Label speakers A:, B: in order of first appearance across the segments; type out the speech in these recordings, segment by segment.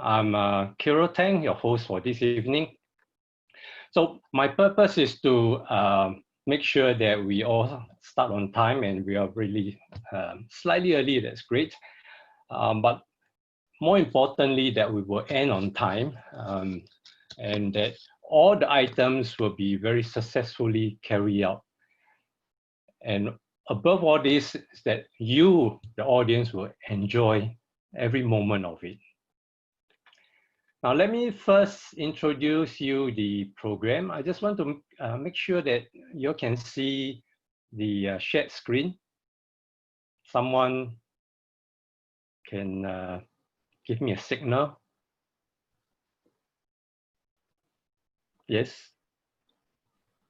A: I'm Kiro Tang, your host for this evening. So my purpose is to make sure that we all start on time, and we are really slightly early, that's great. But more importantly, that we will end on time, and that all the items will be very successfully carried out. And above all this, is that you, the audience, will enjoy every moment of it. Now, let me first introduce you the program. I just want to make sure that you can see the shared screen. Someone can give me a signal. Yes?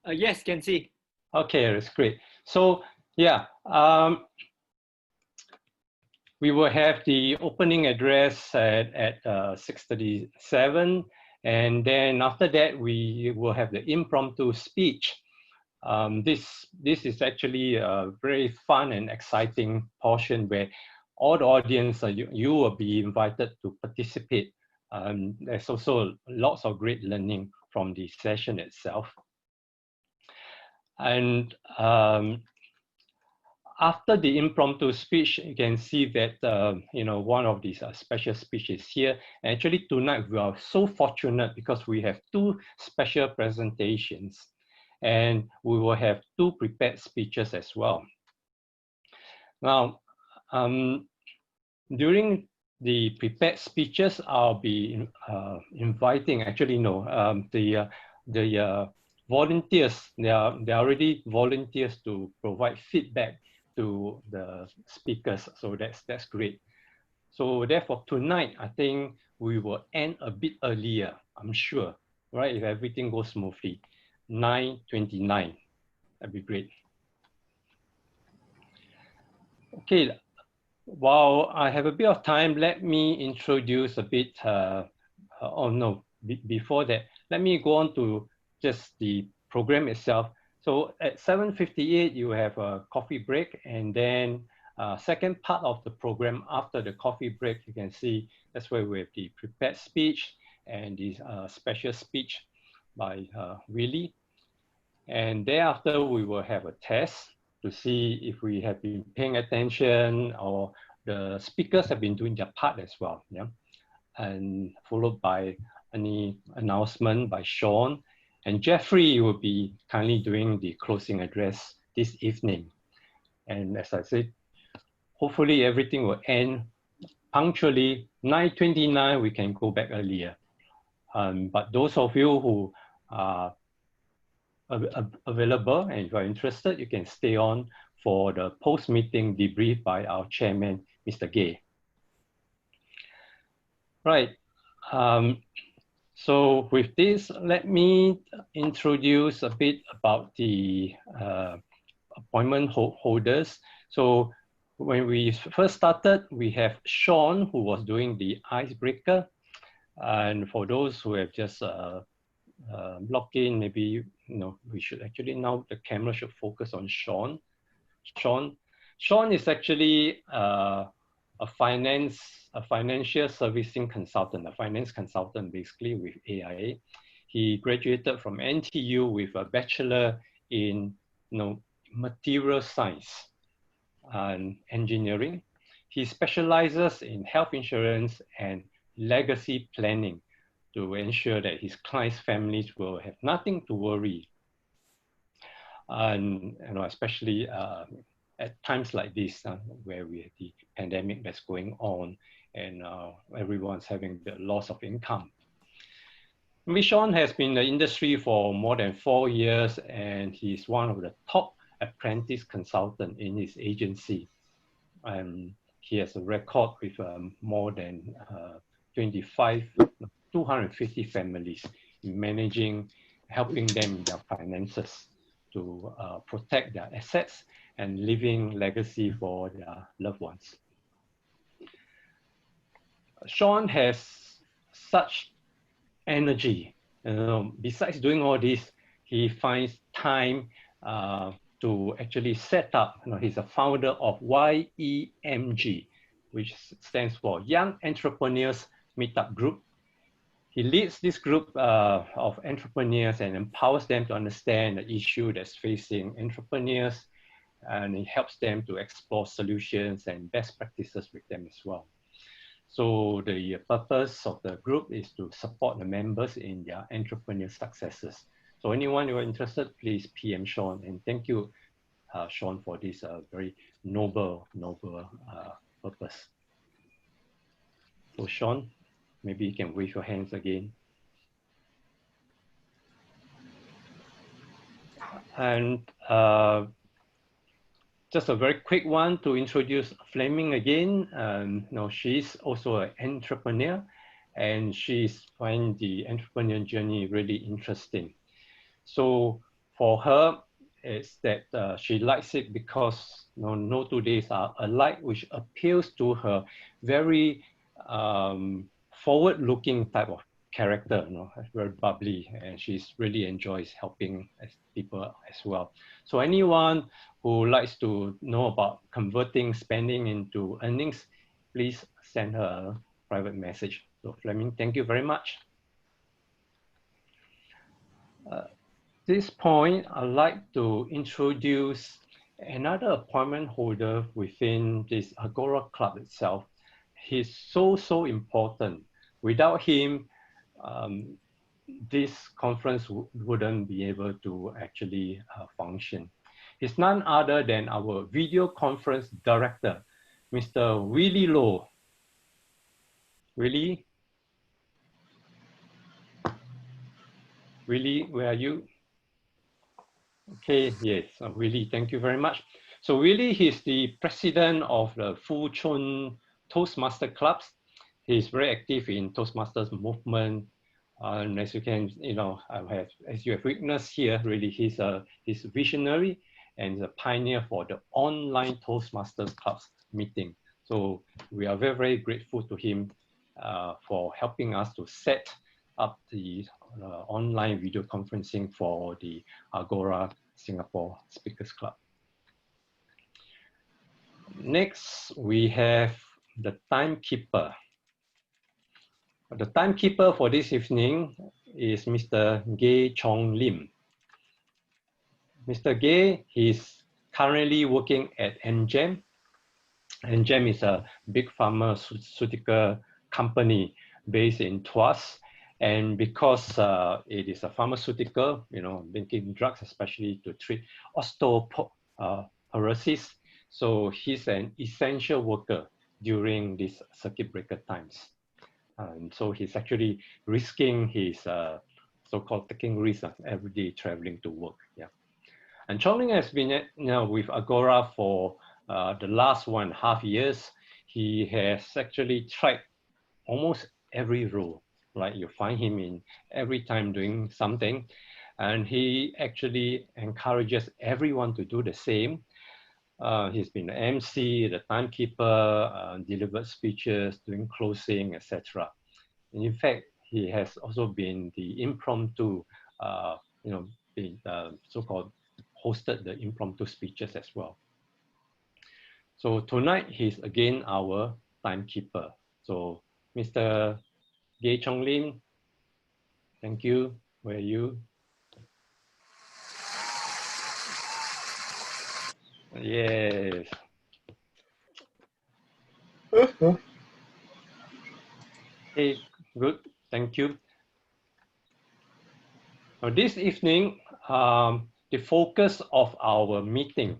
B: Yes, can see.
A: Okay, that's great. So, yeah, we will have the opening address at 6:37. And then after that, we will have the impromptu speech. This is actually a very fun and exciting portion where all the audience, you will be invited to participate. There's also lots of great learning from the session itself. And after the impromptu speech, you can see that one of these special speeches here. And actually tonight we are so fortunate because we have two special presentations, and we will have two prepared speeches as well. Now, during the prepared speeches, I'll be inviting, actually no, the volunteers. They are already volunteers to provide feedback to the speakers, so that's great. So therefore tonight, I think we will end a bit earlier, I'm sure, right? If everything goes smoothly, 9:29, that'd be great. Okay, while I have a bit of time, let me introduce a bit, before that, let me go on to just the program itself. So at 7:58, you have a coffee break, and then second part of the program after the coffee break, you can see that's where we have the prepared speech and the special speech by Willie. And thereafter, we will have a test to see if we have been paying attention or the speakers have been doing their part as well. Yeah, and followed by any announcement by Sean. And Jeffrey will be kindly doing the closing address this evening. And as I said, hopefully everything will end punctually. 9:29, we can go back earlier. But those of you who are available and if you are interested, you can stay on for the post-meeting debrief by our chairman, Mr. Gay. Right. So with this, let me introduce a bit about the appointment holders. So when we first started, we have Sean, who was doing the icebreaker. And for those who have just logged in, maybe we should actually now the camera should focus on Sean. Sean is actually a financial servicing consultant, a finance consultant basically with AIA. He graduated from NTU with a bachelor in material science and engineering. He specializes in health insurance and legacy planning to ensure that his clients' families will have nothing to worry. And especially at times like this, where we have the pandemic that's going on and everyone's having the loss of income. Sean has been in the industry for more than 4 years, and he's one of the top apprentice consultants in his agency. And he has a record with more than 250 families in managing, helping them in their finances to protect their assets and leaving legacy for their loved ones. Sean has such energy. Besides doing all this, he finds time to actually set up. He's a founder of YEMG, which stands for Young Entrepreneurs meetup group. He leads this group of entrepreneurs and empowers them to understand the issue that's facing entrepreneurs, and he helps them to explore solutions and best practices with them as well. So the purpose of the group is to support the members in their entrepreneurial successes. So anyone who are interested, please PM Sean, and thank you, Sean, for this very noble purpose. So Sean, maybe you can wave your hands again. And just a very quick one to introduce Fleming again. She's also an entrepreneur, and she's find the entrepreneur journey really interesting. So for her, it's that she likes it because no 2 days are alike, which appeals to her very forward-looking type of character, very bubbly, and she's really enjoys helping people as well. So anyone who likes to know about converting spending into earnings, please send her a private message. So Fleming, thank you very much. At this point, I'd like to introduce another appointment holder within this Agora Club itself. He's so important. Without him, this conference wouldn't be able to actually function. He's none other than our video conference director, Mr. Willie Low. Willie, where are you? Okay, yes, Willie, thank you very much. So Willie, he's the president of the Fuchun Toastmaster Clubs. He's very active in Toastmasters movement. And as you can, as you have witnessed here, really, he's visionary and a pioneer for the online Toastmasters Clubs meeting. So we are very, very grateful to him for helping us to set up the online video conferencing for the Agora Singapore Speakers Club. Next, we have the timekeeper. The timekeeper for this evening is Mr. Gay Chong Lim. Mr. Gay, he's currently working at NGEM. NGEM is a big pharmaceutical company based in Tuas. And because it is a pharmaceutical, making drugs, especially to treat osteoporosis, so he's an essential worker during these circuit breaker times. And so he's actually risking his so-called taking risks every day traveling to work. Yeah. And Chong Ling has been with Agora for the last 1.5 years. He has actually tried almost every role. Like you find him in every time doing something, and he actually encourages everyone to do the same. He's been the MC, the timekeeper, delivered speeches, doing closing, etc. And in fact, he has also been the impromptu, so-called hosted the impromptu speeches as well. So tonight, he's again our timekeeper. So Mr. Gay Chong Lim, thank you. Where are you? Yes. Hey, good. Thank you. Now, this evening, the focus of our meeting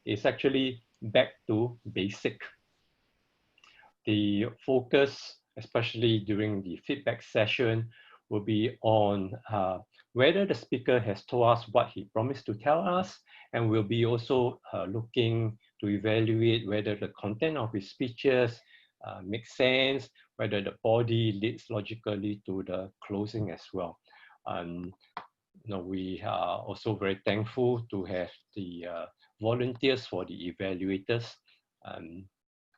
A: is actually back to basic. The focus, especially during the feedback session, will be on whether the speaker has told us what he promised to tell us, and we'll be also looking to evaluate whether the content of his speeches makes sense, whether the body leads logically to the closing as well. We are also very thankful to have the volunteers for the evaluators,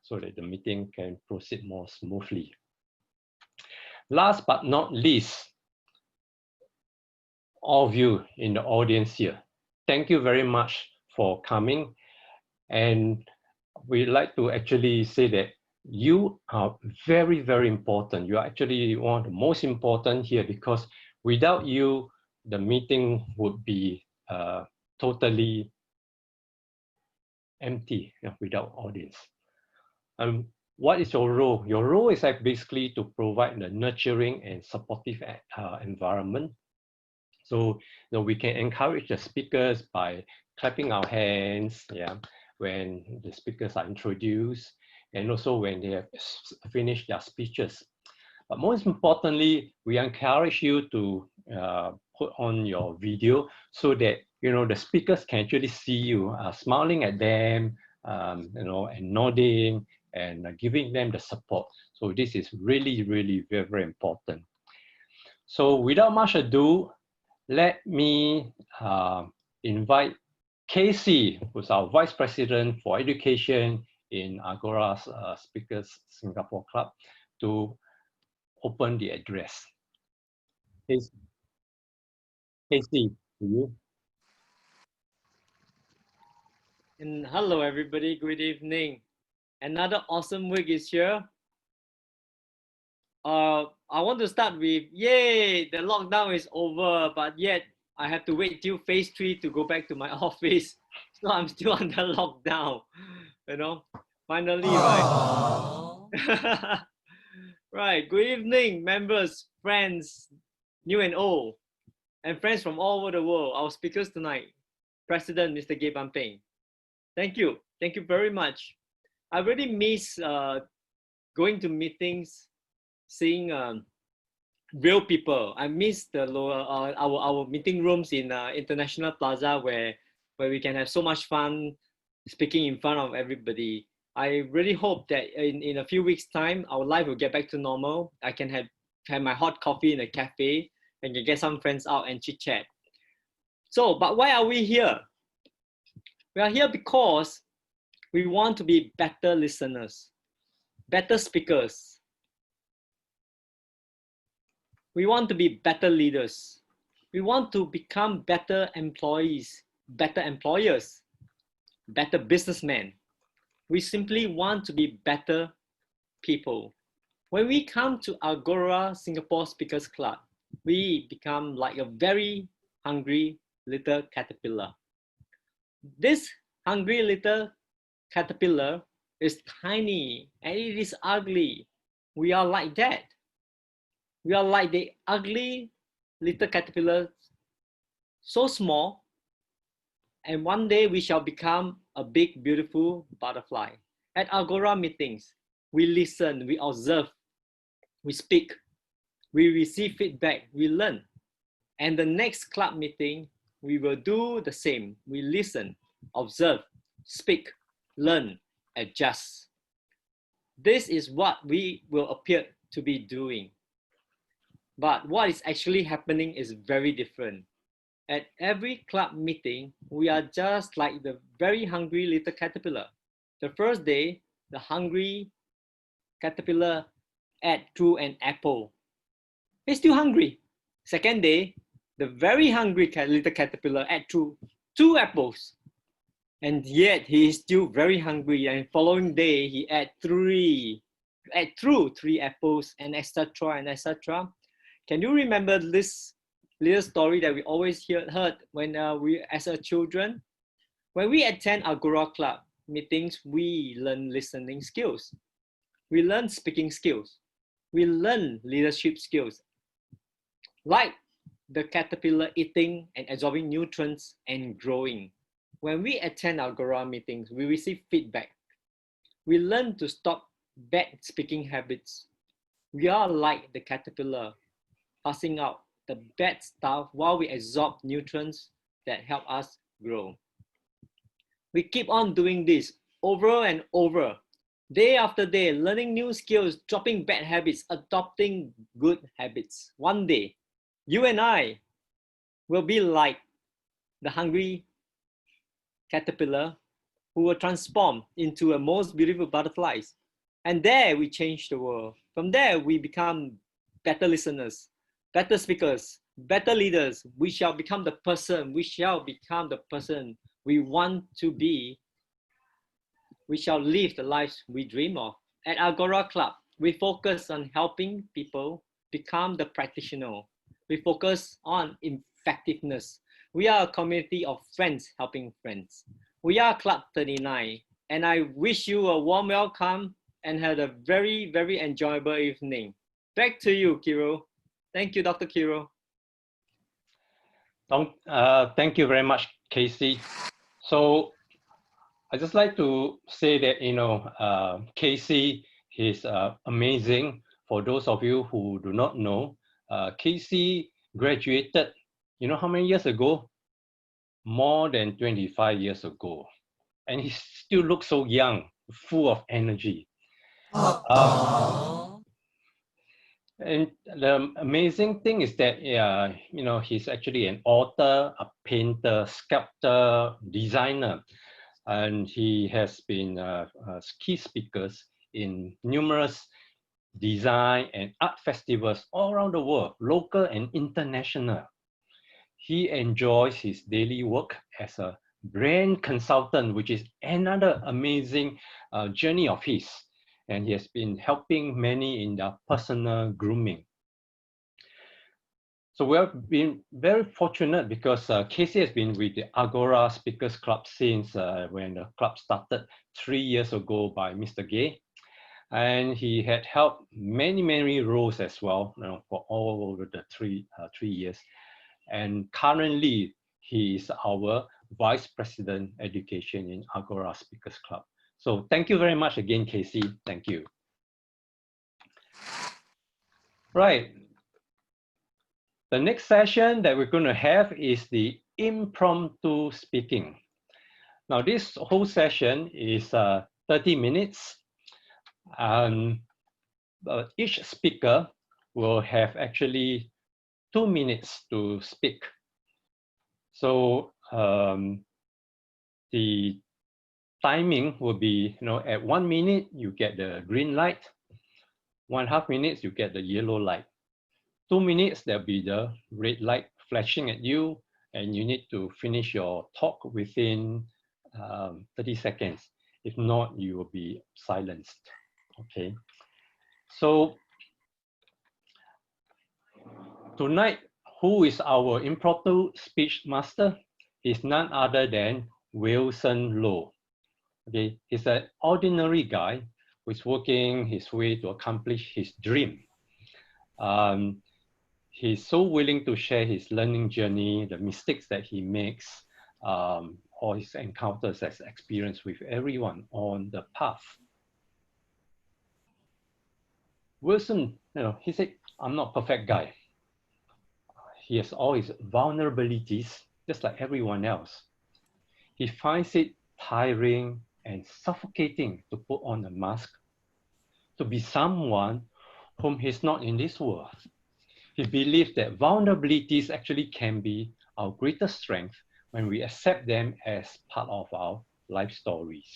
A: so that the meeting can proceed more smoothly. Last but not least, all of you in the audience here, thank you very much for coming. And we'd like to actually say that you are very, very important. You are actually one of the most important here because without you, the meeting would be totally empty, without audience. What is your role? Your role is like basically to provide the nurturing and supportive environment. So we can encourage the speakers by clapping our hands, when the speakers are introduced, and also when they have finished their speeches. But most importantly, we encourage you to put on your video so that the speakers can actually see you smiling at them, and nodding and giving them the support. So this is really, really very, very important. So without much ado, let me invite Casey, who's our Vice President for Education in Agora's Speakers Singapore Club, to open the address. Casey, to you.
B: And hello, everybody. Good evening. Another awesome week is here. I want to start with, yay, the lockdown is over, but yet I have to wait till phase 3 to go back to my office. So I'm still under lockdown, finally, right? Right, good evening, members, friends, new and old, and friends from all over the world. Our speakers tonight, President Mr. Gabe Ampeng. Thank you very much. I really miss going to meetings, seeing real people. I miss the our meeting rooms in International Plaza where we can have so much fun speaking in front of everybody. I really hope that in a few weeks' time, our life will get back to normal. I can have my hot coffee in a cafe and can get some friends out and chit chat. So, but why are we here? We are here because we want to be better listeners, better speakers. We want to be better leaders. We want to become better employees, better employers, better businessmen. We simply want to be better people. When we come to Agora Singapore Speakers Club, we become like a very hungry little caterpillar. This hungry little caterpillar is tiny and it is ugly. We are like that. We are like the ugly little caterpillar, so small, and one day we shall become a big, beautiful butterfly. At Agora meetings, we listen, we observe, we speak, we receive feedback, we learn. And the next club meeting, we will do the same. We listen, observe, speak, learn, adjust. This is what we will appear to be doing. But what is actually happening is very different. At every club meeting, we are just like the very hungry little caterpillar. The first day, the hungry caterpillar ate through an apple. He's still hungry. Second day, the very hungry little caterpillar ate through 2 apples. And yet he is still very hungry. And following day, he ate through 3 apples, and etc. and etc. Can you remember this little story that we always heard when we, as a children? When we attend Agora Club meetings, we learn listening skills. We learn speaking skills. We learn leadership skills. Like the caterpillar eating and absorbing nutrients and growing. When we attend Agora meetings, we receive feedback. We learn to stop bad speaking habits. We are like the caterpillar, passing out the bad stuff while we absorb nutrients that help us grow. We keep on doing this over and over, day after day, learning new skills, dropping bad habits, adopting good habits. One day, you and I will be like the hungry caterpillar who will transform into a most beautiful butterflies. And there we change the world. From there, we become better listeners, better speakers, better leaders. We shall become the person. We shall become the person we want to be. We shall live the lives we dream of. At Agora Club, we focus on helping people become the practitioner. We focus on effectiveness. We are a community of friends helping friends. We are Club 39, and I wish you a warm welcome and had a very, very enjoyable evening. Back to you, Kiro. Thank you, Dr. Kiro.
A: Thank you very much, Casey. So I just like to say that, Casey is amazing. For those of you who do not know, Casey graduated, you know how many years ago? More than 25 years ago. And he still looks so young, full of energy. And the amazing thing is that, he's actually an author, a painter, sculptor, designer, and he has been key speakers in numerous design and art festivals all around the world, local and international. He enjoys his daily work as a brand consultant, which is another amazing journey of his. And he has been helping many in their personal grooming. So we have been very fortunate because Casey has been with the Agora Speakers Club since when the club started 3 years ago by Mr. Gay. And he had held many roles as well, for all over the three years. And currently, he is our Vice President Education in Agora Speakers Club. So thank you very much again, Casey. Thank you. Right. The next session that we're going to have is the impromptu speaking. Now, this whole session is 30 minutes. Each speaker will have actually 2 minutes to speak. So the timing will be, at 1 minute, you get the green light. 1.5 minutes, you get the yellow light. 2 minutes, there'll be the red light flashing at you, and you need to finish your talk within 30 seconds. If not, you will be silenced. Okay. So tonight, who is our impromptu speech master? Is none other than Wilson Low. Okay, he's an ordinary guy who is working his way to accomplish his dream. He's so willing to share his learning journey, the mistakes that he makes, or his encounters as experience with everyone on the path. Wilson, he said, I'm not a perfect guy. He has all his vulnerabilities, just like everyone else. He finds it tiring and suffocating to put on a mask, to be someone whom he's not in this world. He believes that vulnerabilities actually can be our greatest strength when we accept them as part of our life stories.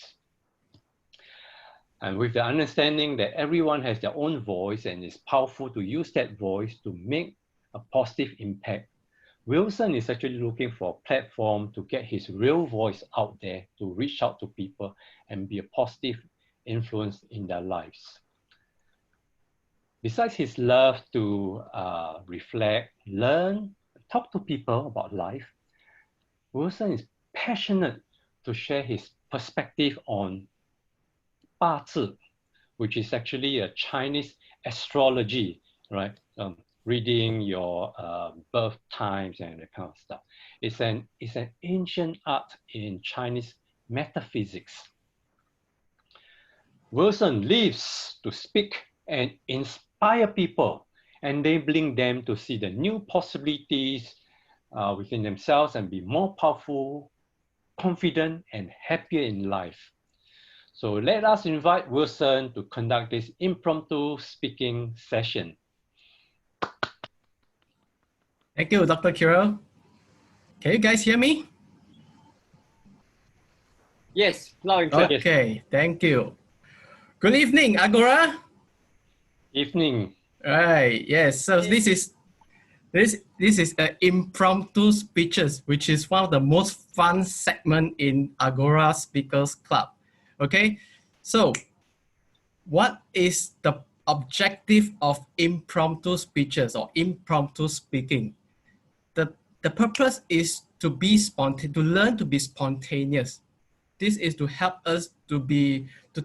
A: And with the understanding that everyone has their own voice and is powerful to use that voice to make a positive impact, Wilson is actually looking for a platform to get his real voice out there, to reach out to people and be a positive influence in their lives. Besides his love to reflect, learn, talk to people about life, Wilson is passionate to share his perspective on 八字, which is actually a Chinese astrology, right? Reading your birth times and that kind of stuff. It's an ancient art in Chinese metaphysics. Wilson lives to speak and inspire people, enabling them to see the new possibilities within themselves and be more powerful, confident, and happier in life. So let us invite Wilson to conduct this impromptu speaking session.
C: Thank you, Dr. Kiro. Can you guys hear me?
B: Yes, loud and clear.
C: Okay, thank you. Good evening, Agora.
A: Evening.
C: Right, yes. So this is impromptu speeches, which is one of the most fun segment in Agora Speakers Club. Okay, so what is the objective of impromptu speeches or impromptu speaking? The purpose is to be to learn to be spontaneous. This is to help us to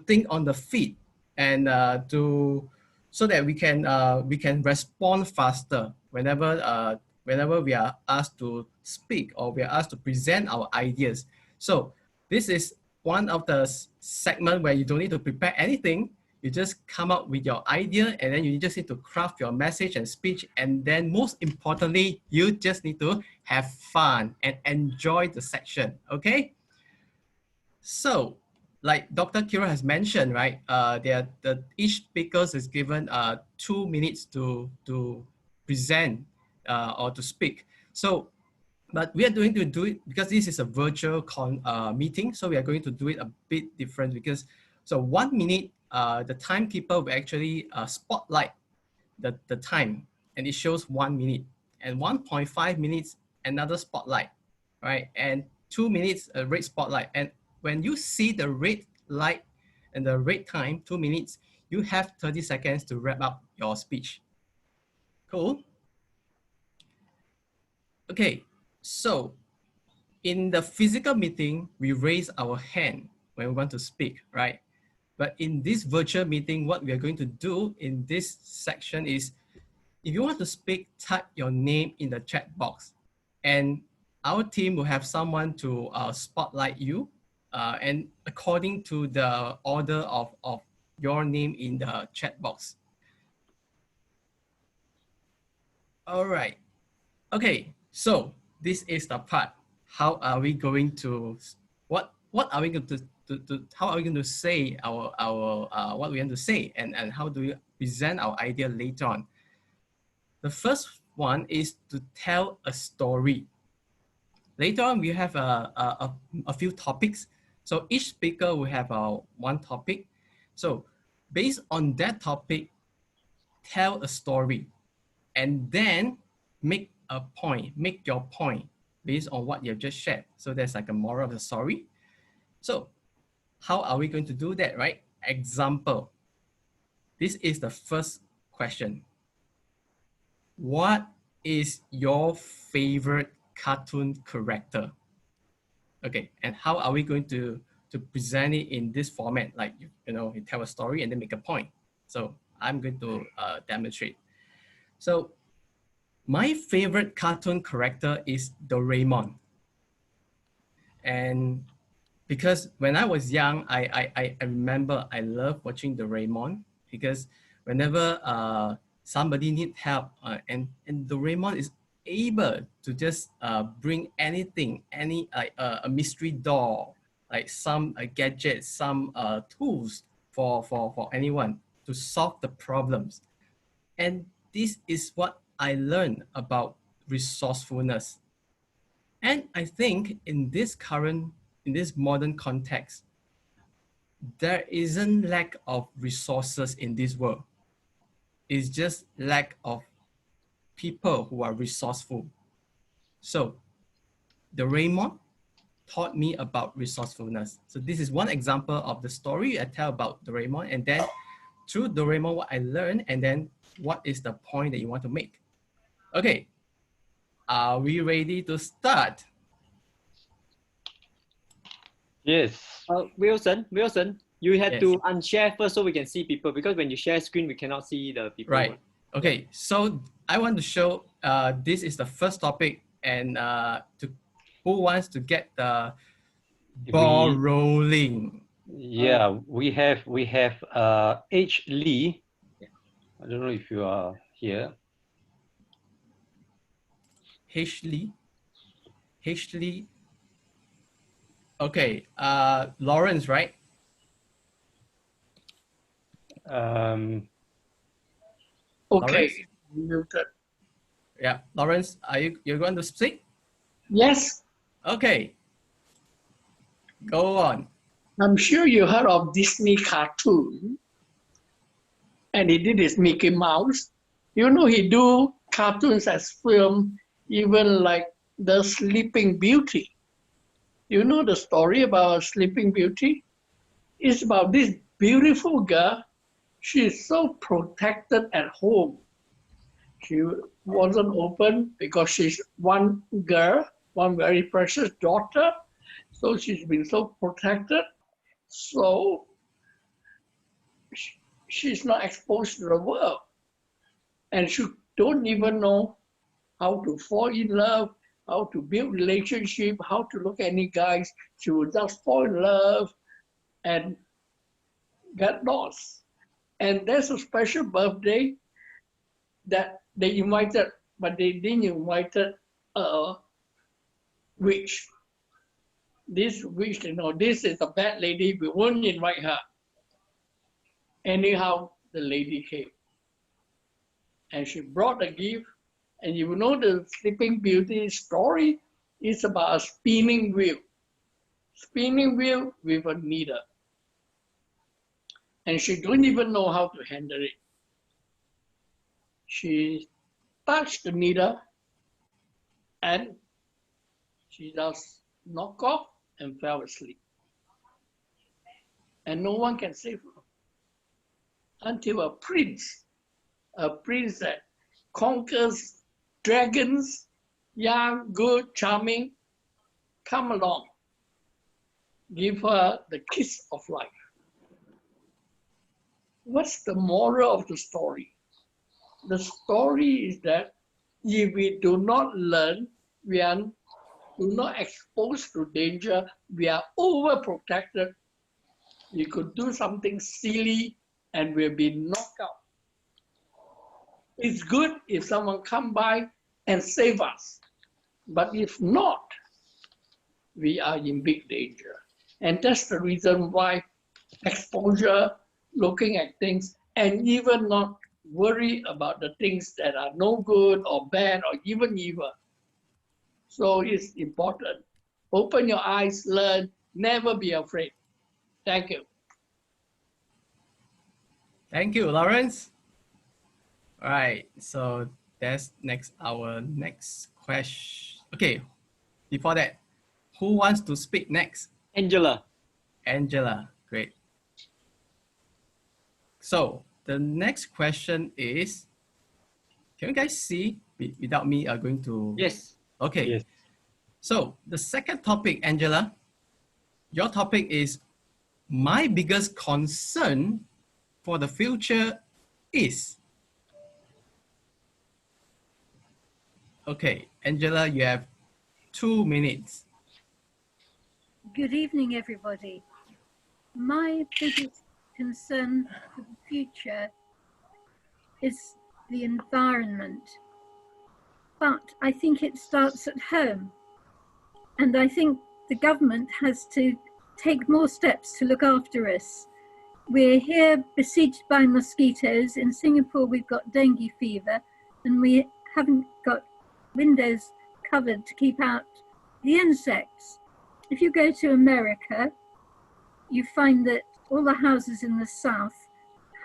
C: think on the feet and so that we can respond faster whenever we are asked to speak or we are asked to present our ideas. So this is one of the segment where you don't need to prepare anything. You just come up with your idea and then you just need to craft your message and speech. And then most importantly, you just need to have fun and enjoy the section, okay? So like Dr. Kira has mentioned, right? Each speaker is given 2 minutes to present or to speak. So but we are going to do it because this is a virtual meeting. So we are going to do it a bit different because, so 1 minute, the timekeeper will actually spotlight the time and it shows 1 minute, and 1.5 minutes, another spotlight, right? And 2 minutes, a red spotlight. And when you see the red light and the red time, 2 minutes, you have 30 seconds to wrap up your speech. Cool. Okay. So in the physical meeting, we raise our hand when we want to speak, right? But in this virtual meeting, what we are going to do in this section is, if you want to speak, type your name in the chat box. And our team will have someone to spotlight you and according to the order of your name in the chat box. All right. Okay, so this is the part. How are we going to, what are we going to how are we going to say our what we want to say, and how do we present our idea later on? The first one is to tell a story. Later on, we have a few topics. So each speaker will have one topic. So based on that topic, tell a story, and then make a point, make your point based on what you've just shared. So there's like a moral of the story. So how are we going to do that, right? Example. This is the first question. What is your favorite cartoon character? Okay, and how are we going to present it in this format? Like, you tell a story and then make a point. So I'm going to demonstrate. So my favorite cartoon character is Doraemon. And because when I was young, I remember I loved watching Doraemon, because whenever somebody needs help and Doraemon is able to just bring anything, a mystery doll, like some gadgets, some tools for anyone to solve the problems. And this is what I learned about resourcefulness. And I think in this modern context, there isn't lack of resources in this world. It's just lack of people who are resourceful. So Doraemon taught me about resourcefulness. So this is one example of the story I tell about Doraemon, and then through Doraemon, what I learned, and then what is the point that you want to make. Okay, are we ready to start?
A: Yes.
B: Wilson, you had
C: Yes.
B: to unshare first so we can see people, because when you share screen, we cannot see the people.
C: Right. Okay, so I want to show this is the first topic, and who wants to get the ball rolling?
A: Yeah, we have H. Lee. I don't know if you are here.
C: H. Lee. Okay, Lawrence, right?
A: Um,
D: Okay.
C: Lawrence? Yeah, Lawrence, you're going to speak?
D: Yes,
C: Okay, go on.
D: I'm sure you heard of Disney cartoon. And he did his Mickey Mouse. You know, he do cartoons as film, even like the Sleeping Beauty. You know the story about Sleeping Beauty? It's about this beautiful girl She's so protected at home. She wasn't open because she's one girl, one very precious daughter. So she's been so protected. So she's not exposed to the world. And she don't even know how to fall in love, how to build relationship, how to look at any guys. She would just fall in love and get lost. And there's a special birthday that they invited, but they didn't invite a witch. This witch, this is a bad lady, we won't invite her. Anyhow, the lady came. And she brought a gift. And you know the Sleeping Beauty story is about a spinning wheel. Spinning wheel with a needle. And she don't even know how to handle it. She touched the needle and she just knocked off and fell asleep. And no one can save her. Until a prince that conquers dragons, young, good, charming, come along, give her the kiss of life. What's the moral of the story? The story is that if we do not learn, we are do not exposed to danger, we are overprotected, we could do something silly and we'll be knocked out. It's good if someone come by and save us. But if not, we are in big danger. And that's the reason why exposure, looking at things, and even not worry about the things that are no good or bad or even evil. So it's important. Open your eyes, learn, never be afraid. Thank you.
C: Thank you, Lawrence. All right, so that's our next question. Okay, before that, who wants to speak next?
B: Angela.
C: Angela, great. So the next question is, can you guys see without me going to?
B: Yes.
C: Okay.
A: Yes.
C: So the second topic, Angela, your topic is my biggest concern for the future is. Okay, Angela, you have 2 minutes.
E: Good evening, everybody. My biggest concern for the future is the environment. But I think it starts at home. And I think the government has to take more steps to look after us. We're here besieged by mosquitoes. In Singapore, we've got dengue fever, and we haven't got windows covered to keep out the insects. If you go to America, you find that all the houses in the south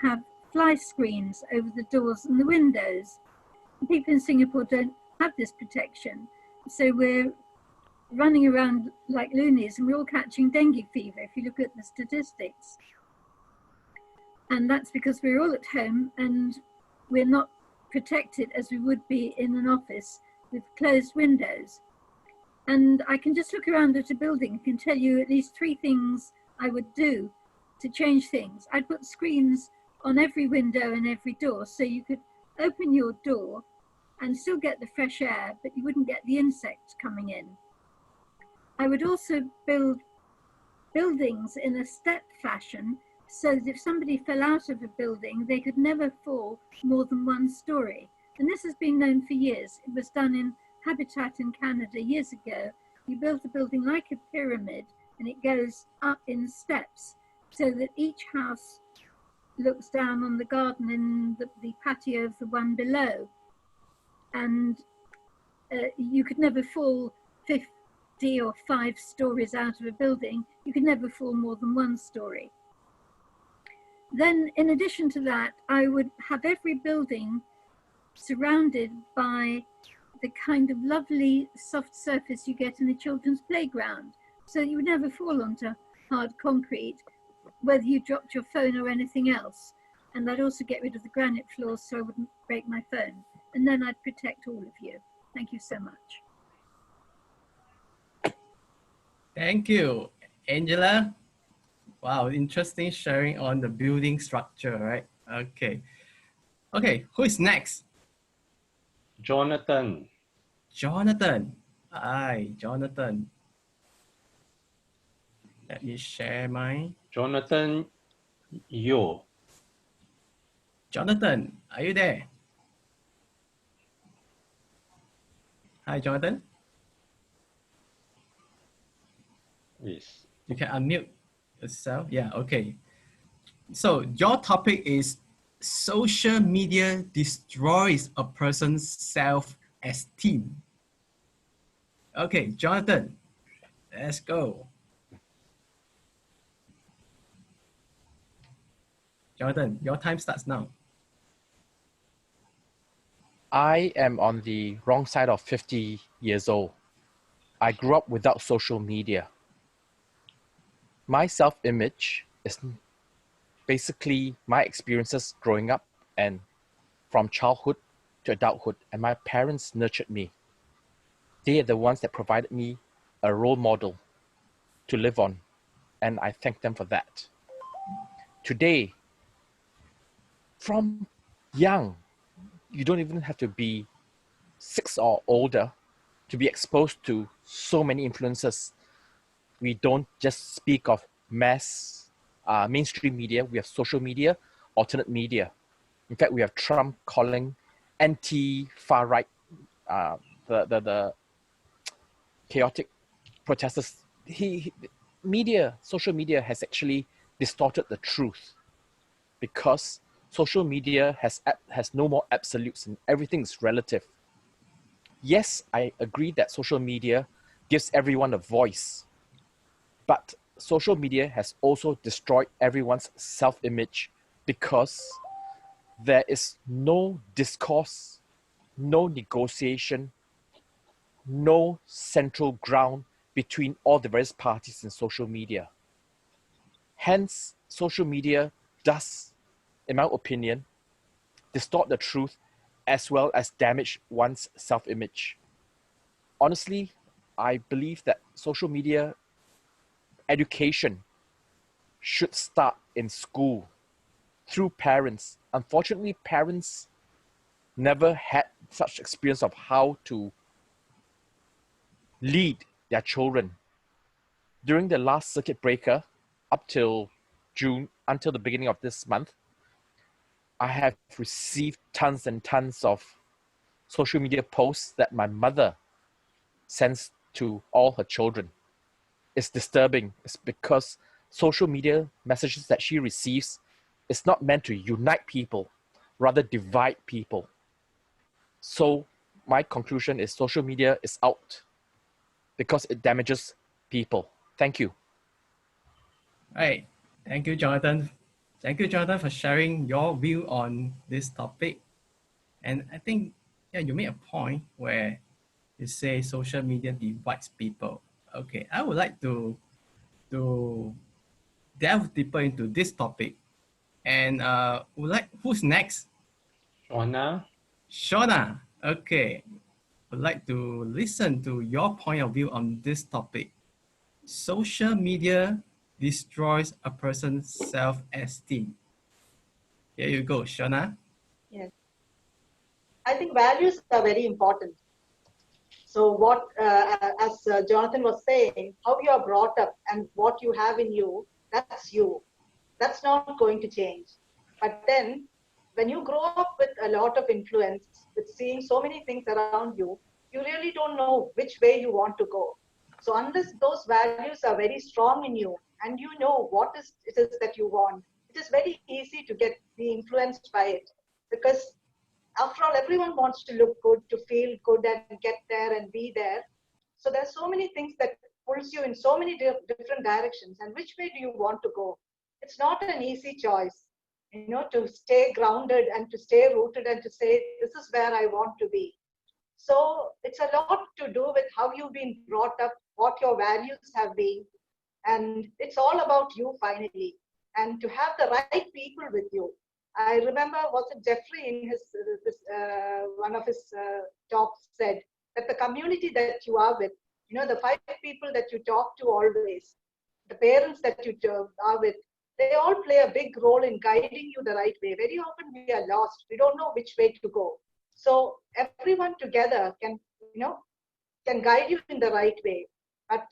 E: have fly screens over the doors and the windows. And people in Singapore don't have this protection. So we're running around like loonies and we're all catching dengue fever if you look at the statistics. And that's because we're all at home and we're not protected as we would be in an office with closed windows. And I can just look around at a building and can tell you at least 3 things I would do to change things. I'd put screens on every window and every door so you could open your door and still get the fresh air, but you wouldn't get the insects coming in. I would also build buildings in a step fashion so that if somebody fell out of a building, they could never fall more than 1 story. And this has been known for years. It was done in Habitat in Canada years ago. You build a building like a pyramid and it goes up in steps so that each house looks down on the garden in the patio of the one below. And you could never fall 50 or 5 stories out of a building. You could never fall more than 1 story. Then in addition to that, I would have every building surrounded by the kind of lovely soft surface you get in a children's playground. So you would never fall onto hard concrete, whether you dropped your phone or anything else. And I'd also get rid of the granite floors so I wouldn't break my phone. And then I'd protect all of you. Thank you so much.
C: Thank you, Angela. Wow, interesting sharing on the building structure, right? Okay. Okay, who is next?
A: Jonathan.
C: Jonathan. Hi, Jonathan. Let me share mine.
A: Jonathan Yo.
C: Jonathan, are you there? Hi, Jonathan.
A: Yes.
C: You can unmute yourself. Yeah, okay. So your topic is social media destroys a person's self-esteem. Okay, Jonathan, let's go. Jonathan, your time starts now.
F: I am on the wrong side of 50 years old. I grew up without social media. My self-image is basically my experiences growing up and from childhood to adulthood, and my parents nurtured me. They are the ones that provided me a role model to live on, and I thank them for that. Today, from young, you don't even have to be 6 or older to be exposed to so many influences. We don't just speak of mainstream media, we have social media, alternate media. In fact, we have Trump calling anti-far right, the chaotic protesters. Social media has actually distorted the truth because social media has no more absolutes and everything is relative. Yes, I agree that social media gives everyone a voice, but social media has also destroyed everyone's self-image because there is no discourse, no negotiation, no central ground between all the various parties in social media. Hence, social media does, in my opinion, distort the truth as well as damage one's self-image. Honestly, I believe that social media education should start in school through parents. Unfortunately, parents never had such experience of how to lead their children. During the last circuit breaker, up till June, until the beginning of this month, I have received tons and tons of social media posts that my mother sends to all her children. It's disturbing. It's because social media messages that she receives is not meant to unite people, rather divide people. So my conclusion is social media is out because it damages people. Thank you.
C: Right. Thank you, Jonathan. Thank you, Jonathan, for sharing your view on this topic. And I think, yeah, you made a point where you say social media divides people. Okay, I would like to delve deeper into this topic. And who's next?
A: Shauna.
C: Shauna. Okay, would like to listen to your point of view on this topic. Social media destroys a person's self-esteem. Here you go, Shauna.
G: Yes. I think values are very important. So as Jonathan was saying, how you are brought up and what you have in you, that's you. That's not going to change. But then when you grow up with a lot of influence, with seeing so many things around you, you really don't know which way you want to go. So unless those values are very strong in you and you know what it is that you want, it is very easy to be influenced by it. Because after all, everyone wants to look good, to feel good and get there and be there. So there's so many things that pulls you in so many different directions. And which way do you want to go? It's not an easy choice, to stay grounded and to stay rooted and to say, this is where I want to be. So it's a lot to do with how you've been brought up, what your values have been. And it's all about you finally. And to have the right people with you. I remember, was it Jeffrey in his one of his talks said that the community that you are with, you know, the 5 people that you talk to always, the parents that you are with, they all play a big role in guiding you the right way. Very often we are lost. We don't know which way to go. So everyone together can, you know, can guide you in the right way. But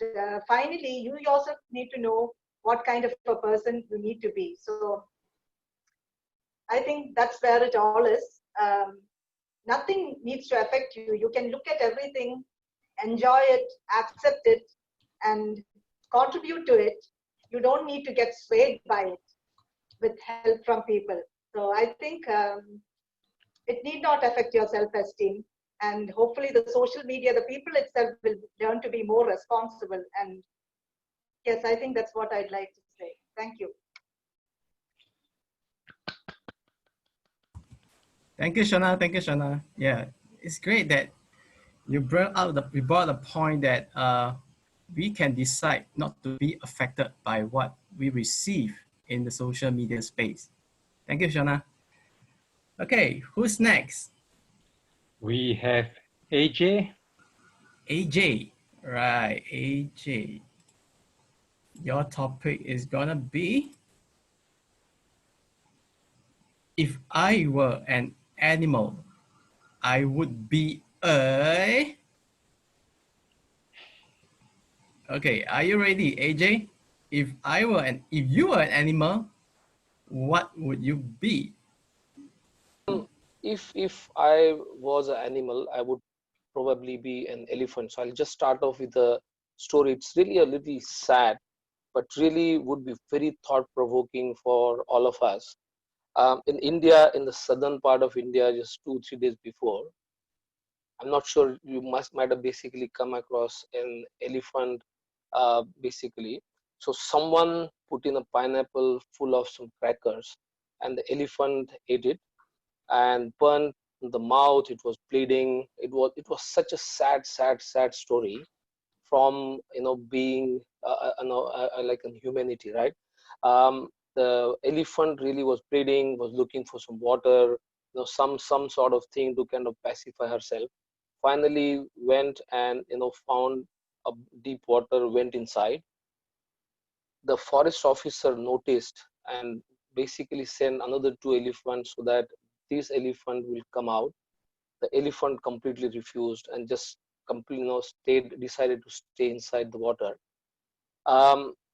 G: finally, you yourself need to know what kind of a person you need to be. So I think that's where it all is. Nothing needs to affect you. You can look at everything, enjoy it, accept it, and contribute to it. You don't need to get swayed by it with help from people. So I think it need not affect your self-esteem. And hopefully the social media, the people itself will learn to be more responsible. And yes, I think that's what I'd like to say. Thank you.
C: Thank you, Shana. Thank you, Shana. Yeah, it's great that you brought the point that we can decide not to be affected by what we receive in the social media space. Thank you, Shana. Okay, who's next?
A: We have AJ.
C: AJ, right, AJ. Your topic is gonna be, if I were an animal, I would be a... Okay, are you ready, AJ? If you were an animal, what would you be?
H: If I was an animal, I would probably be an elephant. So I'll just start off with a story. It's really a little sad, but really would be very thought-provoking for all of us. In India, in the southern part of India, just 2-3 days before, I'm not sure, you might have basically come across an elephant, basically. So someone put in a pineapple full of some crackers, and the elephant ate it and burned the mouth. It was bleeding. It was such a sad story, from being like in humanity, right? The elephant really was bleeding, was looking for some water, some sort of thing to kind of pacify herself. Finally went and found a deep water, went inside. The forest officer noticed and basically sent another 2 elephants so that this elephant will come out. The elephant completely refused and just completely decided to stay inside the water.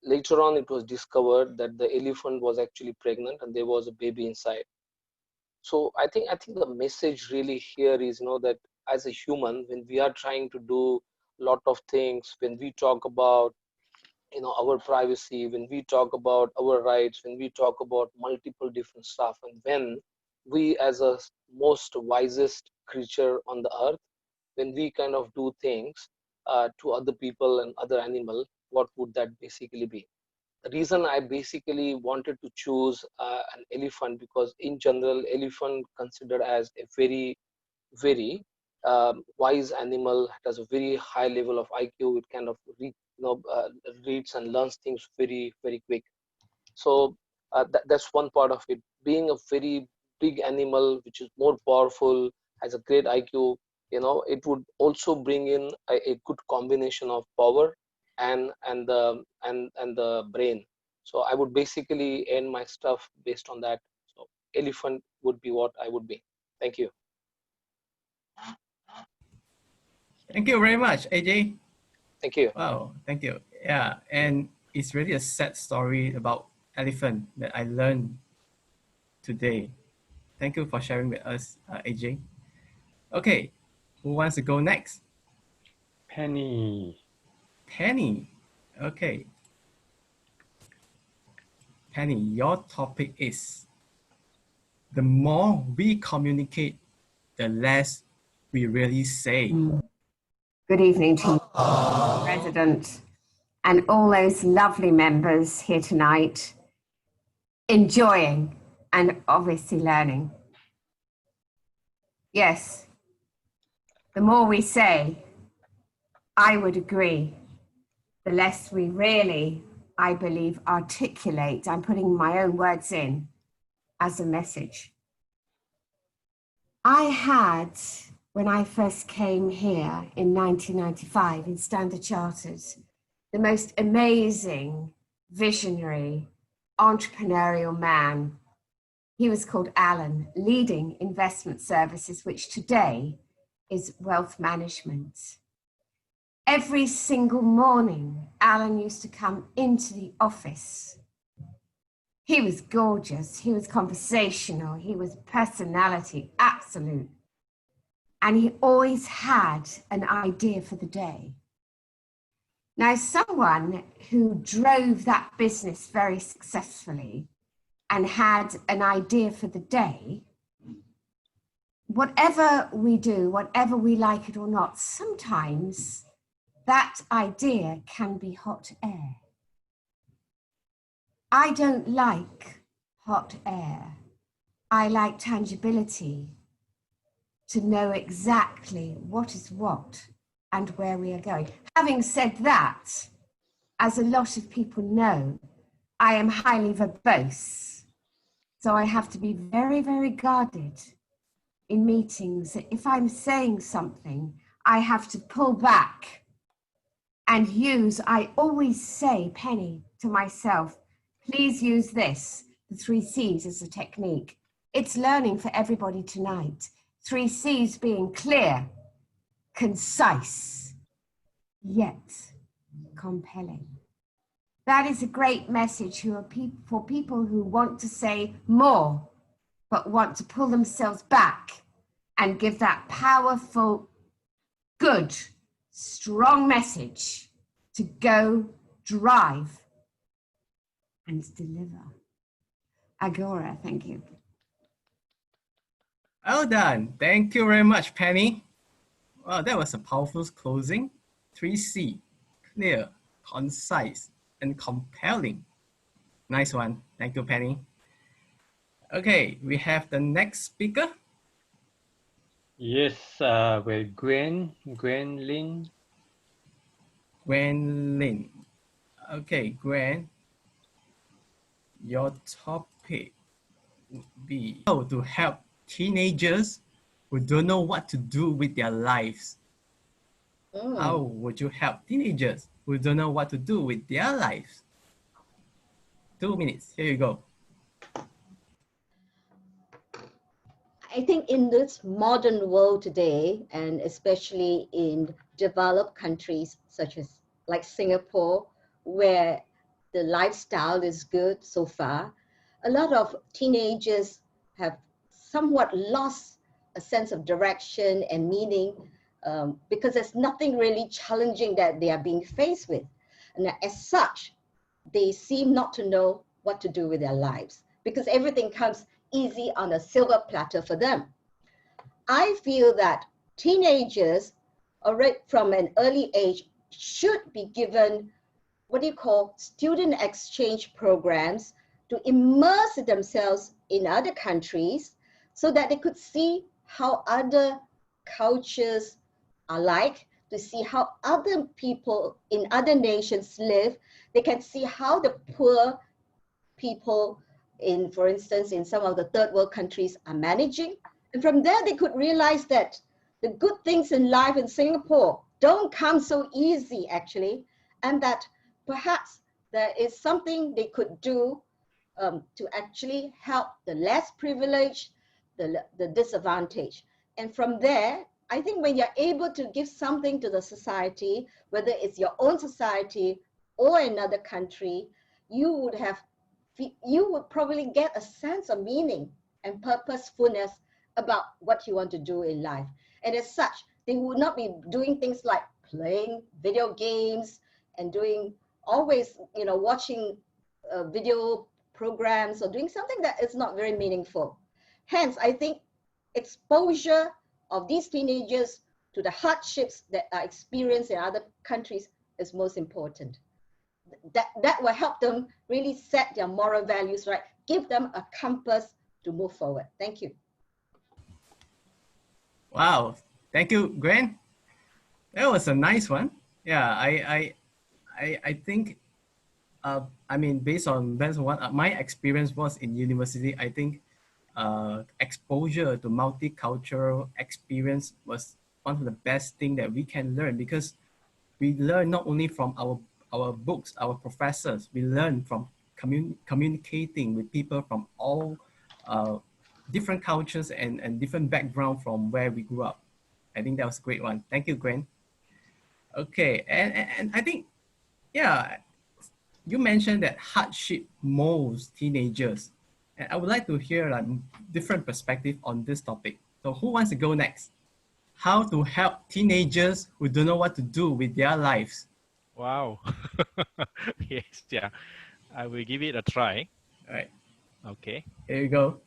H: Later on, it was discovered that the elephant was actually pregnant and there was a baby inside. So I think the message really here is, that as a human, when we are trying to do a lot of things, when we talk about our privacy, when we talk about our rights, when we talk about multiple different stuff, and when we as a most wisest creature on the earth, when we kind of do things to other people and other animal, what would that basically be? The reason I basically wanted to choose an elephant, because in general, elephant considered as a very wise animal. It has a very high level of IQ. It kind of reads and learns things very quick. So that's one part of it. Being a very big animal, which is more powerful, has a great IQ, it would also bring in a good combination of power and the brain. So I would basically end my stuff based on that. So elephant would be what I would be. Thank you.
C: Thank you very much, AJ.
H: Thank you.
C: Wow, thank you. Yeah, and it's really a sad story about elephant that I learned today. Thank you for sharing with us, AJ. Okay, who wants to go next?
A: Penny.
C: Penny. Okay. Penny, your topic is, the more we communicate, the less we really say.
I: Good evening to you, President, and all those lovely members here tonight, enjoying and obviously learning. Yes, the more we say, I would agree, the less we really, I believe, articulate. I'm putting my own words in. as a message. I had, when I first came here in 1995 in Standard Chartered, the most amazing, visionary, entrepreneurial man. He was called Alan, leading investment services, which today is wealth management. Every single morning, Alan used to come into the office. He was gorgeous, he was conversational, he was personality, absolute. And he always had an idea for the day. Now, someone who drove that business very successfully and had an idea for the day, whatever we do, whatever we like it or not, sometimes that idea can be hot air. I don't like hot air. I like tangibility, to know exactly what is what and where we are going. Having said that, as a lot of people know, I am highly verbose. So I have to be very, very guarded in meetings. If I'm saying something, I have to pull back and use, I always say, Penny, to myself, please use this, the 3 C's as a technique. It's learning for everybody tonight. 3 C's being clear, concise, yet compelling. That is a great message for people who want to say more, but want to pull themselves back and give that powerful, good, strong message to go drive and deliver. Agora, thank you.
C: Well done. Thank you very much, Penny. Well, that was a powerful closing. 3C, clear, concise, and compelling. Nice one. Thank you, Penny. Okay, we have the next speaker.
A: Yes, we're Gwen Lin.
C: Gwen Lin. Okay, Gwen, your topic would be how to help teenagers who don't know what to do with their lives. How would you help teenagers who don't know what to do with their lives? 2 minutes, here you go.
J: I think in this modern world today, and especially in developed countries such as like Singapore, where the lifestyle is good so far, a lot of teenagers have somewhat lost a sense of direction and meaning because there's nothing really challenging that they are being faced with. And as such, they seem not to know what to do with their lives because everything comes easy on a silver platter for them. I feel that teenagers already from an early age should be given what do you call student exchange programs to immerse themselves in other countries so that they could see how other cultures are like, to see how other people in other nations live. They can see how the poor people in, for instance, in some of the third world countries are managing. And from there, they could realize that the good things in life in Singapore don't come so easy, actually, and that perhaps there is something they could do to actually help the less privileged, the disadvantaged. And from there, I think when you're able to give something to the society, whether it's your own society or another country, you would probably get a sense of meaning and purposefulness about what you want to do in life. And as such, they would not be doing things like playing video games and doing always, watching video programs or doing something that is not very meaningful. Hence, I think exposure of these teenagers to the hardships that are experienced in other countries is most important. That will help them really set their moral values right, give them a compass to move forward. Thank you.
C: Wow, thank you, Gwen. That was a nice one. Yeah, I think, based on what my experience was in university, I think exposure to multicultural experience was one of the best things that we can learn, because we learn not only from our books, our professors, we learn from communicating with people from all different cultures and different background from where we grew up. I think that was a great one. Thank you, Gwen. Okay, and I think, yeah, you mentioned that hardship molds teenagers. And I would like to hear like different perspective on this topic. So who wants to go next? How to help teenagers who don't know what to do with their lives?
K: Wow. Yes, yeah. I will give it a try.
C: All right,
K: Okay.
C: here you go.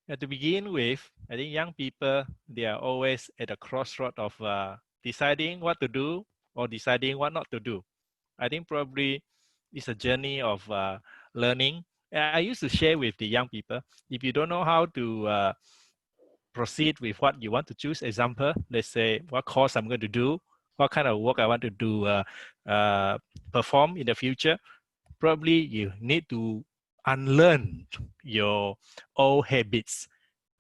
K: To begin with, I think young people, they are always at a crossroad of deciding what to do or deciding what not to do. I think probably it's a journey of learning. I used to share with the young people, if you don't know how to proceed with what you want to choose, example, let's say what course I'm going to do, what kind of work I want to do, perform in the future, probably you need to unlearn your old habits.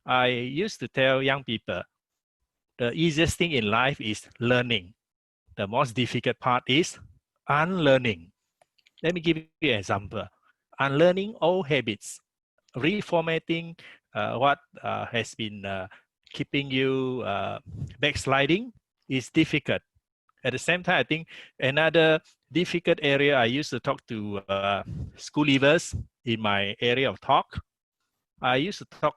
K: I used to tell young people, the easiest thing in life is learning. The most difficult part is unlearning. Let me give you an example. Unlearning old habits, reformatting what has been keeping you backsliding is difficult. At the same time, I think another difficult area, I used to talk to school leavers in my area of talk. I used to talk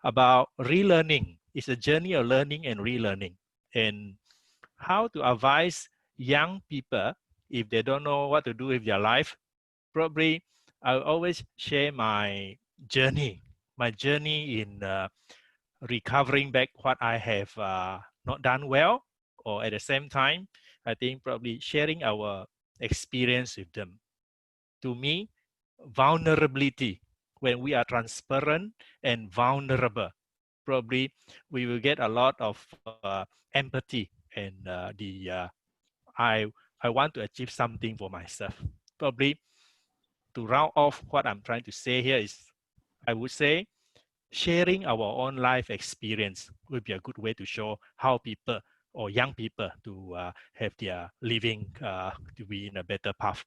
K: about relearning. It's a journey of learning and relearning, and how to advise young people if they don't know what to do with their life. Probably I always share my journey in recovering back what I have not done well, or at the same time, I think probably sharing our experience with them. To me, vulnerability, when we are transparent and vulnerable, probably we will get a lot of empathy and I want to achieve something for myself. Probably to round off what I'm trying to say here is, I would say sharing our own life experience would be a good way to show how people or young people to have their living to be in a better path.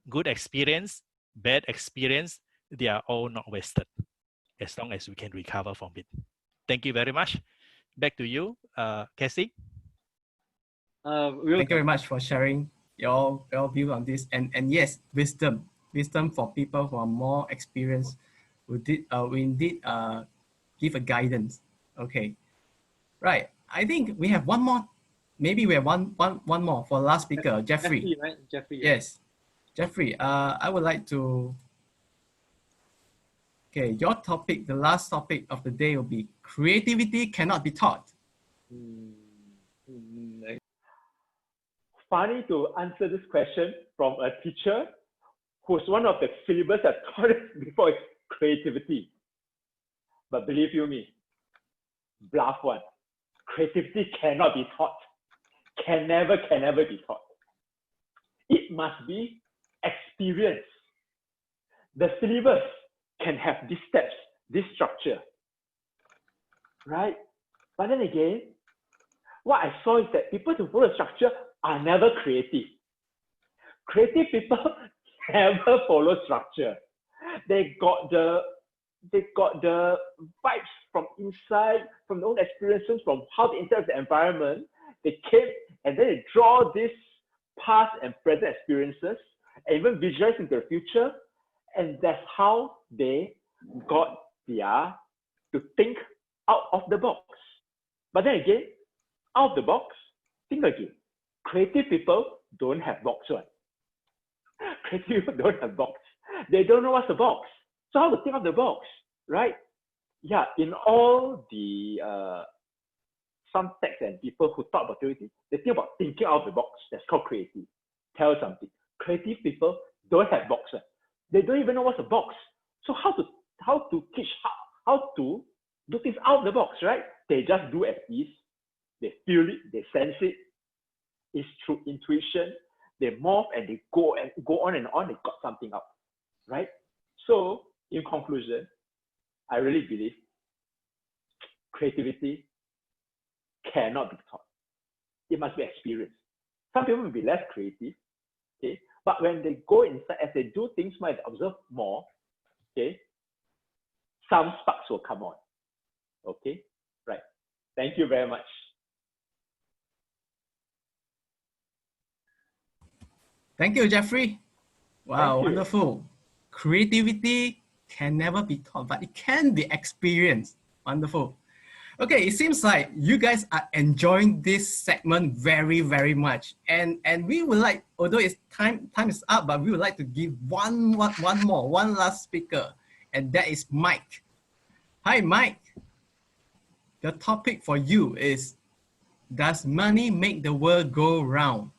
K: Good experience, bad experience, they are all not wasted as long as we can recover from it. Thank you very much. Back to you, Cassie.
C: Thank you very much for sharing your view on this. And yes, wisdom for people who are more experienced, we indeed give a guidance. Okay, right. I think we have one more. Maybe we have one more for last speaker, Jeffrey.
B: Jeffrey, right? Jeffrey.
C: Yes, Jeffrey. I would like to. Okay, your topic, the last topic of the day will be creativity cannot be taught.
L: Funny to answer this question from a teacher who's one of the syllabus that taught us before is creativity. But believe you me, bluff one. Creativity cannot be taught. Can never be taught. It must be experienced. The syllabus can have these steps, this structure, right? But then again, what I saw is that people who follow the structure are never creative. Creative people never follow structure. They got the vibes from inside, from their own experiences, from how they interact with the environment. They came and then they draw these past and present experiences and even visualize into the future. And that's how they got to think out of the box. But then again, out of the box, think again. Creative people don't have box one. Creative people don't have box. They don't know what's a box. So how to think of the box, right? Yeah, in all the some texts and people who talk about creativity, they think about thinking out of the box. That's called creative. Tell something. Creative people don't have box one. They don't even know what's a box. So how to teach how to do things out of the box, right? They just do as is. They feel it, they sense it. It's through intuition. They morph and they go on and on. They got something up, right? So in conclusion, I really believe creativity cannot be taught. It must be experienced. Some people will be less creative, okay? But when they go inside, as they do things more, they observe more, okay, some sparks will come on. Okay, right. Thank you very much.
C: Thank you, Jeffrey. Wow,
L: Thank you.
C: wonderful. Creativity can never be taught, but it can be experienced. Wonderful. Okay, it seems like you guys are enjoying this segment very, very much. And we would like, although it's time is up, but we would like to give one last speaker, and that is Mike. Hi, Mike. The topic for you is, does money make the world go round?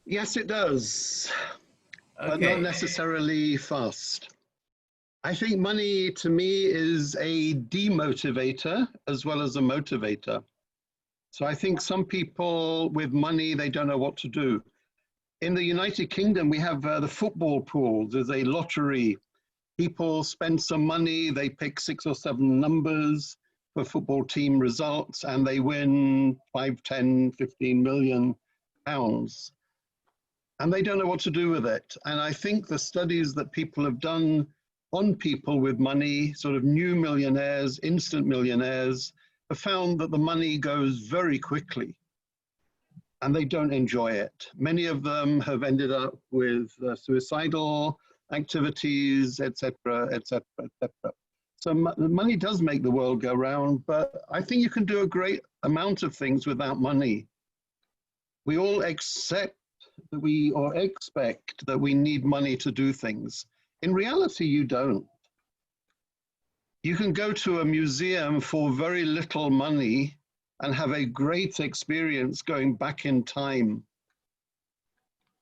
M: Yes, it does, but not necessarily fast. I think money to me is a demotivator as well as a motivator. So I think some people with money, they don't know what to do. In the United Kingdom, we have the football pools. There's a lottery. People spend some money, they pick 6 or 7 numbers for football team results, and they win 5, 10, 15 million pounds. And they don't know what to do with it. And I think the studies that people have done on people with money, sort of new millionaires, instant millionaires, have found that the money goes very quickly and they don't enjoy it. Many of them have ended up with suicidal activities, etc., etc., etc. So money does make the world go round, but I think you can do a great amount of things without money. We all accept that expect that we need money to do things. In reality, you don't. You can go to a museum for very little money and have a great experience going back in time.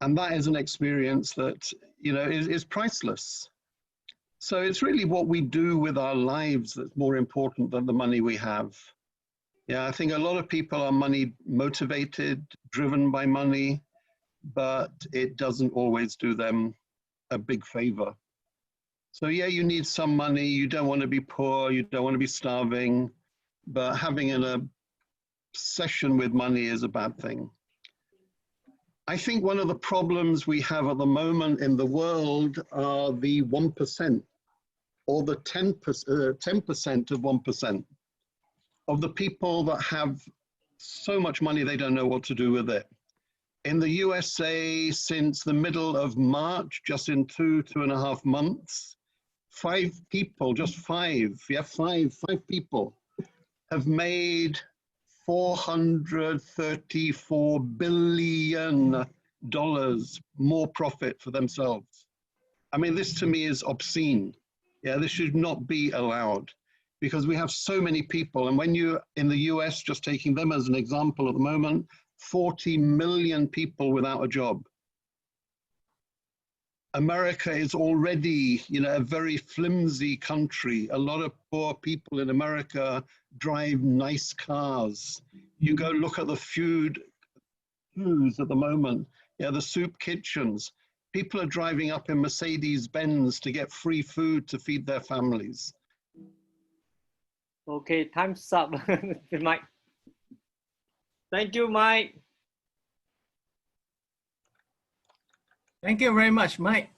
M: And that is an experience that, you know, is priceless. So it's really what we do with our lives that's more important than the money we have. Yeah, I think a lot of people are money motivated, driven by money, but it doesn't always do them a big favor. So yeah, you need some money. You don't want to be poor. You don't want to be starving, but having an obsession with money is a bad thing. I think one of the problems we have at the moment in the world are the 1% or the 10% of 1% of the people that have so much money they don't know what to do with it. In the USA, since the middle of March, just in 2.5 months, 5 people, just 5, yeah, five people have made $434 billion more profit for themselves. I mean, this to me is obscene. Yeah, this should not be allowed because we have so many people. And when you, in the US, just taking them as an example at the moment, 40 million people without a job. America is already, you know, a very flimsy country. A lot of poor people in America drive nice cars. You go look at the food at the moment, yeah, the soup kitchens. People are driving up in Mercedes-Benz to get free food to feed their families.
B: Okay, time's up, Mike. Thank you, Mike.
C: Thank you very much, Mike.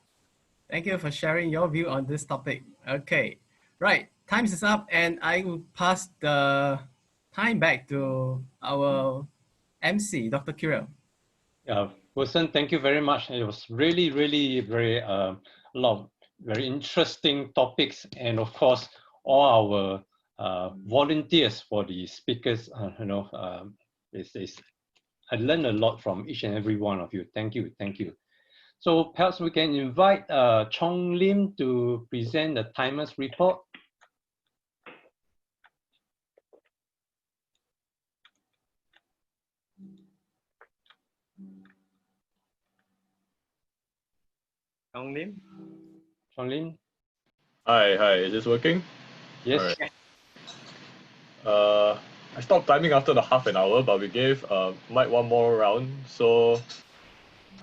C: Thank you for sharing your view on this topic. Okay, right, time is up and I will pass the time back to our MC, Dr. Kirill.
A: Yeah, Wilson, thank you very much. It was really, really very a lot of very interesting topics, and of course, all our volunteers for the speakers. I learned a lot from each and every one of you. Thank you, thank you. So perhaps we can invite Chong Lim to present the timers report.
B: Chong Lim.
A: Chong Lim.
N: Hi, is this working?
A: Yes.
N: Right. I stopped timing after the half an hour, but we gave Mike one more round. So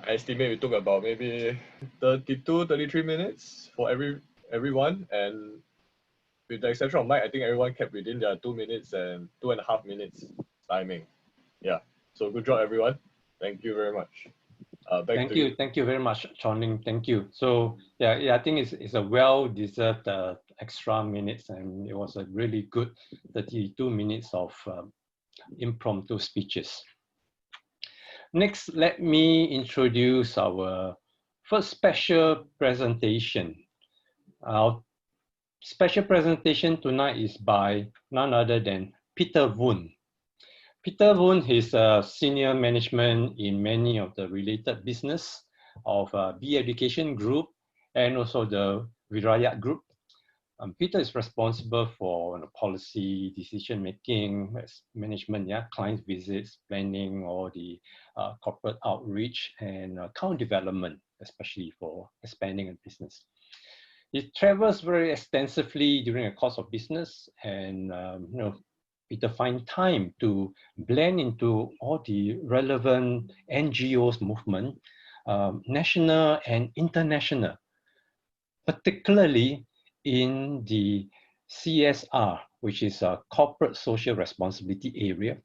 N: I estimate we took about maybe 33 minutes for everyone. And with the exception of Mike, I think everyone kept within their 2 minutes and 2.5 minutes timing. Yeah. So good job, everyone. Thank you very much.
A: Thank you very much, Choning. Thank you. So yeah, I think it's a well-deserved extra minutes, and it was a really good 32 minutes of impromptu speeches. Next, let me introduce our first special presentation. Our special presentation tonight is by none other than Peter Woon. Peter Woon is a senior management in many of the related business of B Education Group and also the Virayat Group. Peter is responsible for policy, decision-making, management, client visits, planning, all the corporate outreach and account development, especially for expanding a business. He travels very extensively during the course of business, and Peter finds time to blend into all the relevant NGOs movement, national and international, particularly in the CSR, which is a corporate social responsibility area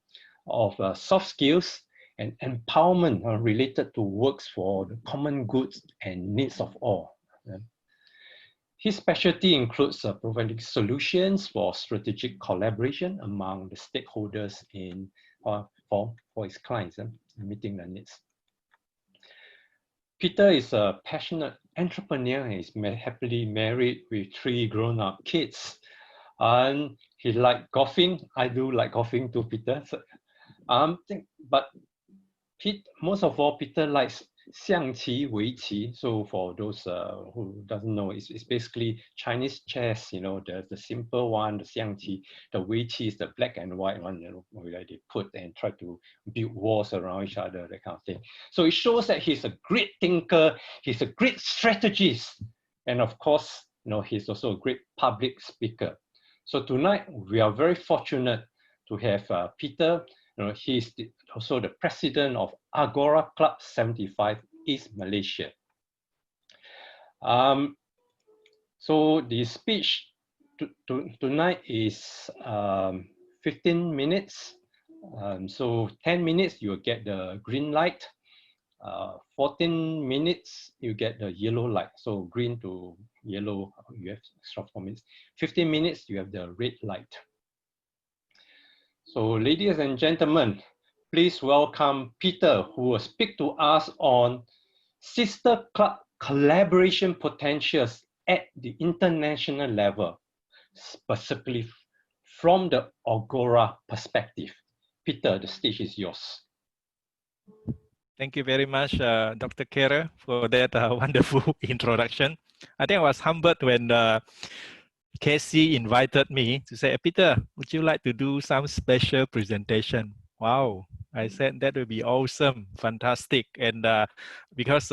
A: of soft skills and empowerment related to works for the common goods and needs of all. His specialty includes providing solutions for strategic collaboration among the stakeholders in for his clients and meeting their needs. Peter is a passionate entrepreneur and is happily married with 3 grown-up kids. And he likes golfing. I do like golfing too, Peter. So, but most of all, Peter likes 象棋, 围棋. So for those who doesn't know, it's basically Chinese chess, the simple one, the 象棋. The 围棋is the black and white one, where they put and try to build walls around each other, that kind of thing. So it shows that he's a great thinker, he's a great strategist, and of course, he's also a great public speaker. So tonight, we are very fortunate to have Peter. He's also the president of Agora Club 75 East Malaysia. So the speech tonight is 15 minutes. So 10 minutes, you'll get the green light. 14 minutes, you get the yellow light. So green to yellow, you have extra 4 minutes. 15 minutes, you have the red light. So ladies and gentlemen, please welcome Peter, who will speak to us on sister club collaboration potentials at the international level, specifically from the Agora perspective. Peter, the stage is yours.
K: Thank you very much, Dr. Kera, for that wonderful introduction. I think I was humbled when Casey invited me to say, Peter, would you like to do some special presentation? Wow. I said that would be awesome, fantastic. And because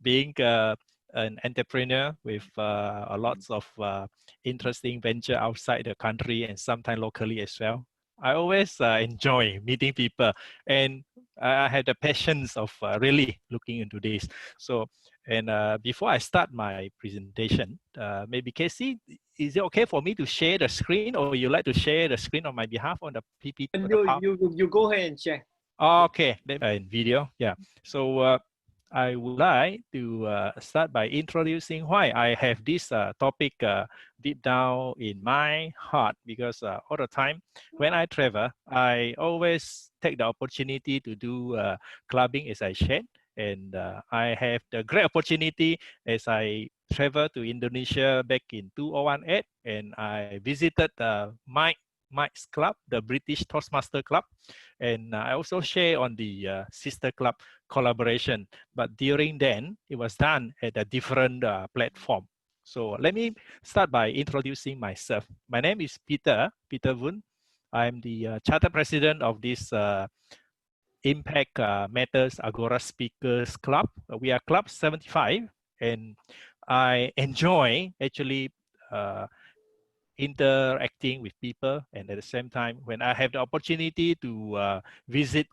K: being an entrepreneur with lots of interesting venture outside the country and sometimes locally as well, I always enjoy meeting people, and I had the patience of really looking into this. So, and before I start my presentation, maybe Casey, is it okay for me to share the screen, or you like to share the screen on my behalf on the PPT?
B: You go ahead and share.
K: Okay, in video, yeah. So I would like to start by introducing why I have this topic deep down in my heart, because all the time when I travel, I always take the opportunity to do clubbing, as I shared. And I have the great opportunity as I traveled to Indonesia back in 2018, and I visited Mike's club, the British Toastmaster Club, and I also share on the sister club collaboration. But during then, it was done at a different platform. So let me start by introducing myself. My name is Peter Woon. I'm the charter president of this Impact Matters Agora Speakers Club. We are Club 75, and I enjoy actually interacting with people, and at the same time, when I have the opportunity to visit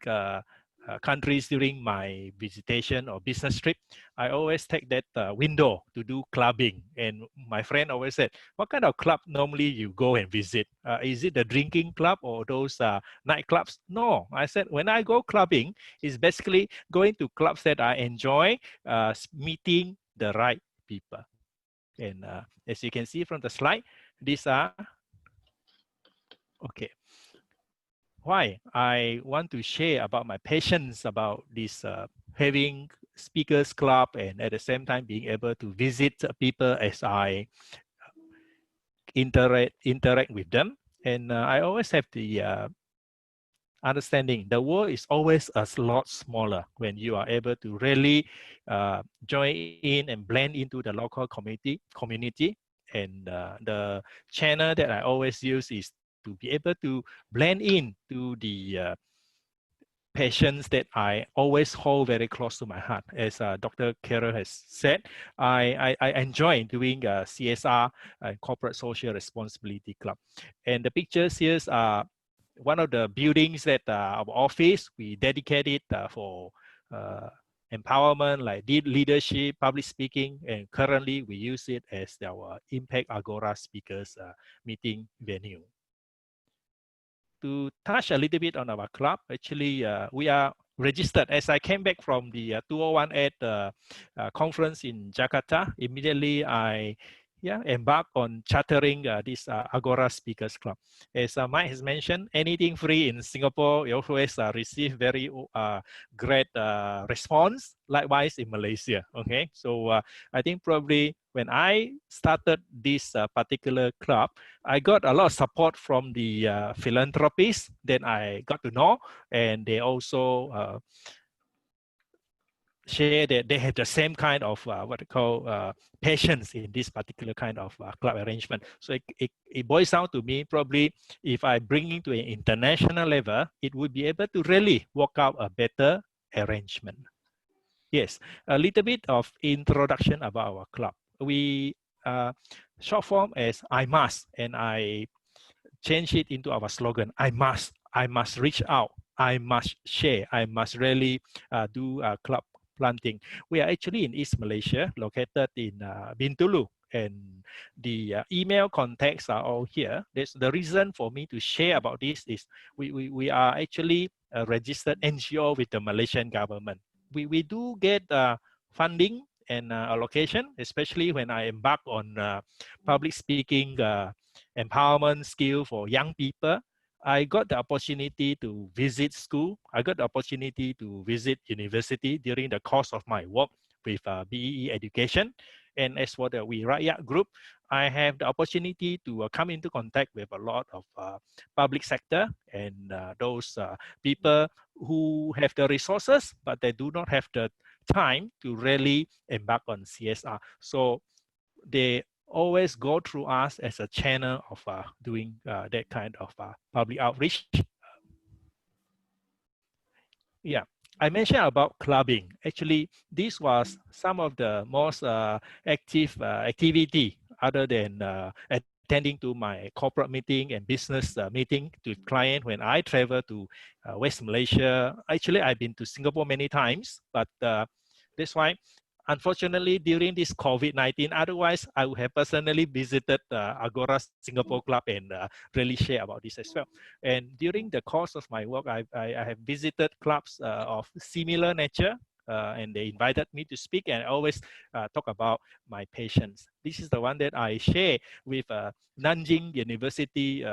K: countries during my visitation or business trip, I always take that window to do clubbing. And my friend always said, what kind of club normally you go and visit? Is it the drinking club or those nightclubs? No, I said, when I go clubbing, it's basically going to clubs that I enjoy, meeting the right people. And as you can see from the slide, these are, okay. Why I want to share about my passions about this having speakers club, and at the same time being able to visit people as I interact with them. And I always have the understanding the world is always a lot smaller when you are able to really join in and blend into the local community. And the channel that I always use is to be able to blend in to the passions that I always hold very close to my heart. As Dr. Carroll has said, I enjoy doing CSR, Corporate Social Responsibility Club. And the pictures here are one of the buildings that our office, we dedicated for empowerment, like leadership, public speaking, and currently we use it as our Impact Agora speakers meeting venue. To touch a little bit on our club, actually, we are registered. As I came back from the 2018 conference in Jakarta, immediately I embarked on chartering this Agora Speakers Club. As Mike has mentioned, anything free in Singapore, you always receive very great response. Likewise in Malaysia. Okay, so I think probably when I started this particular club, I got a lot of support from the philanthropists that I got to know, and they also share that they have the same kind of what they call passions in this particular kind of club arrangement. So it boils down to me, probably if I bring it to an international level, it would be able to really work out a better arrangement. Yes, a little bit of introduction about our club. We short form as I must, and I change it into our slogan, I must reach out, I must share, I must really do club planting. We are actually in East Malaysia, located in Bintulu, and the email contacts are all here. That's the reason for me to share about this is we are actually a registered NGO with the Malaysian government. We do get funding and allocation, especially when I embark on public speaking empowerment skill for young people. I got the opportunity to visit school. I got the opportunity to visit university during the course of my work with BEE education. And as for the We Rakyat group, I have the opportunity to come into contact with a lot of public sector and those people who have the resources, but they do not have the time to really embark on CSR. So they always go through us as a channel of doing that kind of public outreach. Yeah, I mentioned about clubbing. Actually, this was some of the most active activity other than attending to my corporate meeting and business meeting to client when I travel to West Malaysia. Actually, I've been to Singapore many times, but that's why unfortunately, during this COVID-19, otherwise I would have personally visited Agora Singapore Club and really share about this as well. And during the course of my work, I have visited clubs of similar nature, and they invited me to speak, and I always talk about my patients. This is the one that I share with Nanjing University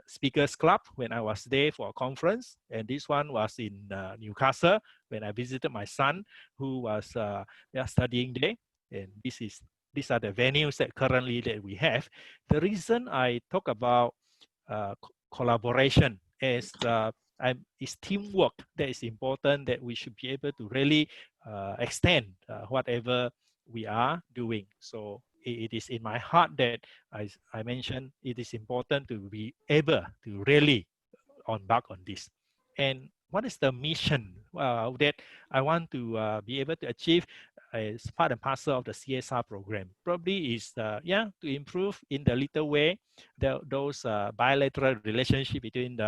K: Speakers Club when I was there for a conference, and this one was in Newcastle when I visited my son who was studying there. And these are the venues that currently that we have. The reason I talk about collaboration is is teamwork that is important, that we should be able to really extend whatever we are doing. So it is in my heart that I mentioned it is important to be able to really embark on this. And what is the mission that I want to be able to achieve? as part and parcel of the CSR program. Probably is to improve in the little way those bilateral relationship between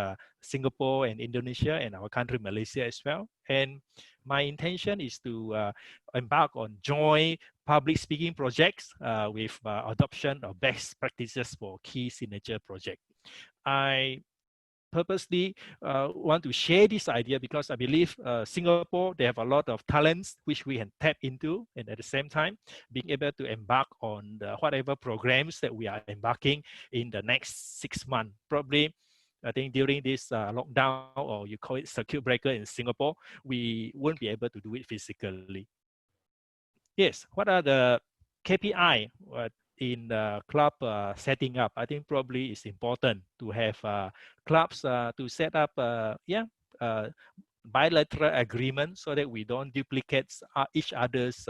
K: Singapore and Indonesia and our country Malaysia as well. And my intention is to embark on joint public speaking projects with adoption of best practices for key signature project. I purposely want to share this idea because I believe Singapore, they have a lot of talents which we can tap into, and at the same time being able to embark on whatever programs that we are embarking in the next 6 months. Probably I think during this lockdown, or you call it circuit breaker in Singapore, we won't be able to do it physically. Yes, what are the KPI in the club setting up? I think probably it's important to have clubs to set up bilateral agreement so that we don't duplicate each other's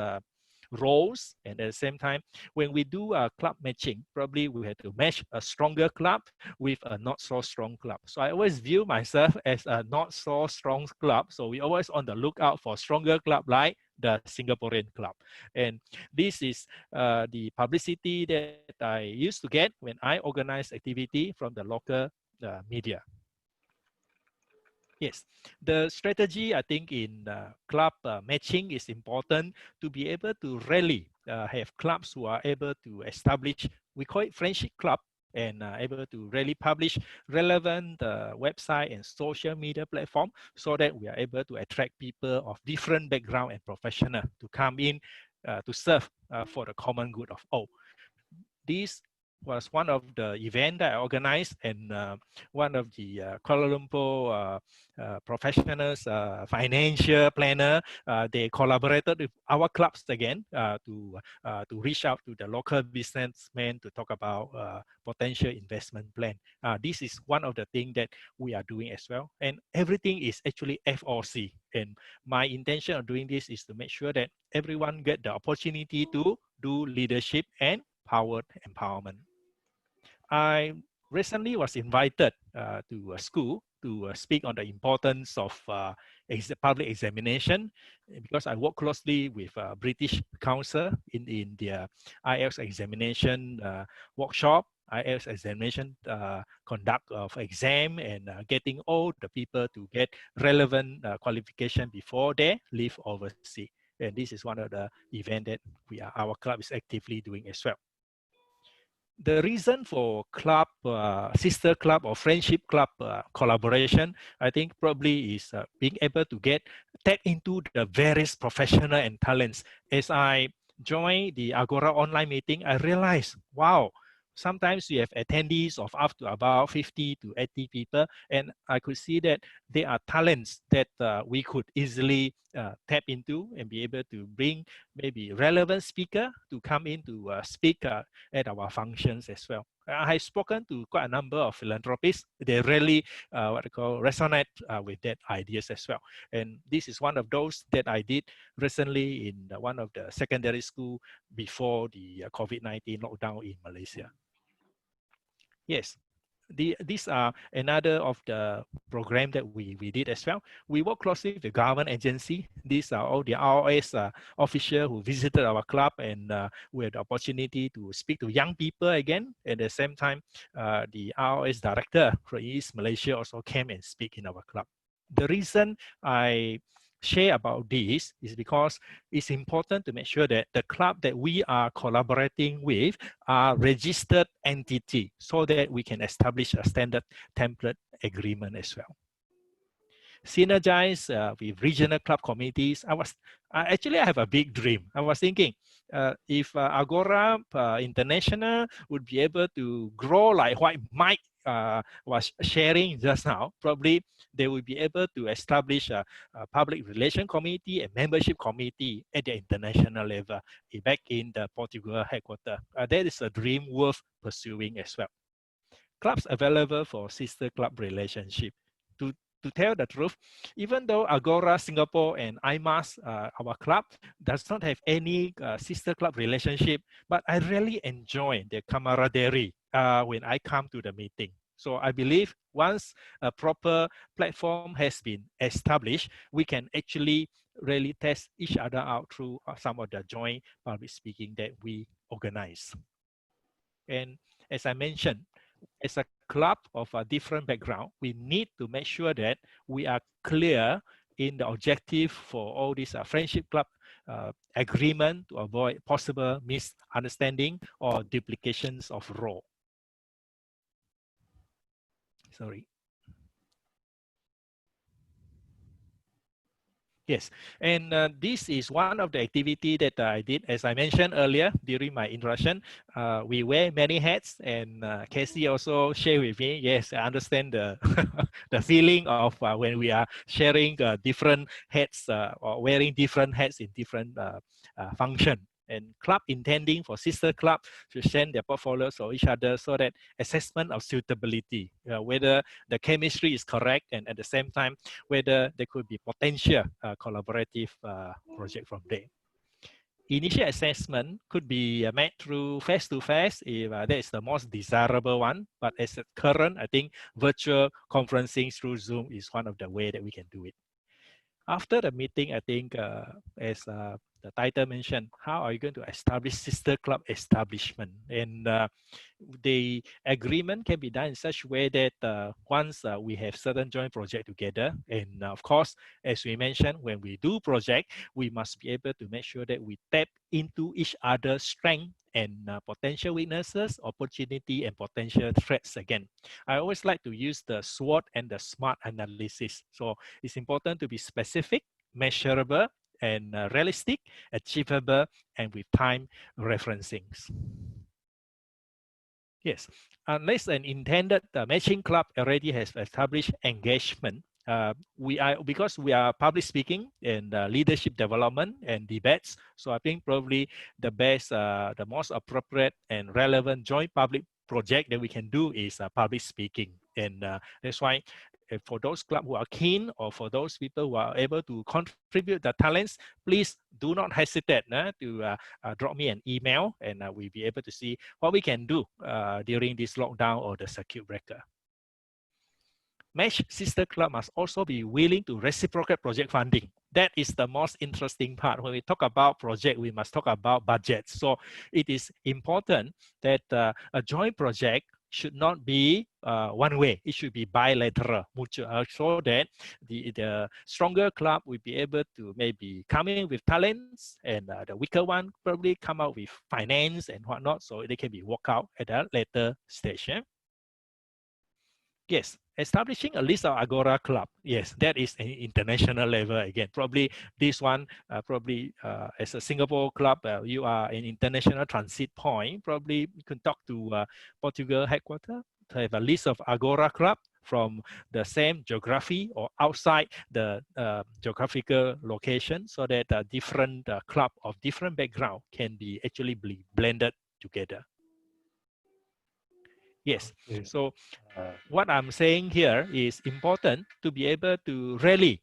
K: roles. And at the same time, when we do club matching, probably we have to match a stronger club with a not so strong club. So I always view myself as a not so strong club. So we always on the lookout for stronger club like the Singaporean club. And this is the publicity that I used to get when I organize activity from the local media. Yes, the strategy I think in club matching is important to be able to really have clubs who are able to establish, we call it friendship club, and able to really publish relevant website and social media platform so that we are able to attract people of different background and professional to come in to serve for the common good of all. This was one of the event that I organized, and one of the Kuala Lumpur professionals, financial planner, they collaborated with our clubs again to reach out to the local businessmen to talk about potential investment plan. This is one of the things that we are doing as well, and everything is actually FOC. And my intention of doing this is to make sure that everyone get the opportunity to do leadership and powered empowerment. I recently was invited to a school to speak on the importance of public examination, because I work closely with British Council in their IELTS examination workshop, IELTS examination conduct of exam, and getting all the people to get relevant qualification before they leave overseas. And this is one of the events that our club is actively doing as well. The reason for club, sister club or friendship club collaboration, I think probably is being able to tap into the various professional and talents. As I joined the Agora online meeting, I realized, wow, sometimes we have attendees of up to about 50 to 80 people, and I could see that there are talents that we could easily tap into and be able to bring maybe relevant speaker to come in to speak at our functions as well. I have spoken to quite a number of philanthropists. They really resonate with that ideas as well. And this is one of those that I did recently in one of the secondary school before the COVID-19 lockdown in Malaysia. Yes, these are another of the program that we did as well. We work closely with the government agency. These are all the ROS officials who visited our club, and we had the opportunity to speak to young people again. At the same time, the ROS director from East Malaysia also came and speak in our club. The reason I share about this is because it's important to make sure that the club that we are collaborating with are registered entity so that we can establish a standard template agreement as well. Synergize with regional club committees. I have a big dream. I was thinking if Agora International would be able to grow like what Mike was sharing just now, probably they will be able to establish a public relation committee and membership committee at the international level back in the Portugal headquarters. That is a dream worth pursuing as well. Clubs available for sister club relationship. To tell the truth, even though Agora Singapore and IMAS, our club, does not have any sister club relationship, but I really enjoy the camaraderie when I come to the meeting. So I believe once a proper platform has been established, we can actually really test each other out through some of the joint public speaking that we organize. And as I mentioned, as a club of a different background, we need to make sure that we are clear in the objective for all these friendship club agreement to avoid possible misunderstanding or duplications of role. Sorry. Yes, and this is one of the activity that I did, as I mentioned earlier during my introduction. We wear many hats, and Casey also shared with me. Yes, I understand the the feeling of when we are sharing different hats or wearing different hats in different function. And club intending for sister club to send their portfolios or each other, so that assessment of suitability, whether the chemistry is correct, and at the same time whether there could be potential collaborative project from there. Initial assessment could be made through face-to-face if that is the most desirable one, but as at current, I think virtual conferencing through Zoom is one of the way that we can do it. After the meeting, I think as the title mentioned, how are you going to establish sister club establishment? And the agreement can be done in such a way that once we have certain joint project together, and of course, as we mentioned, when we do project, we must be able to make sure that we tap into each other's strength and potential weaknesses, opportunity, and potential threats again. I always like to use the SWOT and the SMART analysis. So it's important to be specific, measurable, and realistic, achievable, and with time referencings. Yes, unless an intended matching club already has established engagement, because we are public speaking and leadership development and debates. So I think probably the best, the most appropriate and relevant joint public project that we can do is public speaking. And that's why for those clubs who are keen, or for those people who are able to contribute the talents, please do not hesitate to drop me an email, and we'll be able to see what we can do during this lockdown or the circuit breaker. Match sister club must also be willing to reciprocate project funding. That is the most interesting part. When we talk about project, we must talk about budget. So it is important that a joint project should not be one way. It should be bilateral, mutual, so that the stronger club will be able to maybe come in with talents, and the weaker one probably come out with finance and whatnot, so they can be worked out at a later stage. Yes, establishing a list of Agora club. Yes, that is an international level again. Probably this one, as a Singapore club, you are an international transit point. Probably you can talk to Portugal headquarters to have a list of Agora club from the same geography or outside the geographical location, so that different club of different background can be actually blended together. Yes, so what I'm saying here is important to be able to really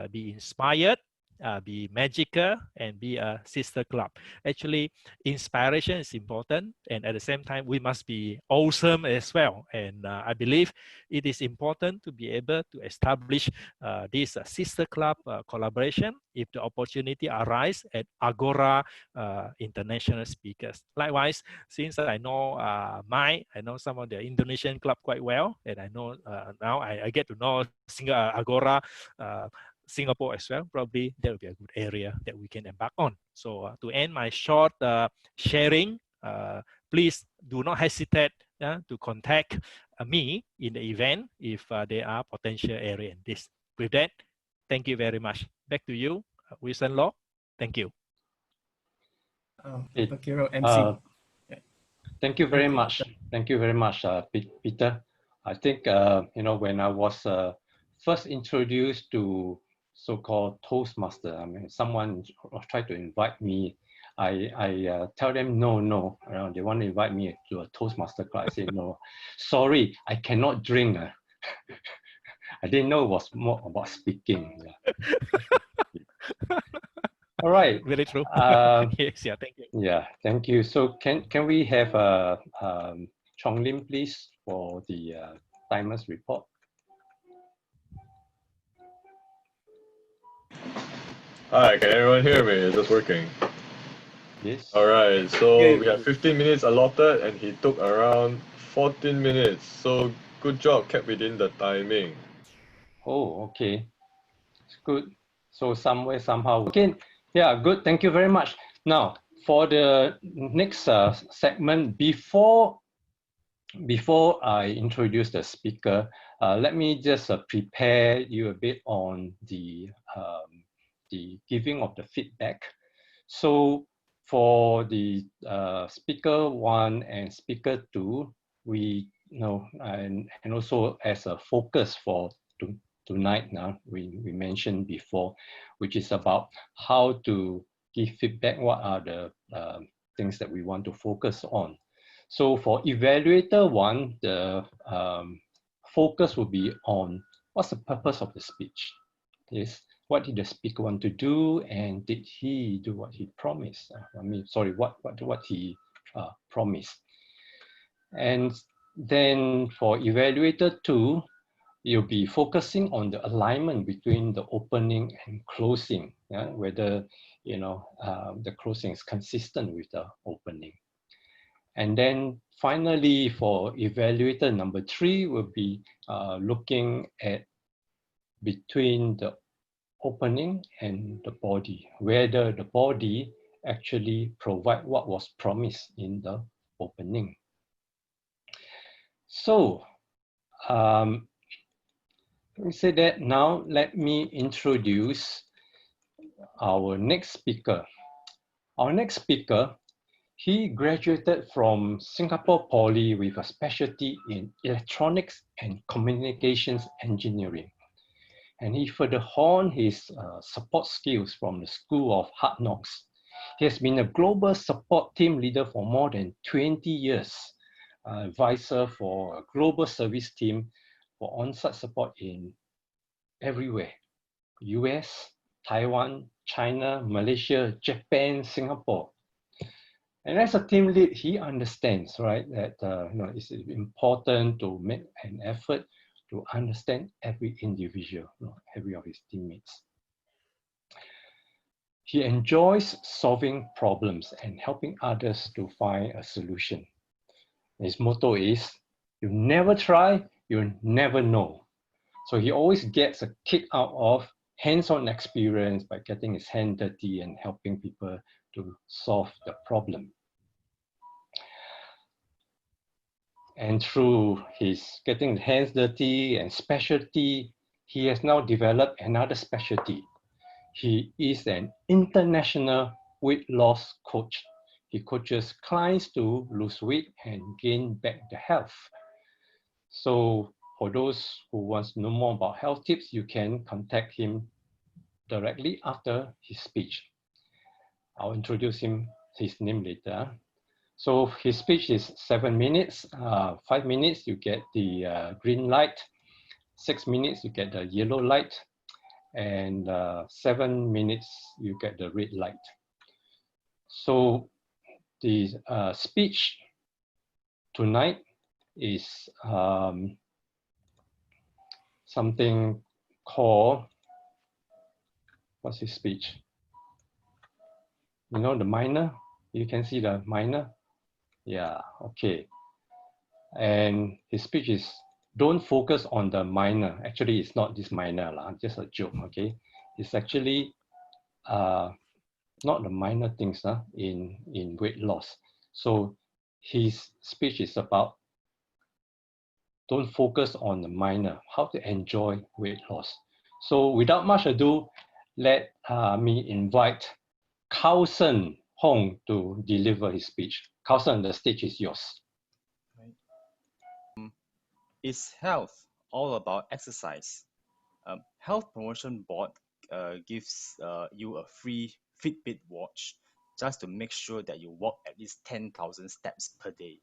K: be inspired, be magical, and be a sister club. Actually, inspiration is important, and at the same time, we must be awesome as well. And I believe it is important to be able to establish this sister club collaboration if the opportunity arises at Agora international speakers. Likewise, since I know I know some of the Indonesian club quite well, and I know now I get to know Agora Singapore as well. Probably that will be a good area that we can embark on. So to end my short sharing, please do not hesitate to contact me in the event if there are potential area in this. With that, thank you very much. Back to you, Wilson Law. Thank you.
C: Thank you, MC.
A: Thank you very much. Thank you very much, Peter. I think, when I was first introduced to so-called Toastmaster, I mean, someone tried to invite me. I tell them, no. They want to invite me to a Toastmaster class. I say, no, sorry, I cannot drink. I didn't know it was more about speaking. Yeah. All right.
K: Very true. Yes, yeah, thank you.
A: Yeah, thank you. So can we have Chong Lim, please, for the timers report?
N: Hi, can everyone hear me? Is this working?
A: Yes.
N: All right, so
B: Yeah.
N: we have 15 minutes allotted and he took around 14 minutes. So good job, kept within the timing.
A: Oh, okay. It's good. So somewhere, somehow. Okay. Yeah, good. Thank you very much. Now, for the next segment, before I introduce the speaker, let me just prepare you a bit on the giving of the feedback. So for the speaker 1 and speaker 2, we and also as a focus for tonight now, we mentioned before, which is about how to give feedback, what are the things that we want to focus on. So for evaluator 1, the focus will be on what's the purpose of the speech. Yes, what did the speaker want to do, and did he do what he promised? What he promised. And then for evaluator 2, you'll be focusing on the alignment between the opening and closing, yeah? Whether the closing is consistent with the opening. And then finally, for evaluator number 3, will be looking at between the opening and the body, whether the body actually provide what was promised in the opening. So, we say that now let me introduce our next speaker. Our next speaker, he graduated from Singapore Poly with a specialty in electronics and communications engineering. And he further honed his support skills from the School of Hard Knocks. He has been a global support team leader for more than 20 years, advisor for a global service team for on-site support in everywhere, US, Taiwan, China, Malaysia, Japan, Singapore. And as a team lead, he understands, right, that it's important to make an effort to understand every individual, every of his teammates. He enjoys solving problems and helping others to find a solution. His motto is, you never try, you never know. So he always gets a kick out of hands-on experience by getting his hand dirty and helping people to solve the problem. And through his getting hands dirty and specialty, he has now developed another specialty. He is an international weight loss coach. He coaches clients to lose weight and gain back their health. So for those who want to know more about health tips, you can contact him directly after his speech. I'll introduce his name later. So his speech is 7 minutes. 5 minutes, you get the green light. 6 minutes, you get the yellow light. And 7 minutes, you get the red light. So the speech tonight is something called, what's his speech? You know the minor? You can see the minor? Yeah, okay. And his speech is, don't focus on the minor. Actually, it's not this minor, just a joke, okay? It's actually not the minor things in weight loss. So his speech is about, don't focus on the minor, how to enjoy weight loss. So without much ado, let me invite Carlson Hong to deliver his speech. Carlson, the stage is yours.
O: Is health all about exercise? Health Promotion Board gives you a free Fitbit watch just to make sure that you walk at least 10,000 steps per day.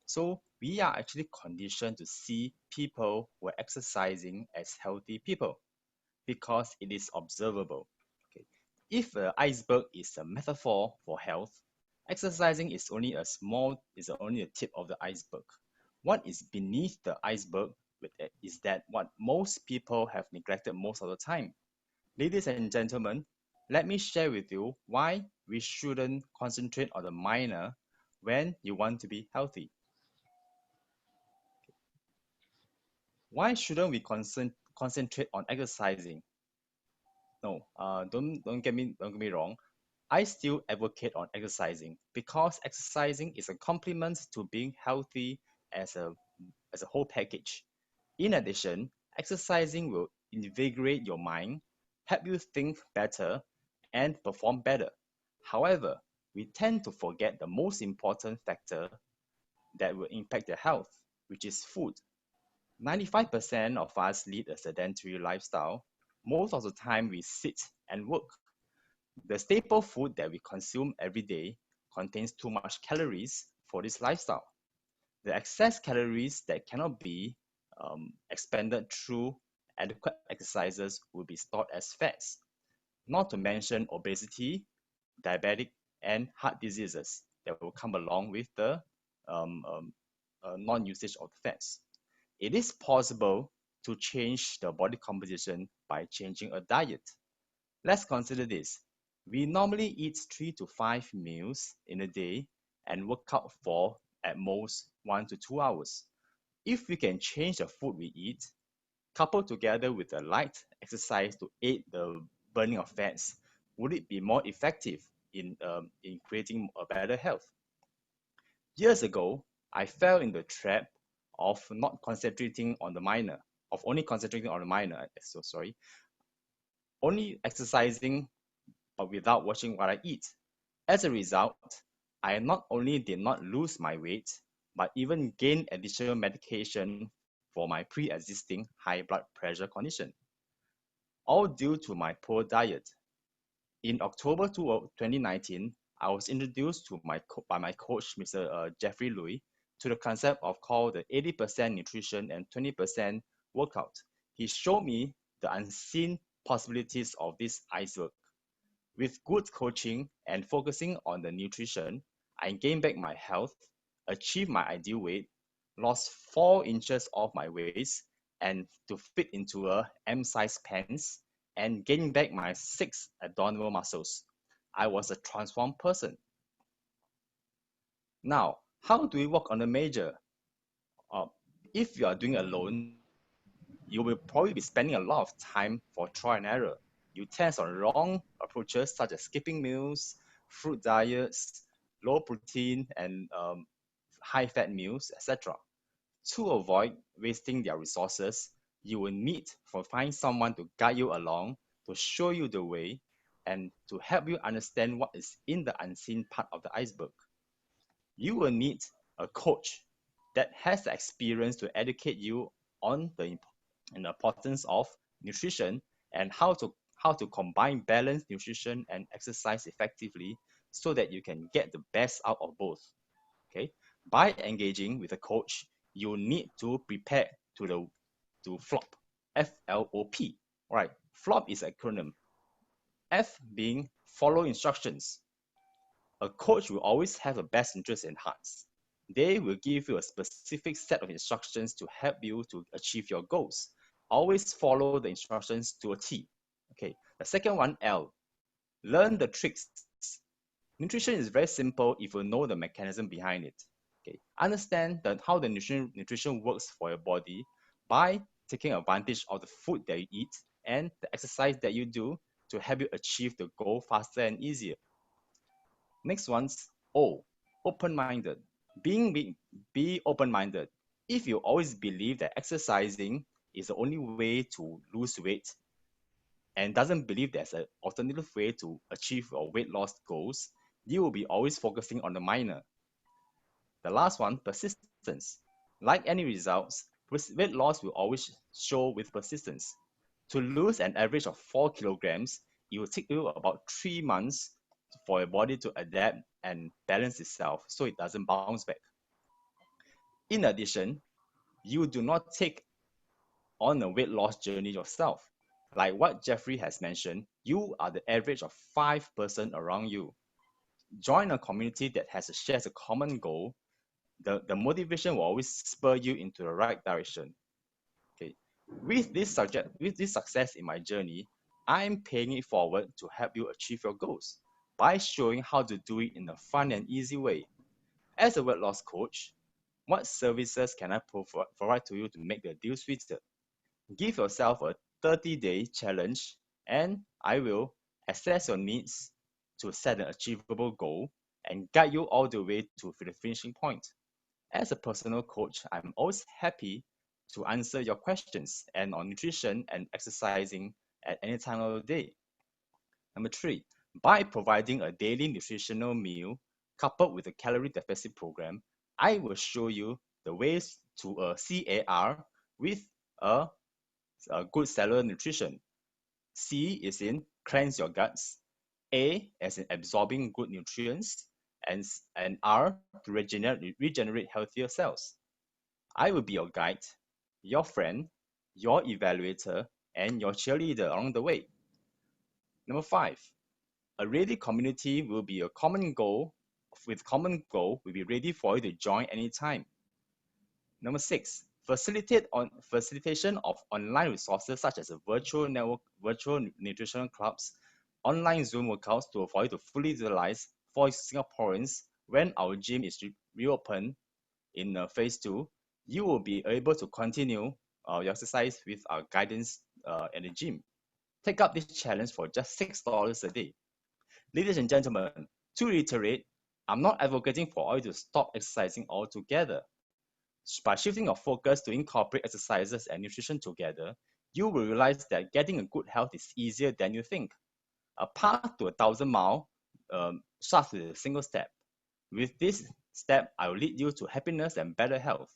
O: So we are actually conditioned to see people who are exercising as healthy people because it is observable. Okay. If an iceberg is a metaphor for health, exercising is only only a tip of the iceberg. What is beneath the iceberg is that what most people have neglected most of the time. Ladies and gentlemen, Let me share with you why we shouldn't concentrate on the minor when you want to be healthy. Why shouldn't we concentrate on exercising? No, don't get me wrong. I still advocate on exercising because exercising is a complement to being healthy as a whole package. In addition, exercising will invigorate your mind, help you think better, and perform better. However, we tend to forget the most important factor that will impact your health, which is food. 95% of us lead a sedentary lifestyle. Most of the time, we sit and work. The staple food that we consume every day contains too much calories for this lifestyle. The excess calories that cannot be expended through adequate exercises will be stored as fats, not to mention obesity, diabetic, and heart diseases that will come along with the non-usage of the fats. It is possible to change the body composition by changing a diet. Let's consider this. We normally eat 3 to 5 meals in a day and work out for at most 1 to 2 hours. If we can change the food we eat, coupled together with a light exercise to aid the burning of fats, would it be more effective in creating a better health? Years ago, I fell in the trap of not concentrating on the minor, of only concentrating on the minor, only exercising but without watching what I eat. As a result, I not only did not lose my weight, but even gained additional medication for my pre-existing high blood pressure condition, all due to my poor diet. In October 2019, I was introduced to by my coach, Mr. Jeffrey Louis, to the concept of called the 80% nutrition and 20% workout. He showed me the unseen possibilities of this iceberg. With good coaching and focusing on the nutrition, I gained back my health, achieved my ideal weight, lost 4 inches off my waist, and to fit into a M-size pants, and gained back my 6 abdominal muscles. I was a transformed person. Now, how do we work on the major? If you are doing alone, you will probably be spending a lot of time for trial and error. You test on wrong approaches such as skipping meals, fruit diets, low protein and high fat meals, etc. To avoid wasting their resources, you will need to find someone to guide you along, to show you the way, and to help you understand what is in the unseen part of the iceberg. You will need a coach that has the experience to educate you on the importance of nutrition and how to combine balanced nutrition and exercise effectively so that you can get the best out of both. Okay, by engaging with a coach, you need to prepare to flop, FLOP. All right, flop is acronym. F being follow instructions. A coach will always have a best interest in heart. They will give you a specific set of instructions to help you to achieve your goals. Always follow the instructions to a T. Okay, the second one, L. Learn the tricks. Nutrition is very simple if you know the mechanism behind it. Okay, understand how the nutrition works for your body by taking advantage of the food that you eat and the exercise that you do to help you achieve the goal faster and easier. Next one's O, open-minded. Be open-minded. If you always believe that exercising is the only way to lose weight and doesn't believe there's an alternative way to achieve your weight loss goals, you will be always focusing on the minor. The last one, persistence. Like any results, weight loss will always show with persistence. To lose an average of 4 kilograms, it will take you about 3 months for your body to adapt and balance itself so it doesn't bounce back. In addition, you do not take on a weight loss journey yourself. Like what Jeffrey has mentioned, you are the average of 5 persons around you. Join a community that shares a common goal. The motivation will always spur you into the right direction. Okay. With this success in my journey, I'm paying it forward to help you achieve your goals by showing how to do it in a fun and easy way. As a weight loss coach, what services can I provide to you to make the deal sweeter? Give yourself a 30-day challenge and I will assess your needs to set an achievable goal and guide you all the way to the finishing point. As a personal coach, I'm always happy to answer your questions and on nutrition and exercising at any time of the day. Number 3, by providing a daily nutritional meal coupled with a calorie deficit program, I will show you the ways to a CAR with a good cellular nutrition. C is in cleanse your guts, A as in absorbing good nutrients, and R to regenerate healthier cells. I will be your guide, your friend, your evaluator, and your cheerleader along the way. Number 5, a ready community will be a common goal. With common goal, will be ready for you to join anytime. Number 6, facilitation of online resources such as a virtual network, virtual nutritional clubs, online Zoom workouts for you to fully utilize for Singaporeans. When our gym is reopened in phase 2, you will be able to continue your exercise with our guidance at the gym. Take up this challenge for just $6 a day. Ladies and gentlemen, to reiterate, I'm not advocating for you to stop exercising altogether. By shifting your focus to incorporate exercises and nutrition together, you will realize that getting a good health is easier than you think. A path to 1,000 miles starts with a single step. With this step, I will lead you to happiness and better health.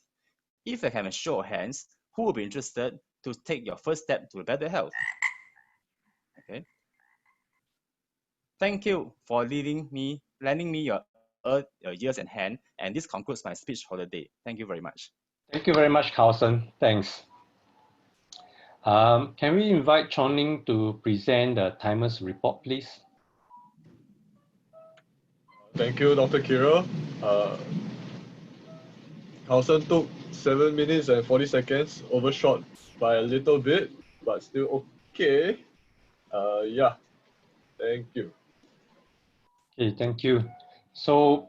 O: If I can have a show of hands, who will be interested to take your first step to better health? Okay. Thank you for lending me your ears and hand, and this concludes my speech for the day. Thank you very much.
A: Thank you very much, Carlson. Thanks. Can we invite Chong Ling to present the timer's report, please?
N: Thank you, Dr. Kira. Carlson took 7 minutes and 40 seconds, overshot by a little bit, but still okay. Yeah, thank you.
A: Okay, thank you. So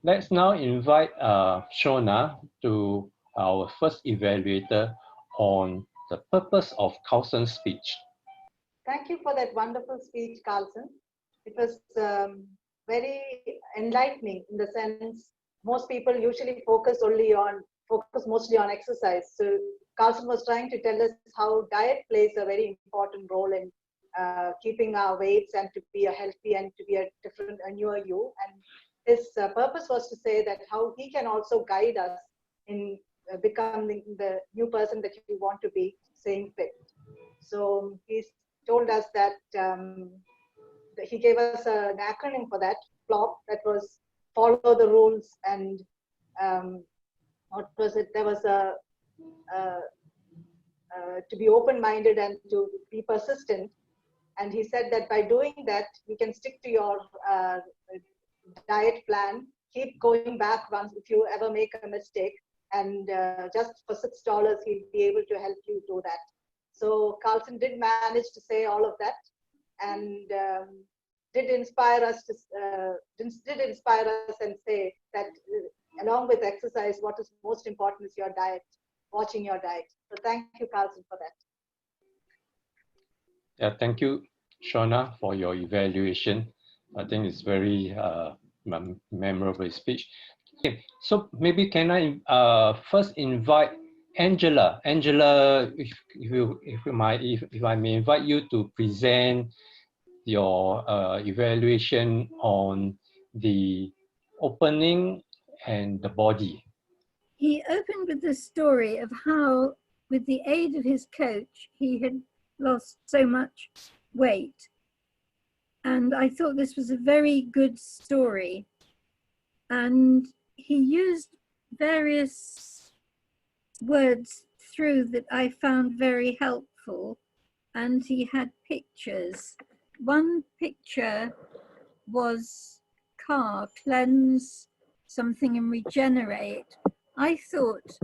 A: let's now invite Shona to our first evaluator on the purpose of Carlson's speech.
G: Thank you for that wonderful speech, Carlson. It was very enlightening in the sense most people usually focus mostly on exercise. So Carlson was trying to tell us how diet plays a very important role in keeping our weights and to be a healthy and to be a different, a newer you. And his purpose was to say that how he can also guide us in becoming the new person that you want to be, staying fit. So he's told us that he gave us an acronym for that, FLOP, that was follow the rules, and what was it? There was to be open-minded and to be persistent. And he said that by doing that, you can stick to your diet plan, keep going back once if you ever make a mistake, and just for $6, he'll be able to help you do that. So Carlson did manage to say all of that, and did inspire us and say that along with exercise, what is most important is your diet, watching your diet. So thank you, Carlson, for that.
A: Yeah, thank you, Shona, for your evaluation. I think it's very memorable speech. Okay, so maybe can I first invite Angela? Angela, if I may invite you to present your evaluation on the opening and the body.
E: He opened with the story of how, with the aid of his coach, he had lost so much weight. And I thought this was a very good story. And he used various words through that I found very helpful. And he had pictures. One picture was cleanse something and regenerate. I thought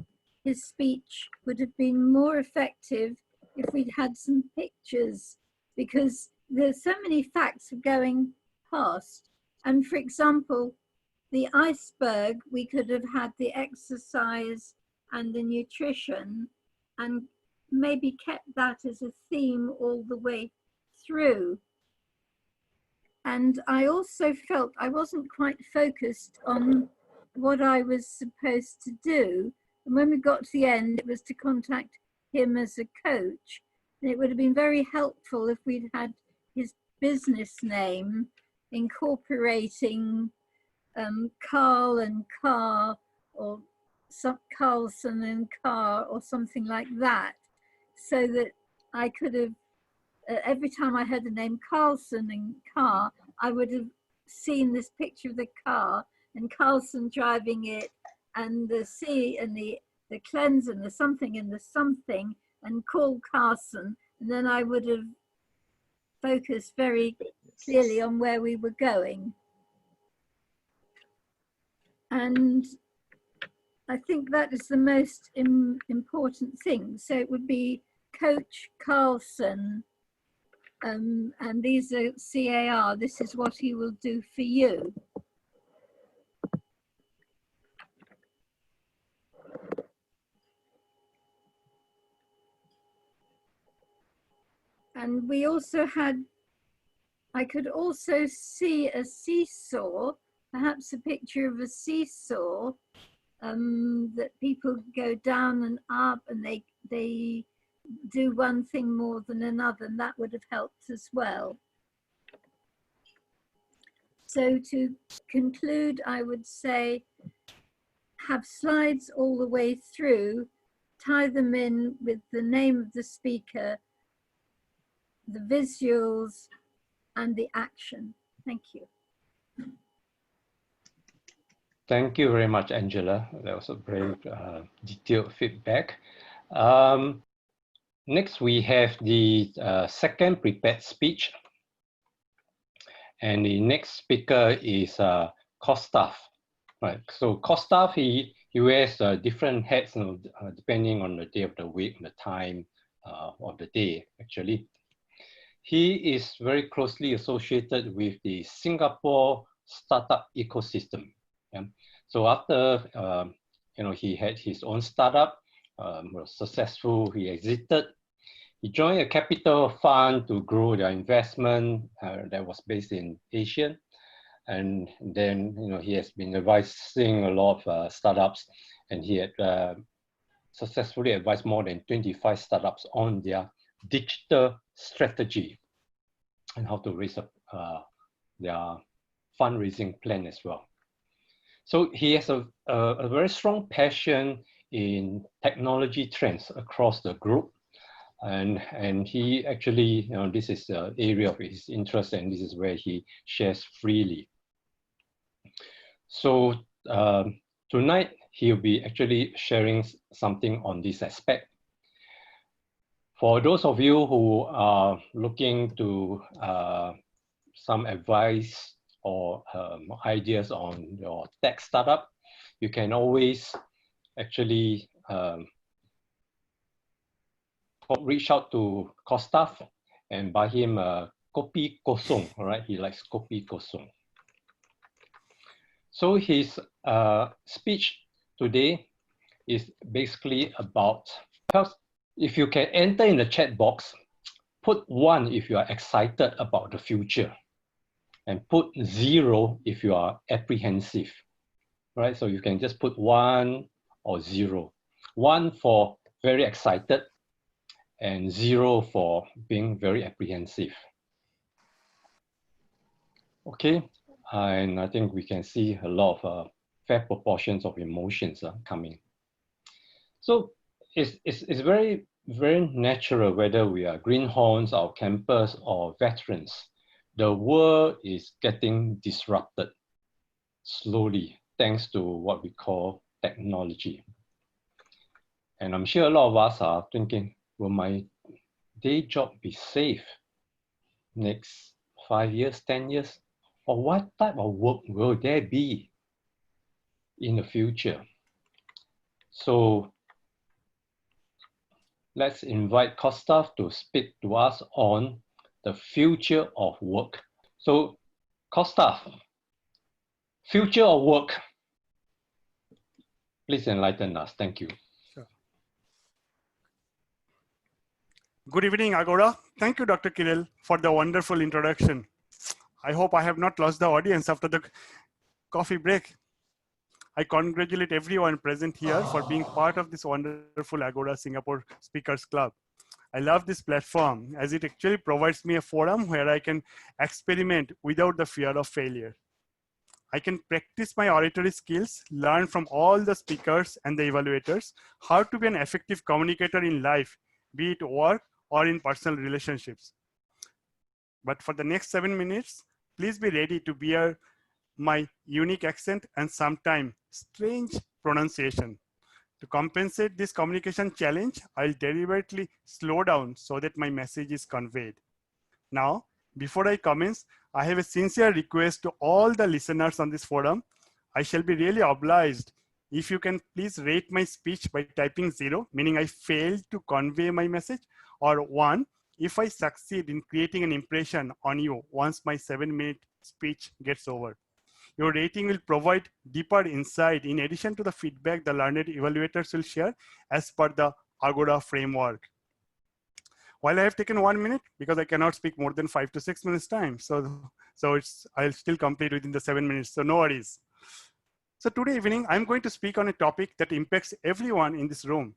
E: his speech would have been more effective if we'd had some pictures because there's so many facts going past. And for example, the iceberg, we could have had the exercise and the nutrition and maybe kept that as a theme all the way through. And I also felt I wasn't quite focused on what I was supposed to do. And when we got to the end, it was to contact him as a coach. And it would have been very helpful if we'd had his business name incorporating Carl and Car, or some Carlson and Car, or something like that, so that I could have, every time I heard the name Carlson and Car, I would have seen this picture of the car and Carlson driving it, and the C and the cleanse and the something and the something, and call Carson, and then I would have focused very clearly on where we were going. And I think that is the most important thing. So it would be Coach Carlson, and these are CAR, this is what he will do for you. And we also had, I could also see a seesaw, perhaps a picture of a seesaw, that people go down and up and they do one thing more than another, and that would have helped as well. So to conclude, I would say have slides all the way through, tie them in with the name of the speaker, the visuals, and the action. Thank you.
A: Thank you very much, Angela. That was a very detailed feedback. Next, we have the second prepared speech. And the next speaker is Kostaf. Right. So Kostaf, he wears different hats, depending on the day of the week, the time of the day, actually. He is very closely associated with the Singapore startup ecosystem. Yeah. So after he had his own startup, was successful, he exited. He joined a capital fund to grow their investment that was based in Asia. And then he has been advising a lot of startups, and he had successfully advised more than 25 startups on their digital strategy and how to raise up their fundraising plan as well. So he has a very strong passion in technology trends across the group. And he actually, this is the area of his interest, and this is where he shares freely. So tonight, he'll be actually sharing something on this aspect. For those of you who are looking to some advice or ideas on your tech startup, you can always actually reach out to Kostaf and buy him a kopi kosong, all right? He likes kopi kosong. So his speech today is basically about, if you can enter in the chat box, put 1 if you are excited about the future, and put 0 if you are apprehensive, right? So you can just put 1 or 0. 1 for very excited, and 0 for being very apprehensive. Okay, and I think we can see a lot of fair proportions of emotions coming. So it's very, very natural, whether we are greenhorns, our campus, or veterans. The world is getting disrupted slowly, thanks to what we call technology. And I'm sure a lot of us are thinking, will my day job be safe next 5 years, 10 years? Or what type of work will there be in the future? So let's invite Kostaf to speak to us on the future of work. So, Costa, future of work. Please enlighten us. Thank you.
P: Sure. Good evening, Agora. Thank you, Dr. Kirill, for the wonderful introduction. I hope I have not lost the audience after the coffee break. I congratulate everyone present here for being part of this wonderful Agora Singapore Speakers Club. I love this platform as it actually provides me a forum where I can experiment without the fear of failure. I can practice my oratory skills, learn from all the speakers and the evaluators, how to be an effective communicator in life, be it work or in personal relationships. But for the next 7 minutes, please be ready to bear my unique accent and sometimes strange pronunciation. To compensate this communication challenge, I'll deliberately slow down so that my message is conveyed. Now, before I commence, I have a sincere request to all the listeners on this forum. I shall be really obliged if you can please rate my speech by typing 0, meaning I failed to convey my message, or 1, if I succeed in creating an impression on you once my 7-minute speech gets over. Your rating will provide deeper insight in addition to the feedback the learned evaluators will share as per the Agora framework. While I have taken 1 minute, because I cannot speak more than 5 to 6 minutes time, so I'll still complete within the 7 minutes, so no worries. So today evening, I'm going to speak on a topic that impacts everyone in this room.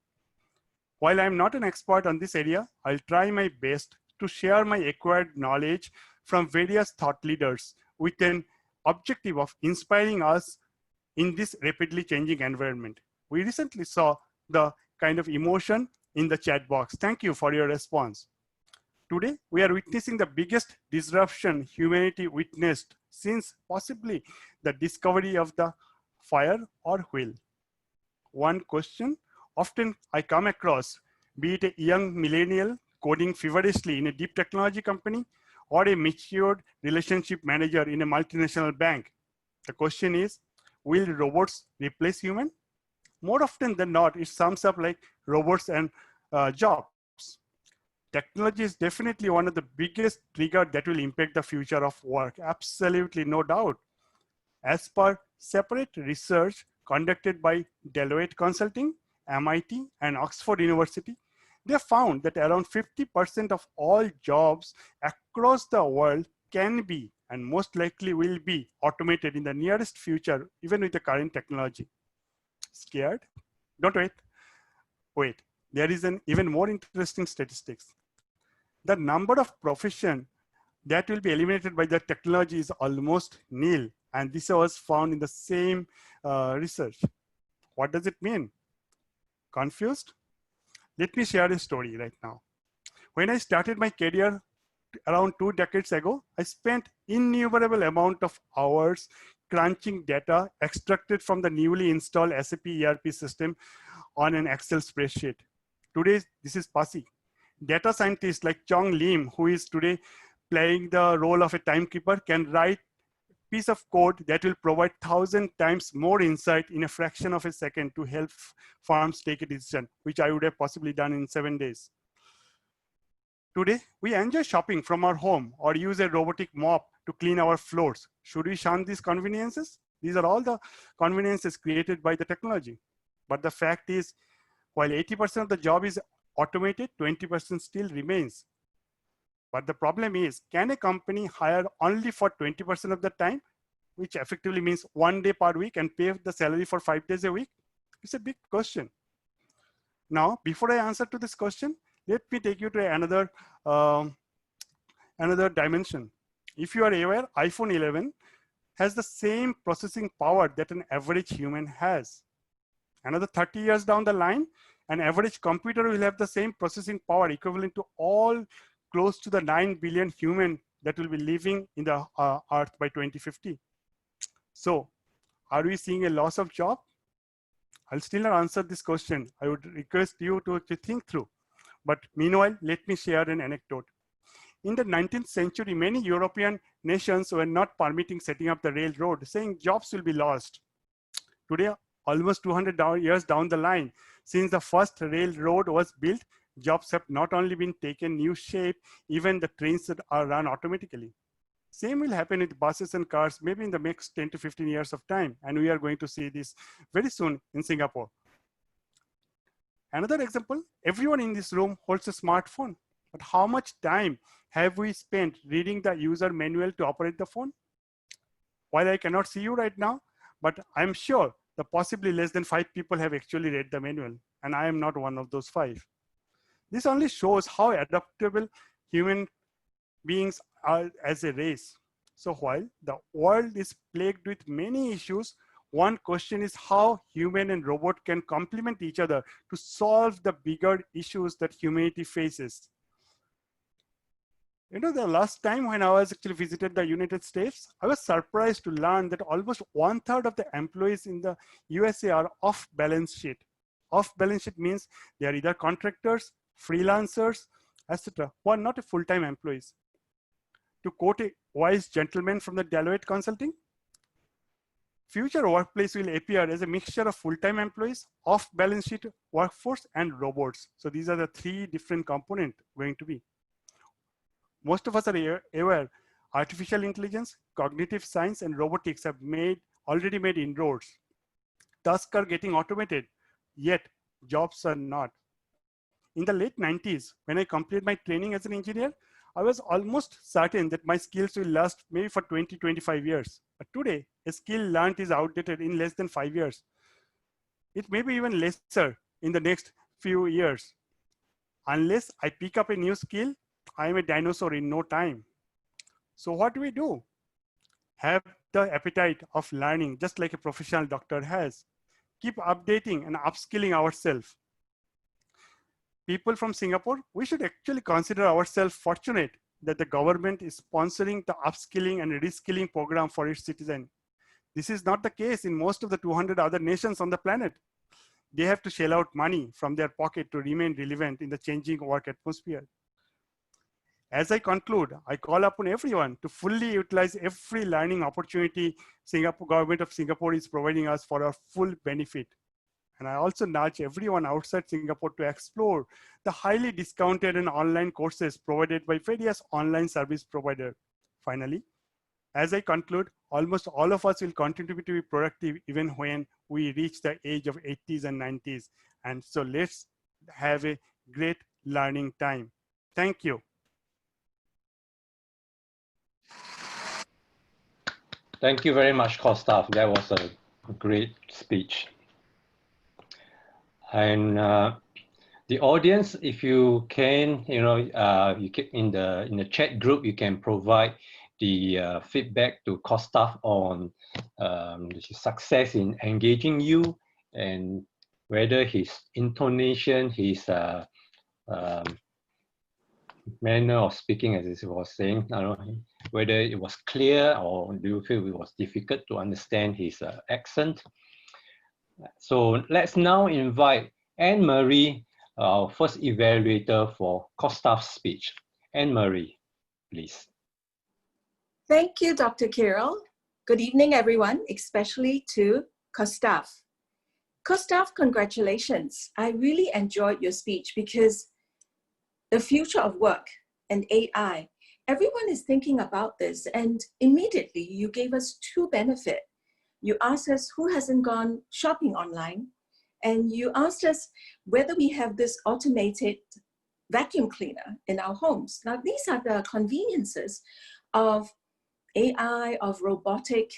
P: While I'm not an expert on this area, I'll try my best to share my acquired knowledge from various thought leaders with an objective of inspiring us in this rapidly changing environment. We recently saw the kind of emotion in the chat box. Thank you for your response. Today, we are witnessing the biggest disruption humanity witnessed since possibly the discovery of the fire or wheel. One question often I come across, be it a young millennial coding feverishly in a deep technology company or a matured relationship manager in a multinational bank. The question is, will robots replace humans? More often than not, it sums up like robots and jobs. Technology is definitely one of the biggest triggers that will impact the future of work. Absolutely, no doubt. As per separate research conducted by Deloitte Consulting, MIT, and Oxford University, they found that around 50% of all jobs across the world can be and most likely will be automated in the nearest future, even with the current technology. Scared? Don't wait. Wait, there is an even more interesting statistics. The number of professions that will be eliminated by the technology is almost nil. And this was found in the same research. What does it mean? Confused? Let me share a story right now. When I started my career around 2 decades ago, I spent innumerable amount of hours crunching data extracted from the newly installed SAP ERP system on an Excel spreadsheet. Today, this is passé. Data scientists like Chong Lim, who is today playing the role of a timekeeper, can write a piece of code that will provide 1,000 times more insight in a fraction of a second to help firms take a decision, which I would have possibly done in 7 days. Today, we enjoy shopping from our home or use a robotic mop to clean our floors. Should we shun these conveniences? These are all the conveniences created by the technology. But the fact is, while 80% of the job is automated, 20% still remains. But the problem is, can a company hire only for 20% of the time, which effectively means 1 day per week, and pay the salary for 5 days a week? It's a big question. Now, before I answer to this question, let me take you to another dimension. If you are aware, iPhone 11 has the same processing power that an average human has. Another 30 years down the line, an average computer will have the same processing power equivalent to all close to the 9 billion human that will be living in the earth by 2050. So, are we seeing a loss of job? I'll still not answer this question. I would request you to think through. But meanwhile, let me share an anecdote. In the 19th century, many European nations were not permitting setting up the railroad, saying jobs will be lost. Today, almost 200 years down the line, since the first railroad was built, Jobs have not only been taken new shape, even the trains that are run automatically. Same will happen with buses and cars, maybe in the next 10 to 15 years of time. And we are going to see this very soon in Singapore. Another example, everyone in this room holds a smartphone. But how much time have we spent reading the user manual to operate the phone? While I cannot see you right now, but I'm sure that possibly less than 5 people have actually read the manual, and I am not one of those 5. This only shows how adaptable human beings are as a race. So while the world is plagued with many issues, one question is how human and robot can complement each other to solve the bigger issues that humanity faces. You know, the last time when I was actually visited the United States, I was surprised to learn that almost 1/3 of the employees in the USA are off balance sheet. Off balance sheet means they are either contractors, freelancers, etc., who are not full-time employees. To quote a wise gentleman from the Deloitte Consulting, future workplace will appear as a mixture of full-time employees, off-balance sheet workforce, and robots. So these are the 3 different components going to be. Most of us are aware artificial intelligence, cognitive science, and robotics have already made inroads. Tasks are getting automated, yet jobs are not. In the late 90s, when I completed my training as an engineer, I was almost certain that my skills will last maybe for 20, 25 years. But today, a skill learned is outdated in less than 5 years. It may be even lesser in the next few years. Unless I pick up a new skill, I am a dinosaur in no time. So what do we do? Have the appetite of learning, just like a professional doctor has. Keep updating and upskilling ourselves. People from Singapore, we should actually consider ourselves fortunate that the government is sponsoring the upskilling and reskilling program for its citizens. This is not the case in most of the 200 other nations on the planet. They have to shell out money from their pocket to remain relevant in the changing work atmosphere. As I conclude, I call upon everyone to fully utilize every learning opportunity Singapore government of Singapore is providing us for our full benefit. And I also nudge everyone outside Singapore to explore the highly discounted and online courses provided by various online service providers. Finally, as I conclude, almost all of us will continue to be productive even when we reach the age of 80s and 90s. And so let's have a great learning time. Thank you.
A: Thank you very much, Kostaf. That was a great speech. And the audience, if you can, you can, in the chat group, you can provide the feedback to Kostaf on his success in engaging you, and whether his intonation, his manner of speaking, as he was saying, I don't know, whether it was clear or do you feel it was difficult to understand his accent. So let's now invite Anne-Marie, our first evaluator for Kostaf's speech. Anne-Marie, please.
Q: Thank you, Dr. Kirill. Good evening, everyone, especially to Kostaf. Kostaf, congratulations. I really enjoyed your speech because the future of work and AI, everyone is thinking about this, and immediately you gave us 2 benefits. You asked us who hasn't gone shopping online, and you asked us whether we have this automated vacuum cleaner in our homes. Now, these are the conveniences of AI, of robotic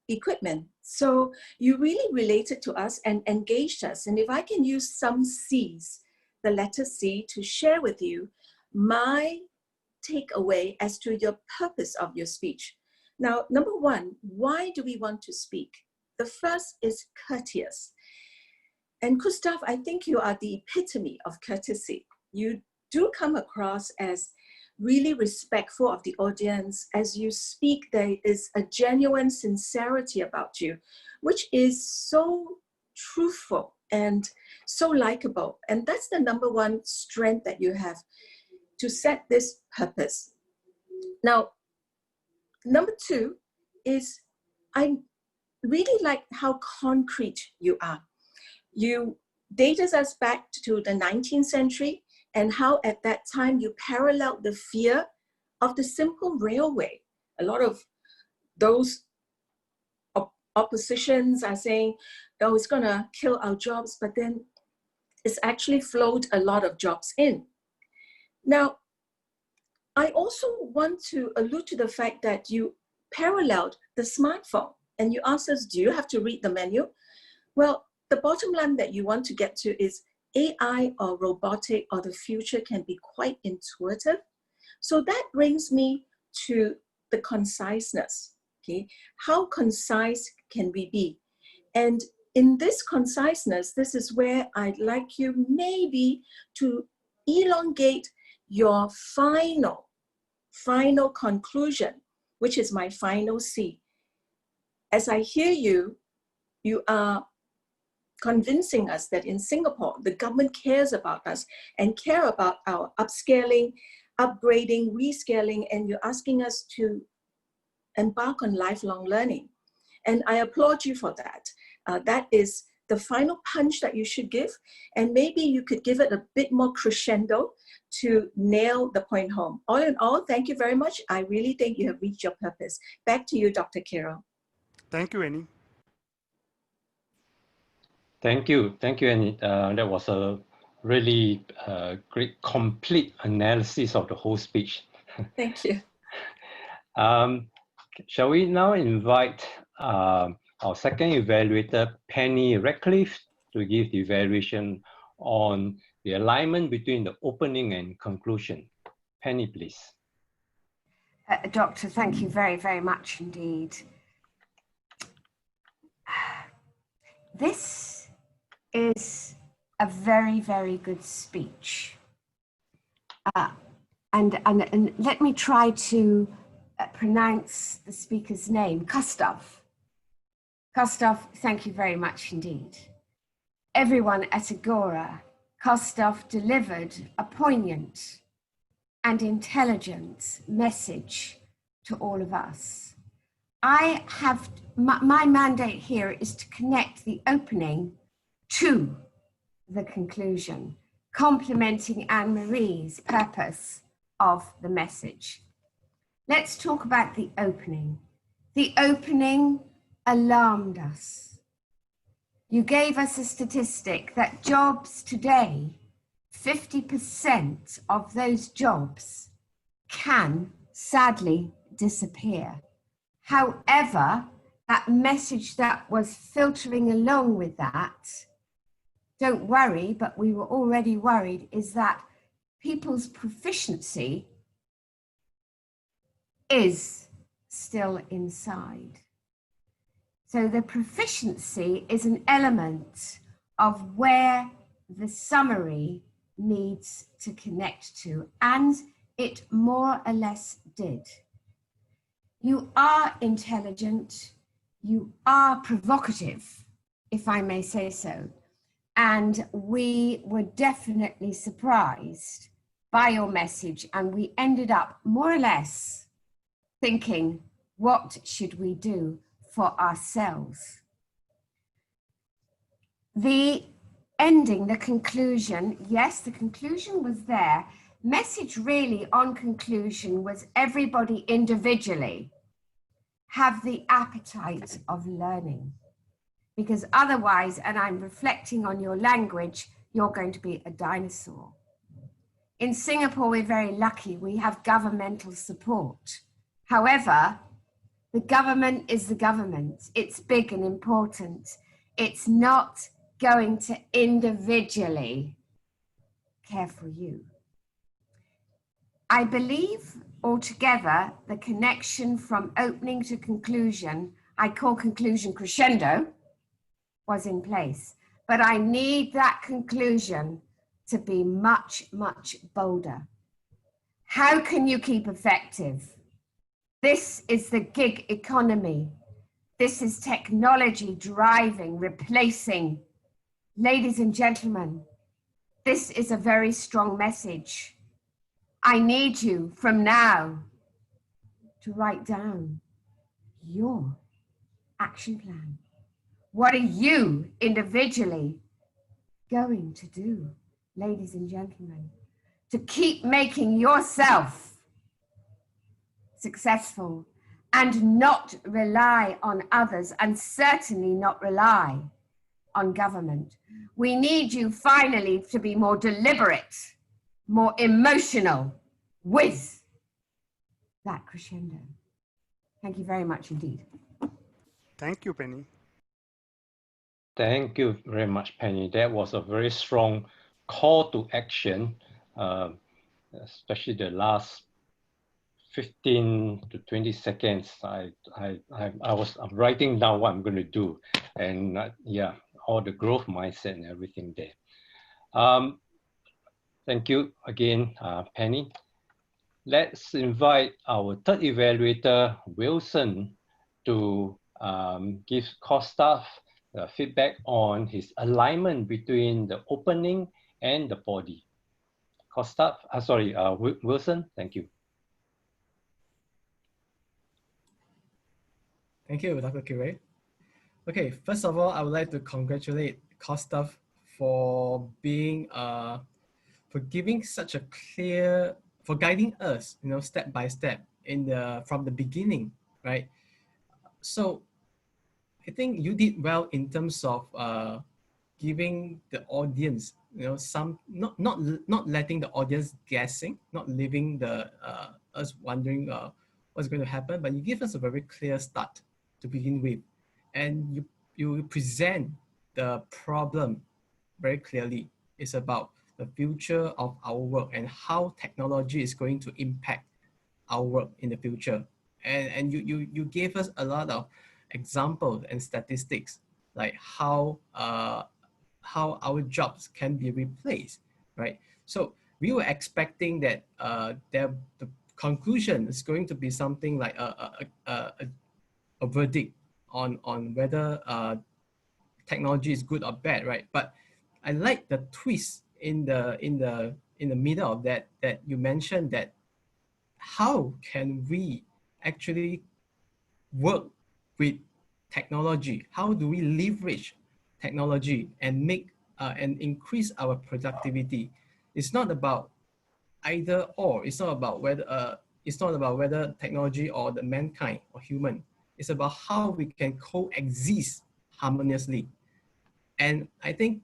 Q: equipment. So you really related to us and engaged us. And if I can use some C's, the letter C, to share with you my takeaway as to your purpose of your speech. Now, number 1, why do we want to speak? The first is courteous. And Kostaf, I think you are the epitome of courtesy. You do come across as really respectful of the audience. As you speak, there is a genuine sincerity about you, which is so truthful and so likable. And that's the number 1 strength that you have to set this purpose. Now, number 2 is I really like how concrete you are. You dates us back to the 19th century and how at that time you paralleled the fear of the simple railway. A lot of those oppositions are saying, oh, it's gonna kill our jobs, but then it's actually flowed a lot of jobs in. Now, I also want to allude to the fact that you paralleled the smartphone and you asked us, do you have to read the menu? Well, the bottom line that you want to get to is AI or robotic or the future can be quite intuitive. So that brings me to the conciseness, okay? How concise can we be? And in this conciseness, this is where I'd like you maybe to elongate your final conclusion, which is my final C. As I hear you, you are convincing us that in Singapore, the government cares about us and care about our upscaling, upgrading, rescaling, and you're asking us to embark on lifelong learning. And I applaud you for that. That is the final punch that you should give. And maybe you could give it a bit more crescendo to nail the point home. All in all, thank you very much. I really think you have reached your purpose. Back to you, Dr. Carol.
P: Thank you, Annie.
A: Thank you, Annie. That was a really great, complete analysis of the whole speech.
Q: Thank you.
A: Shall we now invite our second evaluator, Penny Radcliffe, to give the evaluation on the alignment between the opening and conclusion. Penny, please.
I: Doctor, thank you very, very much indeed. This is a very, very good speech. And let me try to pronounce the speaker's name, Gustav. Gustav, thank you very much indeed. Everyone at Agora, Gustav delivered a poignant and intelligent message to all of us. I have, my mandate here is to connect the opening to the conclusion, complementing Anne-Marie's purpose of the message. Let's talk about the opening. The opening alarmed us. You gave us a statistic that jobs today, 50% of those jobs can sadly disappear. However, that message that was filtering along with that, don't worry, but we were already worried, is that people's proficiency is still inside. So the proficiency is an element of where the summary needs to connect to, and it more or less did. You are intelligent, you are provocative, if I may say so, and we were definitely surprised by your message, and we ended up more or less thinking, what should we do for ourselves? The ending, the conclusion, yes, the conclusion was there. Message really on conclusion was everybody individually have the appetite of learning, because otherwise, and I'm reflecting on your language, you're going to be a dinosaur. In Singapore, we're very lucky. We have governmental support. However, the government is the government. It's big and important. It's not going to individually care for you. I believe altogether the connection from opening to conclusion, I call conclusion crescendo, was in place. But I need that conclusion to be much, much bolder. How can you keep effective? This is the gig economy. This is technology driving, replacing. Ladies and gentlemen, this is a very strong message. I need you from now to write down your action plan. What are you individually going to do, ladies and gentlemen, to keep making yourself successful and not rely on others, and certainly not rely on government? We need you finally to be more deliberate, more emotional with that crescendo. Thank you very much indeed.
P: Thank you, Penny.
A: Thank you very much, Penny. That was a very strong call to action, especially the last 15 to 20 seconds. I'm writing down what I'm going to do, and yeah, all the growth mindset and everything there. Thank you again, Penny. Let's invite our third evaluator, Wilson, to give core staff feedback on his alignment between the opening and the body. Core staff, Wilson, thank you.
C: Thank you, Dr. Kirei. Okay, first of all, I would like to congratulate core staff for being for giving such a clear, for guiding us, step by step from the beginning, right? So I think you did well in terms of giving the audience, some not letting the audience guessing, not leaving the us wondering what's going to happen, but you give us a very clear start to begin with, and you present the problem very clearly. It's about the future of our work and how technology is going to impact our work in the future. And you gave us a lot of examples and statistics, like how our jobs can be replaced, right? So we were expecting that the conclusion is going to be something like a verdict on whether technology is good or bad, right? But I like the twist in the middle of that you mentioned that how can we actually work with technology? How do we leverage technology and make and increase our productivity? It's not about either or. It's not about whether technology or the mankind or human. It's about how we can coexist harmoniously. And I think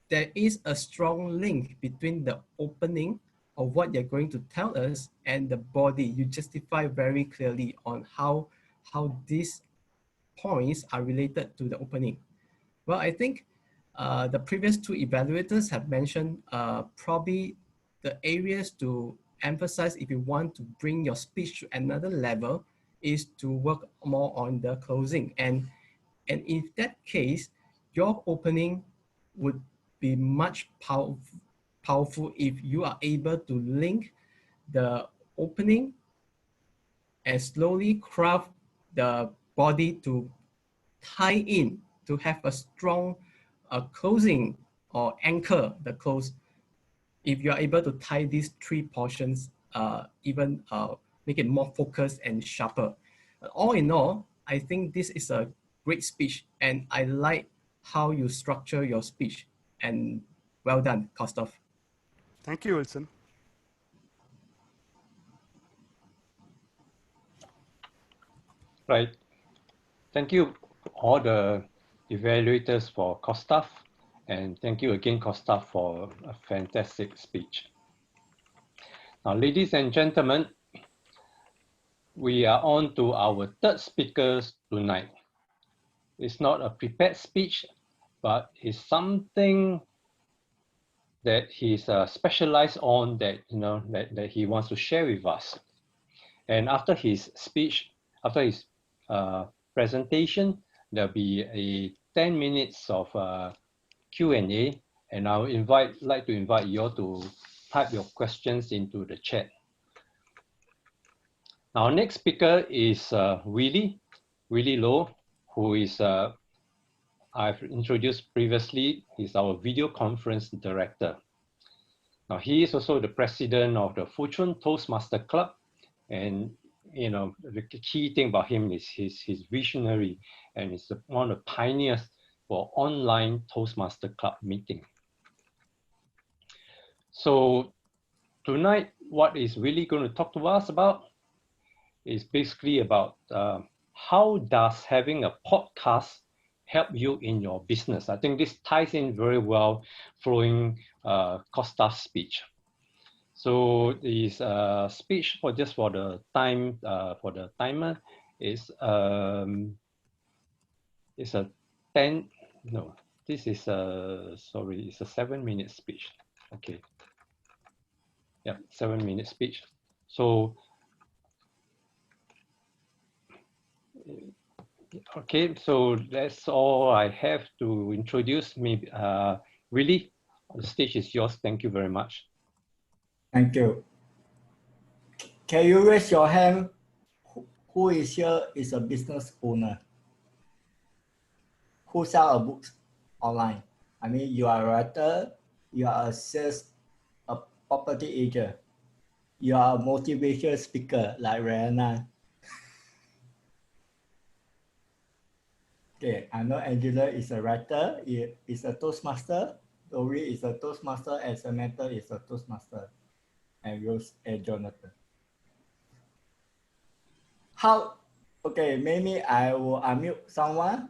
C: there is a strong link between the opening of what you're going to tell us and the body. You justify very clearly on how these points are related to the opening. Well, I think the previous two evaluators have mentioned probably the areas to emphasize if you want to bring your speech to another level is to work more on the closing. And in that case, your opening would be much powerful if you are able to link the opening and slowly craft the body to tie in, to have a strong closing or anchor the close. If you are able to tie these three portions, even make it more focused and sharper. All in all, I think this is a great speech, and I like how you structure your speech. And well done, Kostov.
P: Thank you, Wilson.
A: Right. Thank you, all the evaluators for Kostov, and thank you again, Kostov, for a fantastic speech. Now, ladies and gentlemen, we are on to our third speakers tonight. It's not a prepared speech, but it's something that he's specialized on that that he wants to share with us. And after his speech, after his presentation, there'll be a 10 minutes of Q&A, and I'll like to invite you all to type your questions into the chat. Now, our next speaker is Willie Low, who is I've introduced previously. He's our video conference director. Now, he is also the president of the Fuchun Toastmaster Club, and the key thing about him is his visionary, and he's one of the pioneers for online Toastmaster Club meeting. So tonight, what is really going to talk to us about is basically about how does having a podcast help you in your business. I think this ties in very well following Costa's speech. So this speech for just for the time for the timer is a 10 no, this is a sorry, it's a 7-minute speech. Okay. Yeah, 7-minute speech. So okay, so that's all I have to introduce me. Willie, the stage is yours. Thank you very much.
R: Thank you. Can you raise your hand? Who is here is a business owner? Who sell a book online? I mean, you are a writer, you are a sales, a property agent, you are a motivational speaker like Rihanna. Okay, I know Angela is a writer, is a Toastmaster, Lori is a Toastmaster, and Samantha is a Toastmaster, and Rose and Jonathan. How, okay, maybe I will unmute someone.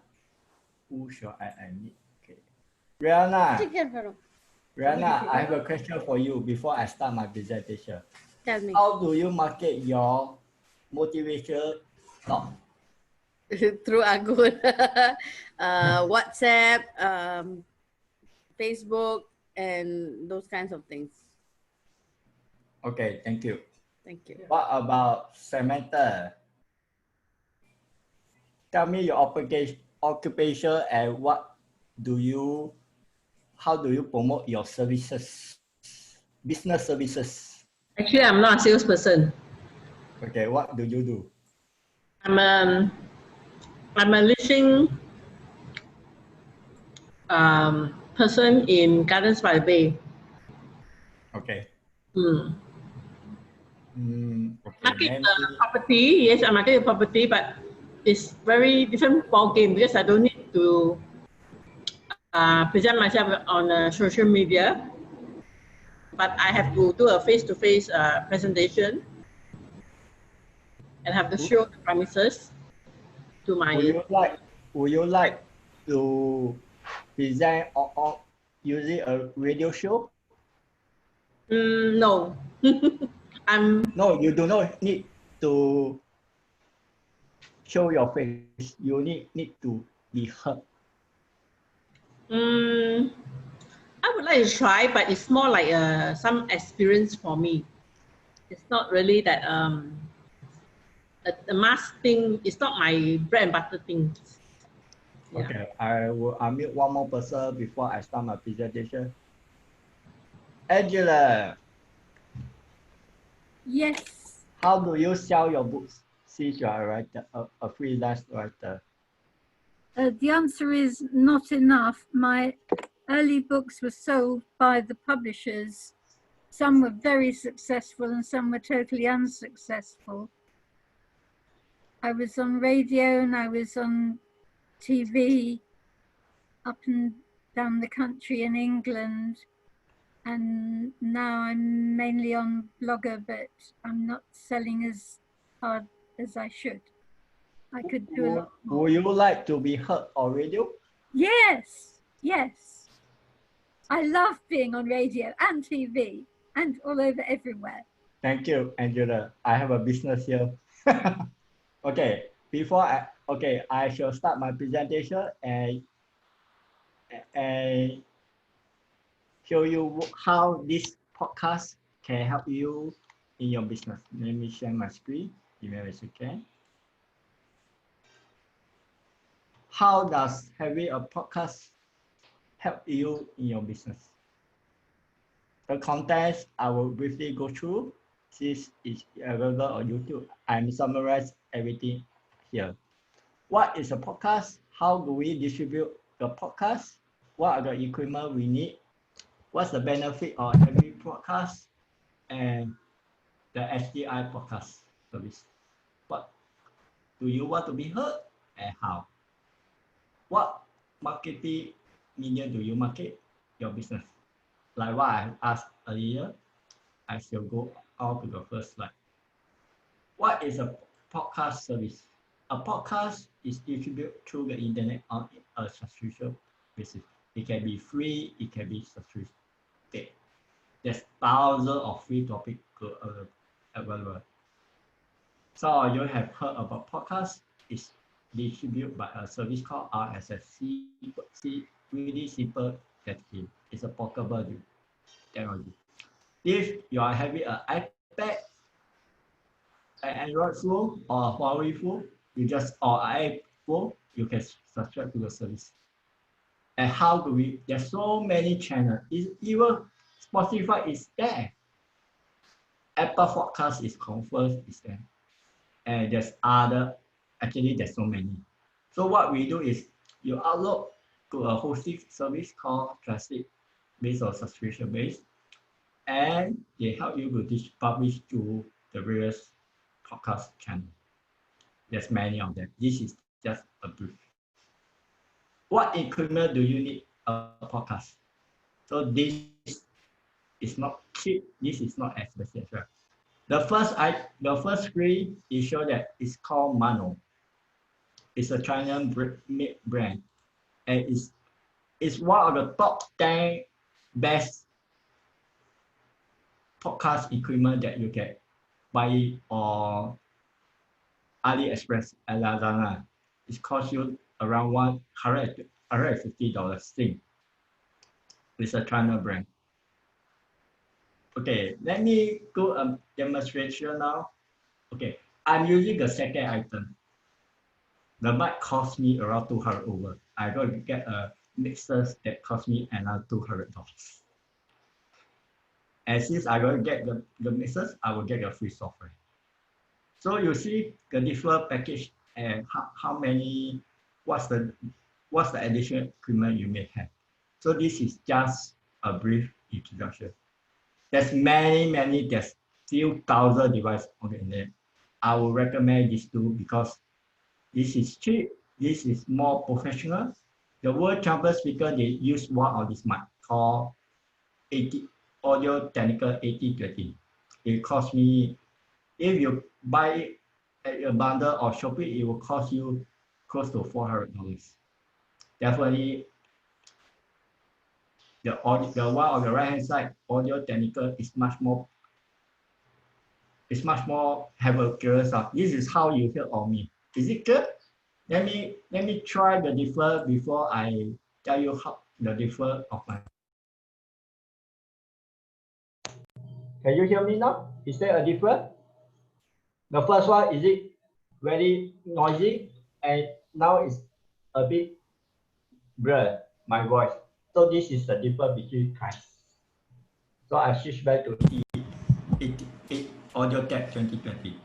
R: Who shall I unmute? Okay. Rihanna, I have a question for you before I start my presentation.
S: Tell me.
R: How do you market your motivational talk?
S: Through Agora, WhatsApp, Facebook, and those kinds of things.
R: Okay, thank you.
S: Thank you.
R: What about Samantha? Tell me your occupation and how do you promote your services, business services?
T: Actually, I'm not a salesperson.
R: Okay, what do you do?
T: I'm a leasing person in Gardens by the Bay.
R: Okay.
T: Okay.
R: Market
T: property, yes, I market property, but it's very different ball game because I don't need to present myself on social media, but I have to do a face-to-face presentation and have to show the premises to my.
R: Would you like to present or using a radio show?
T: No.
R: No, you do not need to show your face. You need to be heard.
T: I would like to try, but it's more like some experience for me. It's not really that the mass thing. It's not my bread and butter thing. Yeah.
R: Okay, I will unmute one more person before I start my presentation. Angela.
E: Yes.
R: How do you sell your books since you are a writer, a freelance writer?
E: The answer is not enough. My early books were sold by the publishers. Some were very successful and some were totally unsuccessful. I was on radio and I was on TV up and down the country in England. And now I'm mainly on Blogger, but I'm not selling as hard as I should. I could do a lot more.
R: Would you like to be heard on radio?
E: Yes, yes. I love being on radio and TV and all over everywhere.
R: Thank you, Angela. I have a business here. Okay, I shall start my presentation and show you how this podcast can help you in your business. Let me share my screen. Give me a second. How does having a podcast help you in your business? The content I will briefly go through. This is available on YouTube. I'm summarize everything here. What is a podcast? How do we distribute the podcast? What are the equipment we need? What's the benefit of every podcast? And the SDI podcast service. What do you want to be heard and how? What marketing media do you market your business? Like what I asked earlier, I shall go out to the first slide. What is a podcast service? A podcast is distributed through the internet on a subscription basis. It can be free, it can be subscription paid. There's thousands of free topics available. So you have heard about podcasts. It's distributed by a service called RSS. Really simple technology. It's a portable technology. If you are having an iPad, an Android phone, or a Huawei phone, or iPhone, you can subscribe to the service. And how do we? There's so many channels. Even Spotify is there. Apple Podcast is confirmed is there. And there's there's so many. So what we do is you upload to a hosting service called Trusted, based on subscription base, and they help you to publish to the various podcast channels. There's many of them. This is just a brief. What equipment do you need a podcast? So this is not cheap. This is not expensive. Right? The first screen is show that it's called Mano. It's a China brand, and it's one of the top 10 best podcast equipment that you can buy on AliExpress and Lazada. It costs you around $150 thing. It's a China brand. Okay, let me do a demonstration now. Okay, I'm using the second item. The mic cost me around $200 over. I got to get a mixer that cost me another $200. And since I got to get the mixers, I will get a free software. So you see the different package and what's the additional equipment you may have. So this is just a brief introduction. There's there's few thousand devices on the internet. I will recommend this tool because this is cheap, this is more professional. The world champion speaker, they use one of this mic called Audio Technica 8020. It cost me, if you buy a bundle or Shopee, it will cost you close to $400. Definitely, the one on the right hand side, Audio Technica, is much more have a curious. This is how you hear on me. Is it good? Let me try the differ before I tell you how the differ of my. Can you hear me now? Is there a difference? The first one, is it very noisy? And now it's a bit blurred, my voice. So this is the difference between kinds. So I switch back to Audio Tech 2020.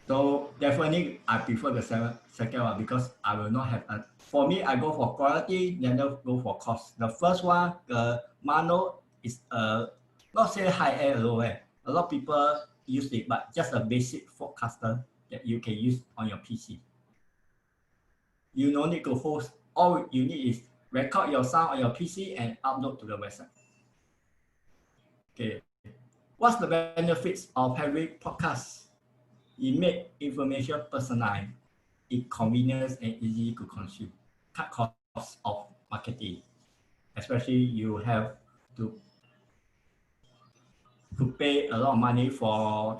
R: So definitely I prefer the second one because I will not have for me, I go for quality, then I go for cost. The first one, the Mano, is not say high end, low end. A lot of people use it, but just a basic forecaster that you can use on your PC. You don't need to host. All you need is record your sound on your PC and upload to the website. Okay. What's the benefits of having podcasts? It makes information personalized, it's convenient and easy to consume, cut costs of marketing. Especially you have to pay a lot of money for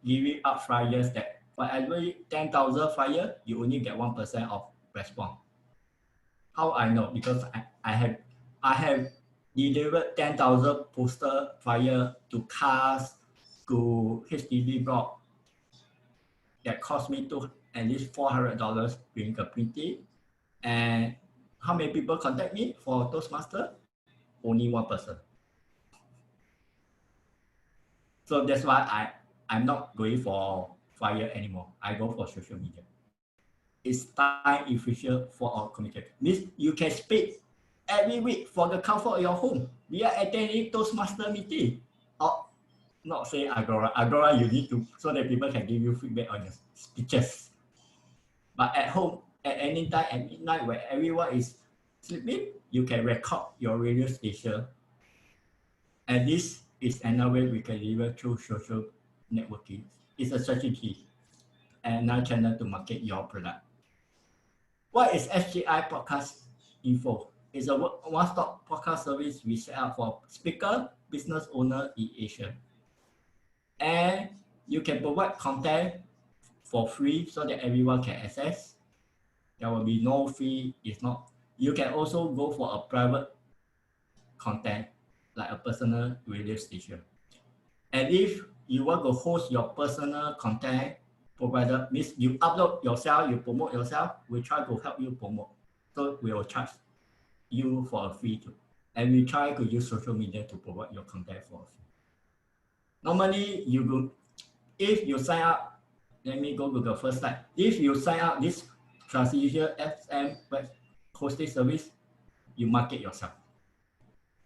R: giving up flyers that for every 10,000 flyer, you only get 1% of response. How I know? Because I have delivered 10,000 poster flyer to cars, to HDB block that cost me at least $400 during the printing. And how many people contact me for Toastmaster? Only one person. So that's why I'm not going for flyer anymore. I go for social media. It's time efficient for our communication. This you can speak every week for the comfort of your home. We are attending Toastmaster meeting. Or not say Agora. Agora you need to so that people can give you feedback on your speeches. But at home, at any time, at midnight, where everyone is sleeping, you can record your radio station And this is another way we can deliver through social networking. It's a strategy and another channel to market your product. What is SGI Podcast Info? It's a one-stop podcast service we set up for speaker, business owner in Asia. And you can provide content for free so that everyone can access. There will be no fee. It's not. You can also go for a private content like a personal radio station. And if you want to host your personal content provider, means you upload yourself, you promote yourself, we try to help you promote. So we will charge you for a fee too. And we try to use social media to provide your content for a fee. Normally, if you sign up, let me go to the first slide. If you sign up this Transition FM web hosting service, you market yourself.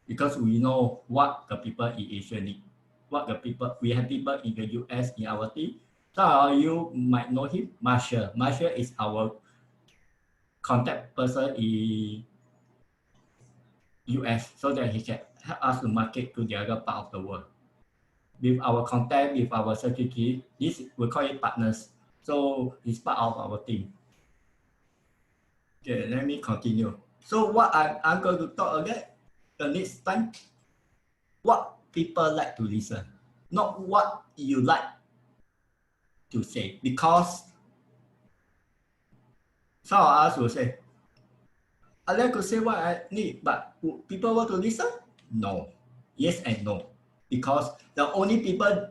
R: Because we know what the people in Asia need. We have people in the US in our team. Some of you might know him, Marshall. Marshall is our contact person in US so that he can help us to market to the other part of the world. With our contact, with our strategy, this we call it partners. So he's part of our team. Okay, let me continue. So what I'm going to talk again the next time, what people like to listen, not what you like to say, because some of us will say, I like to say what I need, but people want to listen? No. Yes and no. Because the only people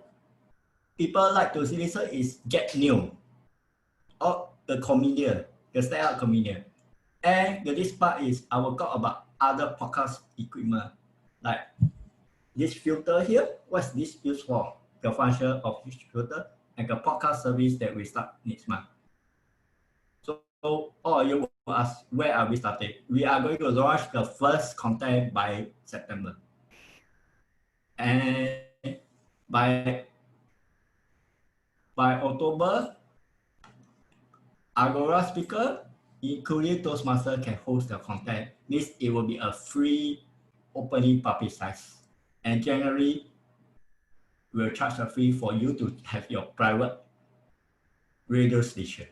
R: like to listen is Get New or the comedian, the stand-up comedian. And the next part is I will talk about other podcast equipment, like this filter here. What's this used for? The function of this filter and the podcast service that we start next month. So all you will ask, where are we starting? We are going to launch the first content by September. And by October, Agora speaker, including Toastmaster, can host the content. This it will be a free opening publicized. And generally, we'll charge a fee for you to have your private radio station.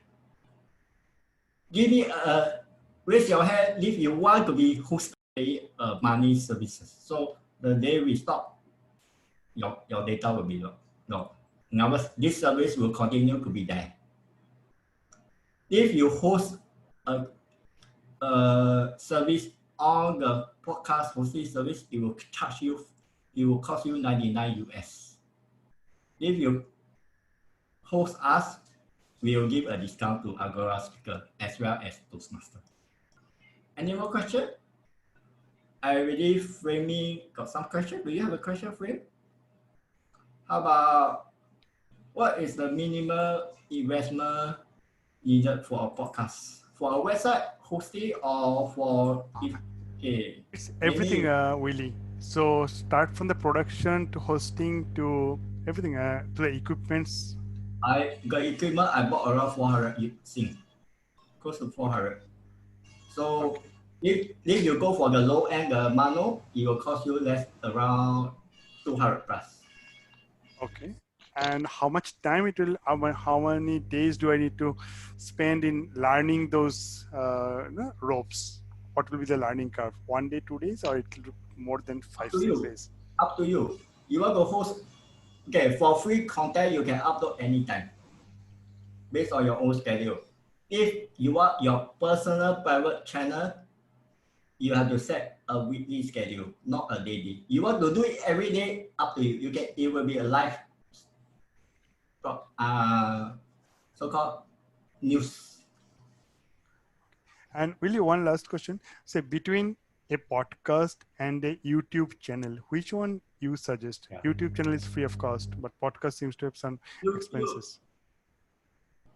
R: Give me raise your hand if you want to be hosted money services. So the day we stop, your data will be low. No. Now this service will continue to be there. If you host a service on the podcast hosting service, it will charge you. It will cost you $99 US. If you host us, we will give a discount to Agora speaker as well as Toastmaster. Any more question? I already framing got some question. Do you have a question, Frame? How about what is the minimal investment needed for a podcast? For a website hosting or for
P: It's everything, Willie. So start from the production to hosting to everything, to the equipments.
R: The equipment I bought around 400 Sing, close to 400. So if you go for the low end, the manual, it will cost you less, around 200 plus.
P: Okay. And how much time it will, how many days do I need to spend in learning those ropes? What will be the learning curve? 1 day, 2 days, or it will be more than 5-6 days?
R: Up to you. You want to host, okay, for free content, you can upload anytime based on your own schedule. If you want your personal private channel, you have to set a weekly schedule, not a daily. You want to do it every day, up to you. It will be a live so-called news.
P: And really, one last question. Say between a podcast and a YouTube channel, which one you suggest? Yeah. YouTube channel is free of cost, but podcast seems to have some expenses.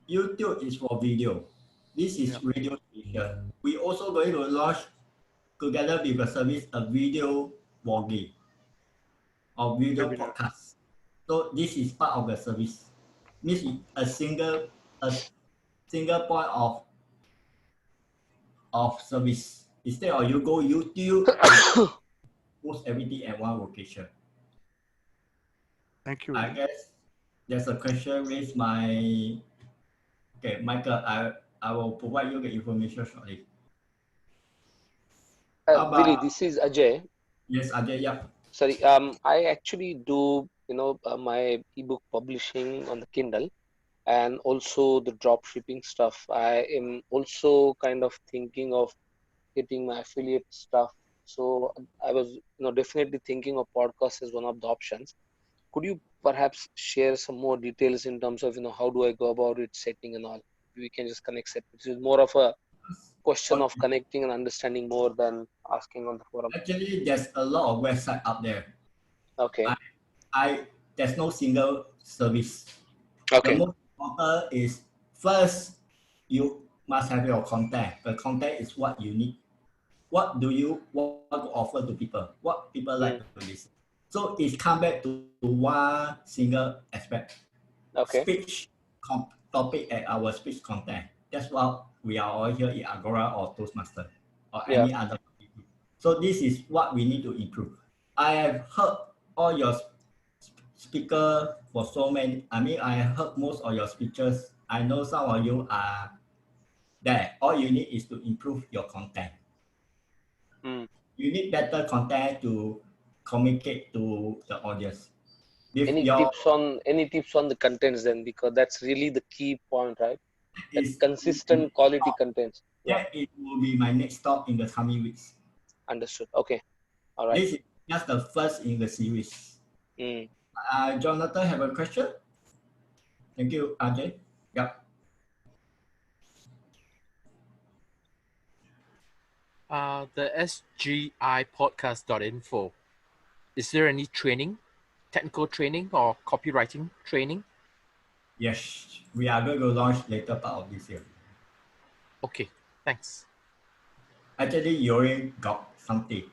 R: YouTube is for video. This is radio station. We also going to launch together with the service a video blogging or video podcast. So this is part of the service. This is a single point of service. Instead of you go YouTube, post everything at one location.
P: Thank you.
R: I guess there's a question with my. Okay, Michael, I will provide you the information shortly. How
H: Willie,
R: about,
H: this is Ajay.
R: yes, Ajay, yeah.
H: Sorry, I actually do, my ebook publishing on the Kindle and also the drop shipping stuff. I am also kind of thinking of getting my affiliate stuff. So I was, definitely thinking of podcast as one of the options. Could you perhaps share some more details in terms of, how do I go about it, setting and all? We can just connect separately. It's more of a question of connecting and understanding more than asking on the forum.
R: Actually, there's a lot of websites out there.
H: Okay.
R: There's no single service.
H: Okay.
R: The most important is first, you must have your content. The content is what you need. What do you want to offer to people? What people like to listen? So it's come back to one single aspect.
H: Okay.
R: Speech topic at our speech content. That's what we are all here in Agora or Toastmaster or any other. So this is what we need to improve. I have heard all your speaker for so many. I mean, I heard most of your speeches. I know some of you are there. All you need is to improve your content. You need better content to communicate to the audience.
H: Any tips on the contents then, because that's really the key point, right? That consistent quality contents.
R: Yeah, it will be my next stop in the coming weeks.
H: Understood. Okay. All right.
R: This is just the first in the series. Jonathan, have a question? Thank you, Ajay. Yep.
F: The sgipodcast.info. Is there any training, technical training or copywriting training?
R: Yes, we are going to launch later part of this year.
F: Okay, thanks.
R: Actually, you already got something.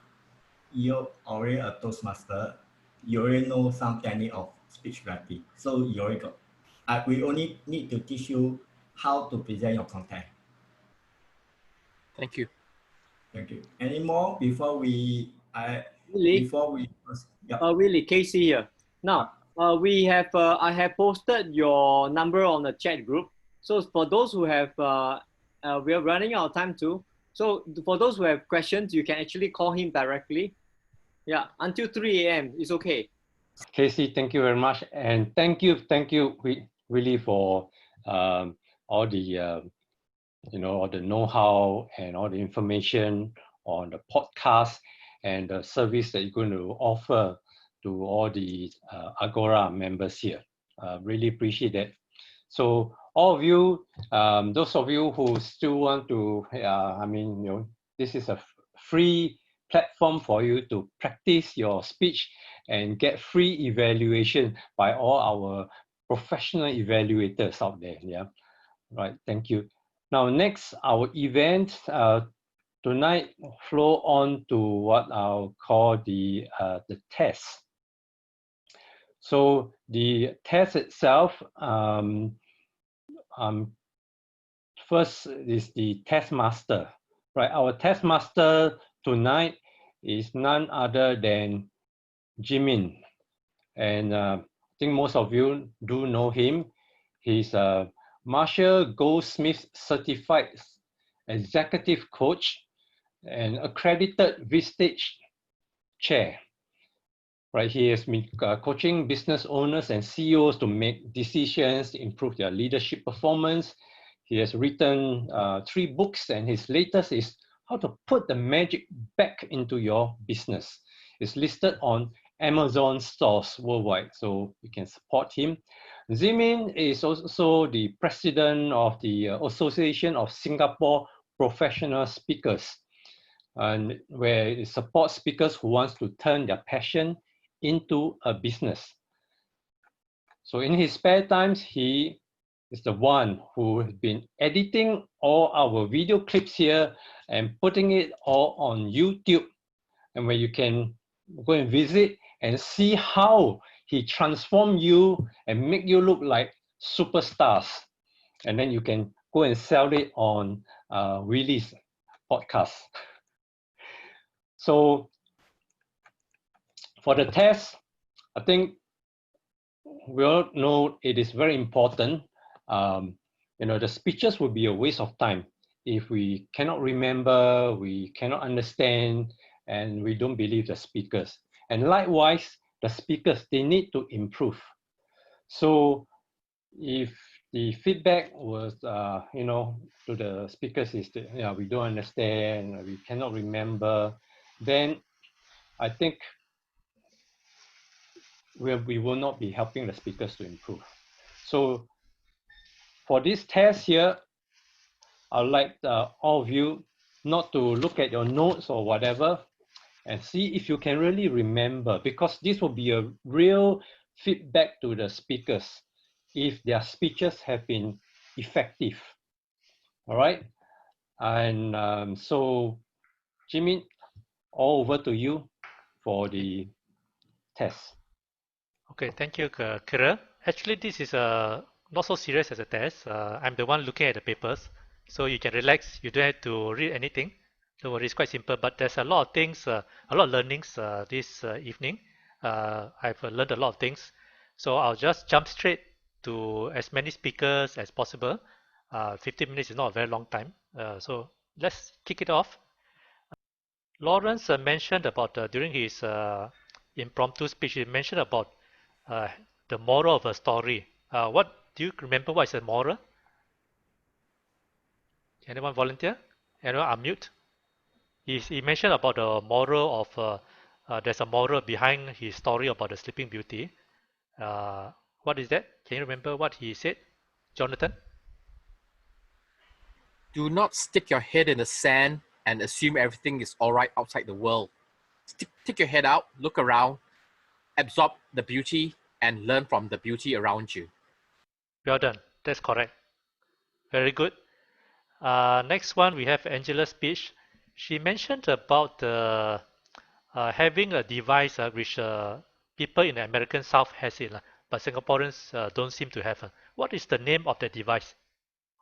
R: You already a Toastmaster. You already know some technique of speech writing. So you already got. We only need to teach you how to present your content.
F: Thank you.
R: Thank you. Any more before we?
B: Willie, Casey here. Now, we have I have posted your number on the chat group. So for those who have, we are running out of time too. So for those who have questions, you can actually call him directly. Yeah, until 3 a.m. It's okay.
A: Casey, thank you very much, and thank you, really for all the all the know-how and all the information on the podcast and the service that you're going to offer to all the Agora members here. Really appreciate that. So all of you, those of you who still want to, this is a free platform for you to practice your speech and get free evaluation by all our professional evaluators out there. Yeah, right. Thank you. Now, next, our event tonight flow on to what I'll call the test. So the test itself, first is the test master, right? Our test master tonight is none other than Jimin, and I think most of you do know him. He's a Marshall Goldsmith certified executive coach and accredited Vistage chair. Right, he has been coaching business owners and CEOs to make decisions to improve their leadership performance. He has written 3 books, and his latest is How to Put the Magic Back into Your Business. It's listed on Amazon stores worldwide, so you can support him. Zimin is also the president of the Association of Singapore Professional Speakers, and where it supports speakers who wants to turn their passion into a business. So in his spare times, he is the one who has been editing all our video clips here and putting it all on YouTube, and where you can go and visit and see how he transformed you and make you look like superstars. And then you can go and sell it on Willie's podcast. So for the test, I think we all know it is very important. The speeches would be a waste of time if we cannot remember, we cannot understand, and we don't believe the speakers. And likewise, the speakers, they need to improve. So if the feedback was, to the speakers is that, we don't understand, we cannot remember, then I think we will not be helping the speakers to improve. So for this test here, I'd like all of you not to look at your notes or whatever and see if you can really remember, because this will be a real feedback to the speakers if their speeches have been effective. All right. And so, Jimmy, all over to you for the test.
U: Okay, thank you, Kira. Actually, this is not so serious as a test. I'm the one looking at the papers, so you can relax. You don't have to read anything. Don't worry, it's quite simple. But there's a lot of things, a lot of learnings this evening. I've learned a lot of things, so I'll just jump straight to as many speakers as possible. 15 minutes is not a very long time, so let's kick it off. Lawrence mentioned about during his impromptu speech, he mentioned about the moral of a story. What do you remember? What is the moral? Anyone volunteer? Anyone unmute? He mentioned about the moral of there's a moral behind his story about the Sleeping Beauty. What is that? Can you remember what he said, Jonathan?
F: Do not stick your head in the sand and assume everything is all right outside the world. Stick your head out, look around, absorb the beauty, and learn from the beauty around you.
U: Well done. That's correct. Very good. Next one, we have Angela's speech. She mentioned about having a device which people in the American South has it, but Singaporeans don't seem to have. What is the name of the device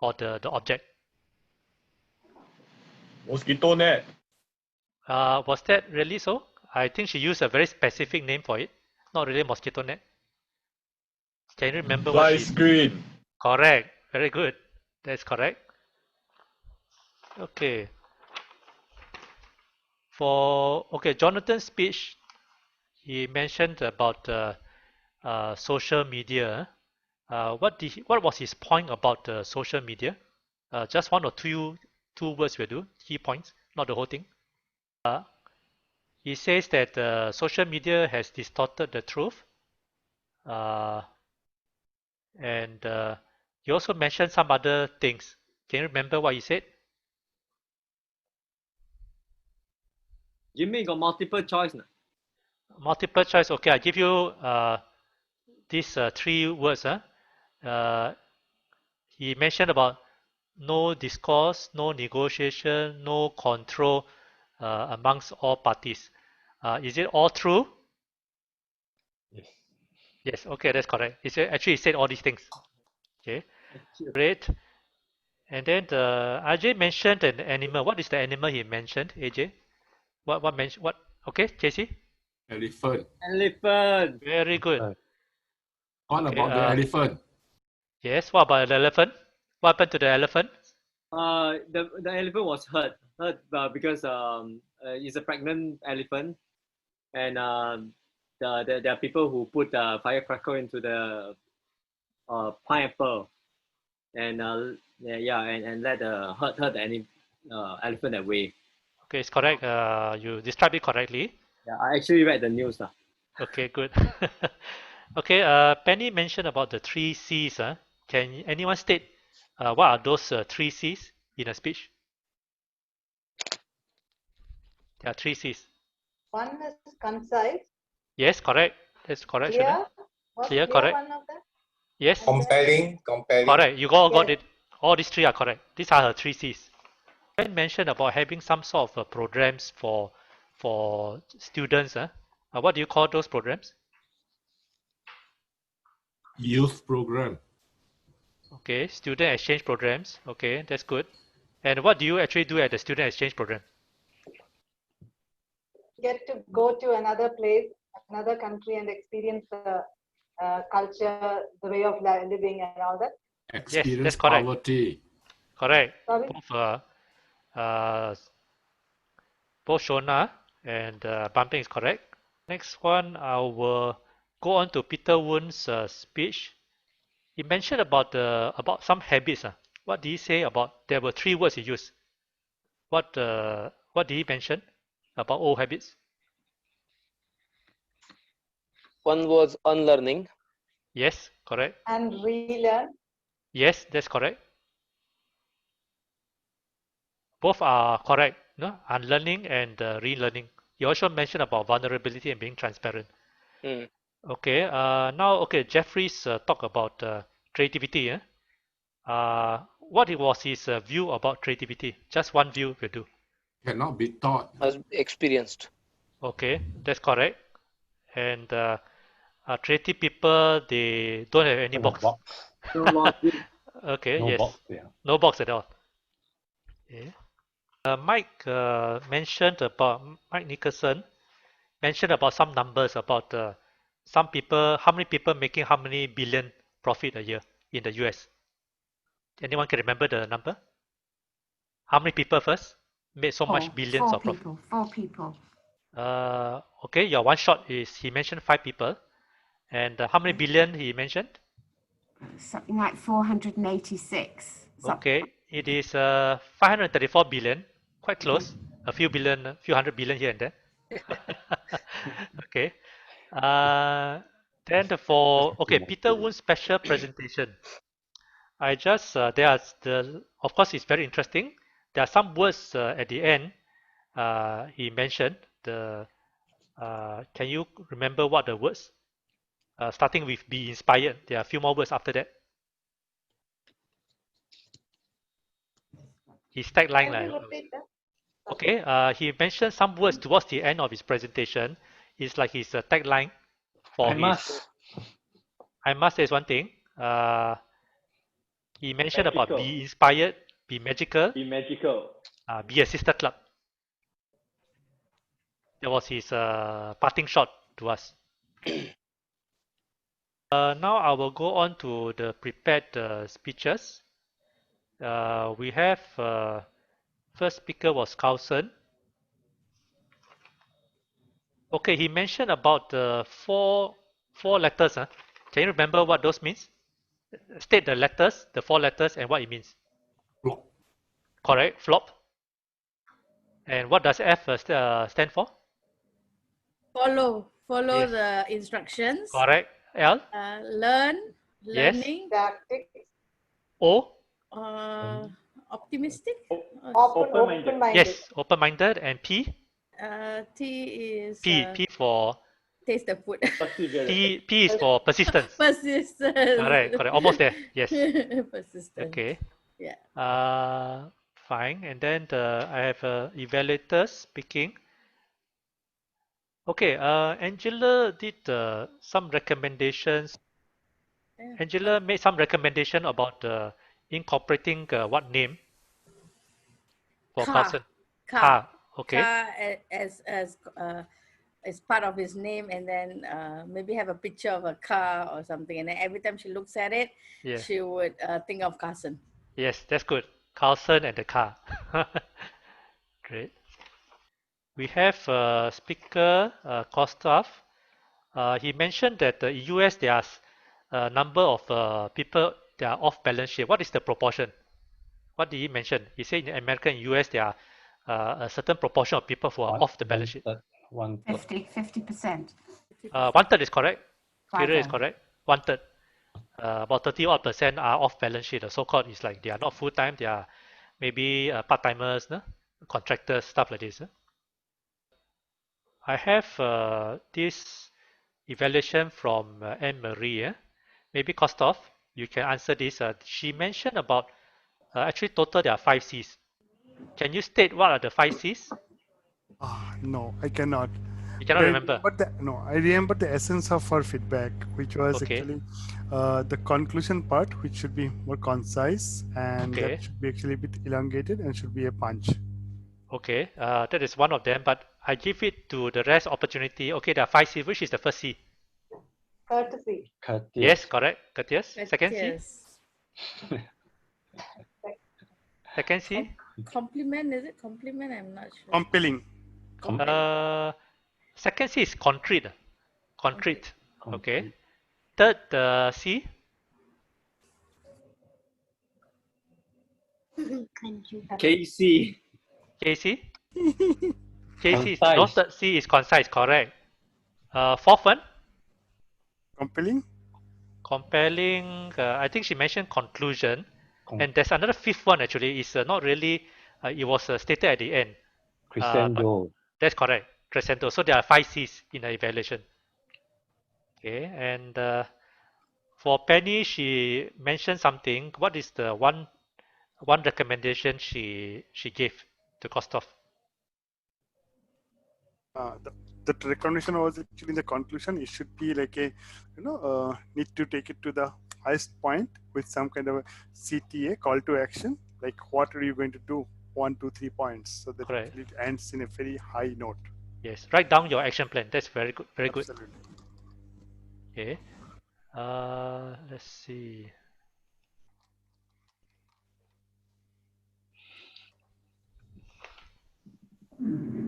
U: or the object?
N: Mosquito net.
U: Was that really so? I think she used a very specific name for it. Not really mosquito net. Can you remember what she...
N: screen.
U: Correct. Very good. That's correct. Okay. Okay, Jonathan's speech, he mentioned about social media. What was his point about social media? Just one or two words will do. Key points, not the whole thing. He says that social media has distorted the truth, and he also mentioned some other things. Can you remember what he said?
B: Jimmy got multiple choice.
U: Multiple choice. Okay, I give you these three words. He mentioned about no discourse, no negotiation, no control amongst all parties. Is it all true?
A: Yes.
U: Yes. Okay, that's correct. Actually, he said all these things. Okay, great. And then AJ mentioned an animal. What is the animal he mentioned, AJ? What mentioned? What? Okay, JC?
V: Elephant.
B: Elephant.
U: Very good.
V: What
U: Okay,
V: about the elephant?
U: Yes, what about the elephant? What happened to the elephant?
B: The elephant was hurt because it's a pregnant elephant, and there are people who put firecracker into the pineapple, and and let hurt the elephant that way.
U: Okay, it's correct. You described it correctly.
B: Yeah, I actually read the news.
U: Okay, good. Okay, Penny mentioned about the 3 C's. Can anyone state what are those 3 C's in a speech? There are 3 C's.
G: One is concise.
U: Yes, correct. That's correct.
G: Clear.
U: Clear, correct.
G: One of them.
U: Yes.
V: Compelling.
U: Correct. You got
G: Yes.
U: it. All these 3 are correct. These are her 3 C's. Ben mentioned about having some sort of programs for students. What do you call those programs?
V: Youth program.
U: Okay, student exchange programs. Okay, that's good. And what do you actually do at the student exchange program?
G: Get to go to another place, another country, and experience the culture, the way of living and all that?
V: Experience
U: yes, that's correct.
V: poverty.
U: Correct.
G: Sorry?
U: Both Shona and Bumping is correct. Next one, I will go on to Peter Woon's speech. He mentioned about some habits. What did he say about? There were 3 words he used. What did he mention about old habits?
H: One was unlearning.
U: Yes, correct.
G: And relearn.
U: Yes, that's correct. Both are correct. No, unlearning and relearning. He also mentioned about vulnerability and being transparent. Okay. Now, okay. Jeffrey's talk about creativity. What was his view about creativity? Just one view will do.
V: Cannot be taught.
H: As experienced.
U: Okay, that's correct. And creative people, they don't have any box.
A: No box.
U: Okay,
A: No
U: yes.
A: box, yeah.
U: No box at all. Okay. Mike Nicholson mentioned about some numbers about some people, how many people making how many billion profit a year in the US. Anyone can remember the number? How many people first made so much billions of profit?
I: 4 people.
U: Okay, your one shot is he mentioned 5 people. And how many billion he mentioned?
I: Something like 486.
U: Okay, it is 534 billion, quite close. A few billion, a few hundred billion here and there. Okay. Then Peter Woon's special presentation. I just of course it's very interesting. There are some words at the end. He mentioned the. Can you remember what the words? Starting with be inspired. There are a few more words after that. His tagline.
G: Can you repeat that?
U: Okay, he mentioned some words towards the end of his presentation. It's like his tagline for I must say is one thing. He mentioned about be inspired, be magical,
L: Be magical.
U: Be a sister club. That was his parting shot to us. Now I will go on to the prepared speeches. We have first speaker was Carlson. Okay, he mentioned about the four letters. Can you remember what those means? State the letters, the 4 letters, and what it means.
V: Flop.
U: Correct, flop. And what does F stand for?
S: Follow
U: Yes.
S: the instructions.
U: Correct. L.
S: Learning.
G: Tactics.
U: O.
S: Optimistic.
G: Open-minded.
U: Yes, open-minded. And P.
S: T is
U: P for
S: taste the food.
U: P is for persistence.
S: Persistence.
U: Correct. Almost there. Yes.
S: Persistence.
U: Okay.
S: Yeah.
U: Fine. And then I have evaluators speaking. Okay. Angela did some recommendations. Angela made some recommendation about incorporating what name for Carlson? Car. Okay.
S: Car as part of his name, and then maybe have a picture of a car or something, and then every time she looks at it, she would think of Carlson.
U: Yes, that's good. Carlson and the car. Great. We have speaker Kostov. He mentioned that in US there are a number of people that are off balance sheet. What is the proportion? What did he mention? He said in America and US there are a certain proportion of people who are off the balance sheet.
I: 50%.
U: 1/3 is correct. Kira is correct. 1/3. About 30% are off balance sheet. The so-called is like they are not full time. They are maybe part-timers, contractors, stuff like this. I have this evaluation from Anne-Marie. Maybe Kostov, you can answer this. She mentioned about actually total there are 5 C's. Can you state what are the 5 C's?
P: No, I cannot.
U: You cannot remember?
P: I remember the essence of her feedback, which was actually the conclusion part, which should be more concise, and that should be actually a bit elongated and should be a punch.
U: Okay, that is one of them, but I give it to the rest opportunity. Okay, there are 5 C's. Which is the first C?
G: Courtesy.
A: Courteous.
U: Yes, correct. Courteous. Second C. Second C.
S: Compliment, is it? Compliment, I'm not sure.
P: Compelling.
U: Second C is contrite. Contrite. Okay. Third C.
B: KC.
U: KC. KC is no, third C is concise, correct. Fourth one.
P: Compelling.
U: Compelling. I think she mentioned conclusion, and there's another fifth one actually. Is not really. It was stated at the end.
A: Crescendo.
U: That's correct. Crescendo. So there are 5 C's in the evaluation. Okay, and for Penny, she mentioned something. What is the one recommendation she gave to Kostov?
P: The recommendation was actually in the conclusion. It should be like a, need to take it to the highest point with some kind of a CTA, call to action. Like, what are you going to do? 1, 2, 3 points, so that it ends in a very high note.
U: Yes, write down your action plan. That's very good. Very good.
P: Absolutely.
U: Okay. Let's see.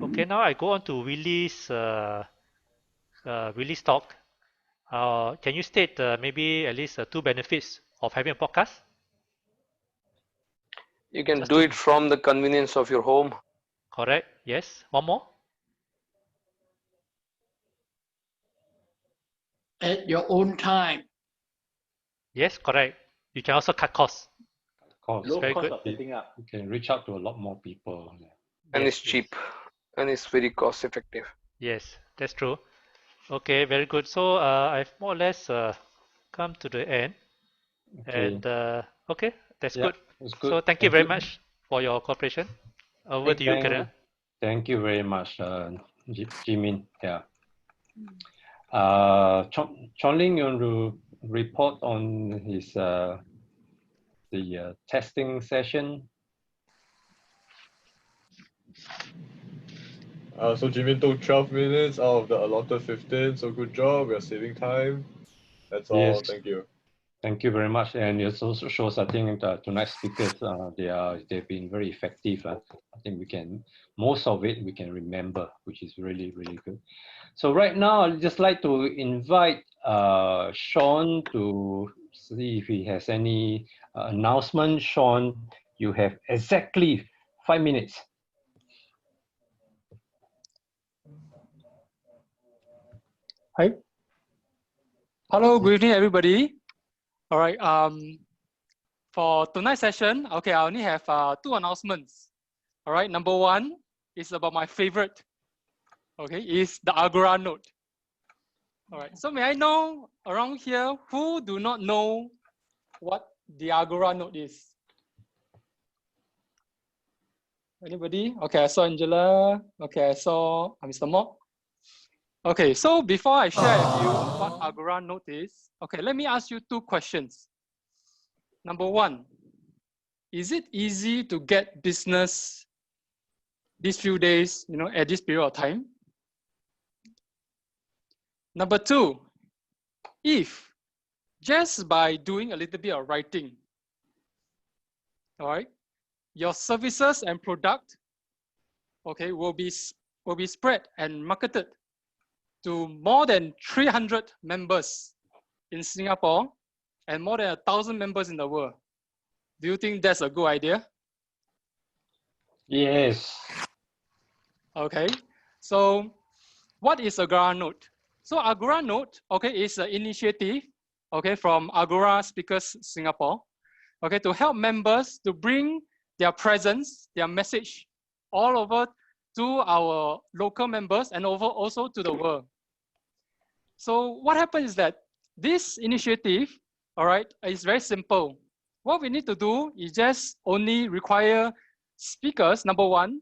U: Okay, now I go on to Willie's talk. Can you state maybe at least 2 benefits of having a podcast?
H: You can do it from the convenience of your home.
U: Correct. Yes. One more.
D: At your own time.
U: Yes, correct. You can also cut costs.
A: Low
U: very
A: cost
U: good.
A: of setting up. You can reach out to a lot more people.
H: And it's cheap. And it's very cost effective.
U: Yes, that's true. Okay, very good. So I've more or less come to the end.
A: Okay.
U: And okay, that's
A: Yeah,
U: good.
A: that's good.
U: So thank you very
A: you.
U: much for your cooperation. Over to you, Karen.
A: Thank you very much, Jimin. Yeah. Chong Ling, you want to report on his the testing session?
N: So Jimin took 12 minutes out of the allotted 15, so good job, we are saving time. That's all,
A: Yes.
N: thank you.
A: Thank you very much, and it also shows, I think, that tonight's speakers they've been very effective. I think most of it we can remember, which is really good. So right now, I'd just like to invite Sean to see if he has any announcement. Sean, you have exactly 5 minutes.
J: Hi. Hello, good evening, everybody. All right. For tonight's session, okay, I only have 2 announcements. All right. Number 1 is about my favorite. Okay, is the Agora node. All right. So may I know around here who do not know what the Agora node is? Anybody? Okay, I saw Angela. Okay, I saw Mr. Mok. Okay, so before I share with you what Agora node is, okay, let me ask you 2 questions. Number 1, is it easy to get business these few days, at this period of time? Number 2, if just by doing a little bit of writing, all right, your services and product, okay, will be spread and marketed to more than 300 members in Singapore and more than 1,000 members in the world. Do you think that's a good idea?
A: Yes.
J: Okay. So what is Agora Node? So Agora Node, okay, is an initiative, okay, from Agora Speakers Singapore, okay, to help members to bring their presence, their message all over to our local members and also to the world. So what happens is that this initiative, all right, is very simple. What we need to do is just only require speakers, number 1,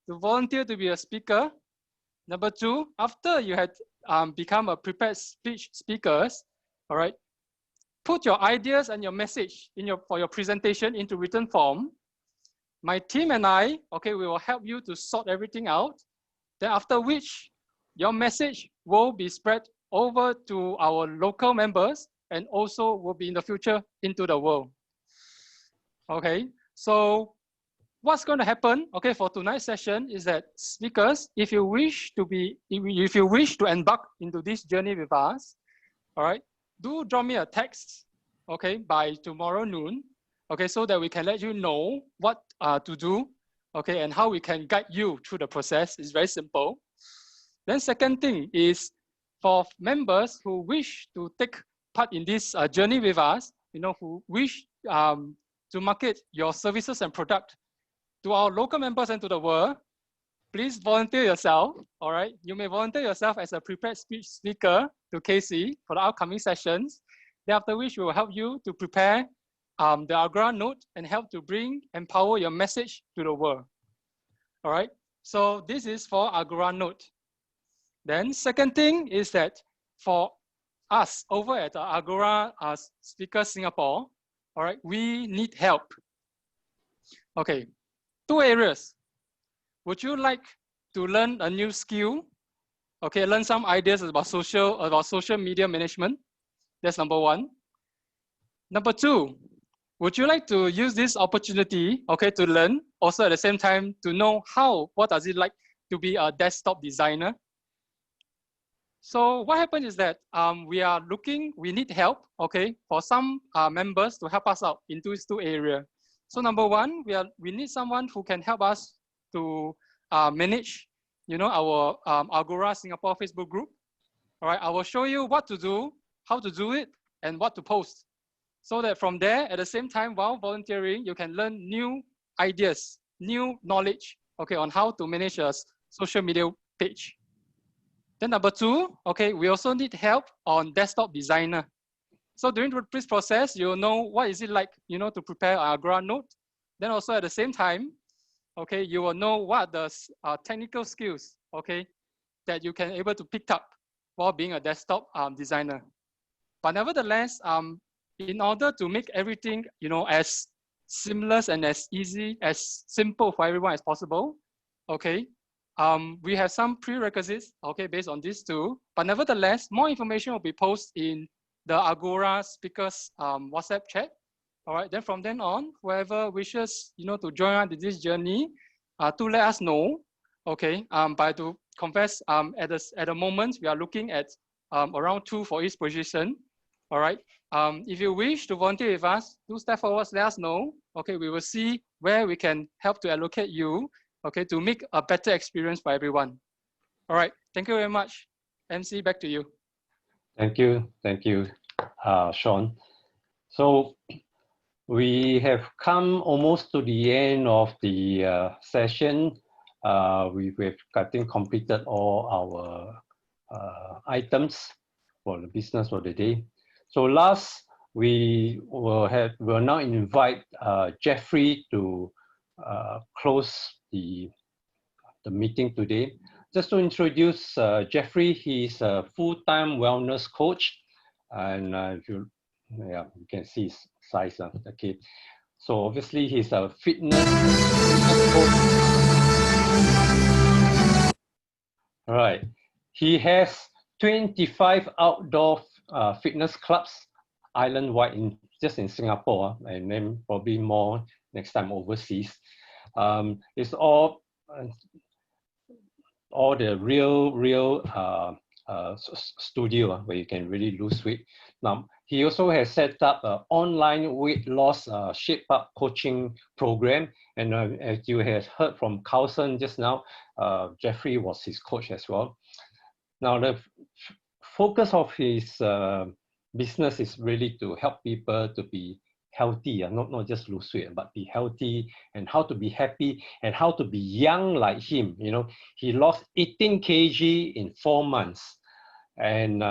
J: to volunteer to be a speaker. Number 2, after you had become a prepared speech speakers, all right, put your ideas and your message for your presentation into written form. My team and I, okay, we will help you to sort everything out. Then after which, your message will be spread over to our local members and also will be in the future into the world. Okay, so what's going to happen, okay, for tonight's session is that speakers, if you wish to embark into this journey with us, all right, do drop me a text, okay, by tomorrow noon, okay, so that we can let you know what to do, okay, and how we can guide you through the process. It's very simple. Then second thing is for members who wish to take part in this journey with us, who wish to market your services and product to our local members and to the world, please volunteer yourself, all right? You may volunteer yourself as a prepared speech speaker to KC for the upcoming sessions. Then after which we will help you to prepare the Agora note and help to empower your message to the world, all right? So this is for Agora note. Then second thing is that for us over at Agora Speaker Singapore, all right, we need help. Okay, 2 areas. Would you like to learn a new skill? Okay, learn some ideas about social media management. That's number 1. Number 2, would you like to use this opportunity, okay, to learn, also at the same time to know what does it like to be a desktop designer? So what happened is that we need help, okay, for some members to help us out in these 2 areas. So number 1, we need someone who can help us to manage, our Agora Singapore Facebook group. All right, I will show you what to do, how to do it, and what to post. So that from there, at the same time, while volunteering, you can learn new ideas, new knowledge, okay, on how to manage a social media page. Then number 2, okay, we also need help on desktop designer. So during this process, you'll know what is it like, to prepare a Agora note. Then also at the same time, okay, you will know what the technical skills, okay, that you can able to pick up while being a desktop designer. But nevertheless, in order to make everything, as seamless and as easy, as simple for everyone as possible, okay, we have some prerequisites, okay, based on these 2. But nevertheless, more information will be posted in the Agora speakers WhatsApp chat. All right, then from then on, whoever wishes, to join us in this journey, to let us know, okay, but to confess, at the moment, we are looking at around 2 for each position, all right. If you wish to volunteer with us, do step forward, let us know, okay, we will see where we can help to allocate you, okay, to make a better experience for everyone. All right, thank you very much. MC, back to you.
A: Thank you, Sean. So we have come almost to the end of the session. We've I think completed all our items for the business for the day. So last, we will now invite Jeffrey to close the meeting today. Just to introduce Jeffrey, he's a full-time wellness coach, and if you can see his size. Okay, so obviously he's a fitness coach. All right, he has 25 outdoor fitness clubs island-wide just in Singapore, and then probably more next time overseas. It's all the real studio where you can really lose weight. Now, he also has set up an online weight loss shape-up coaching program. And as you have heard from Carlson just now, Jeffrey was his coach as well. Now, the focus of his business is really to help people to be healthy, not just lose weight, but be healthy, and how to be happy and how to be young like him. He lost 18 kg in 4 months, and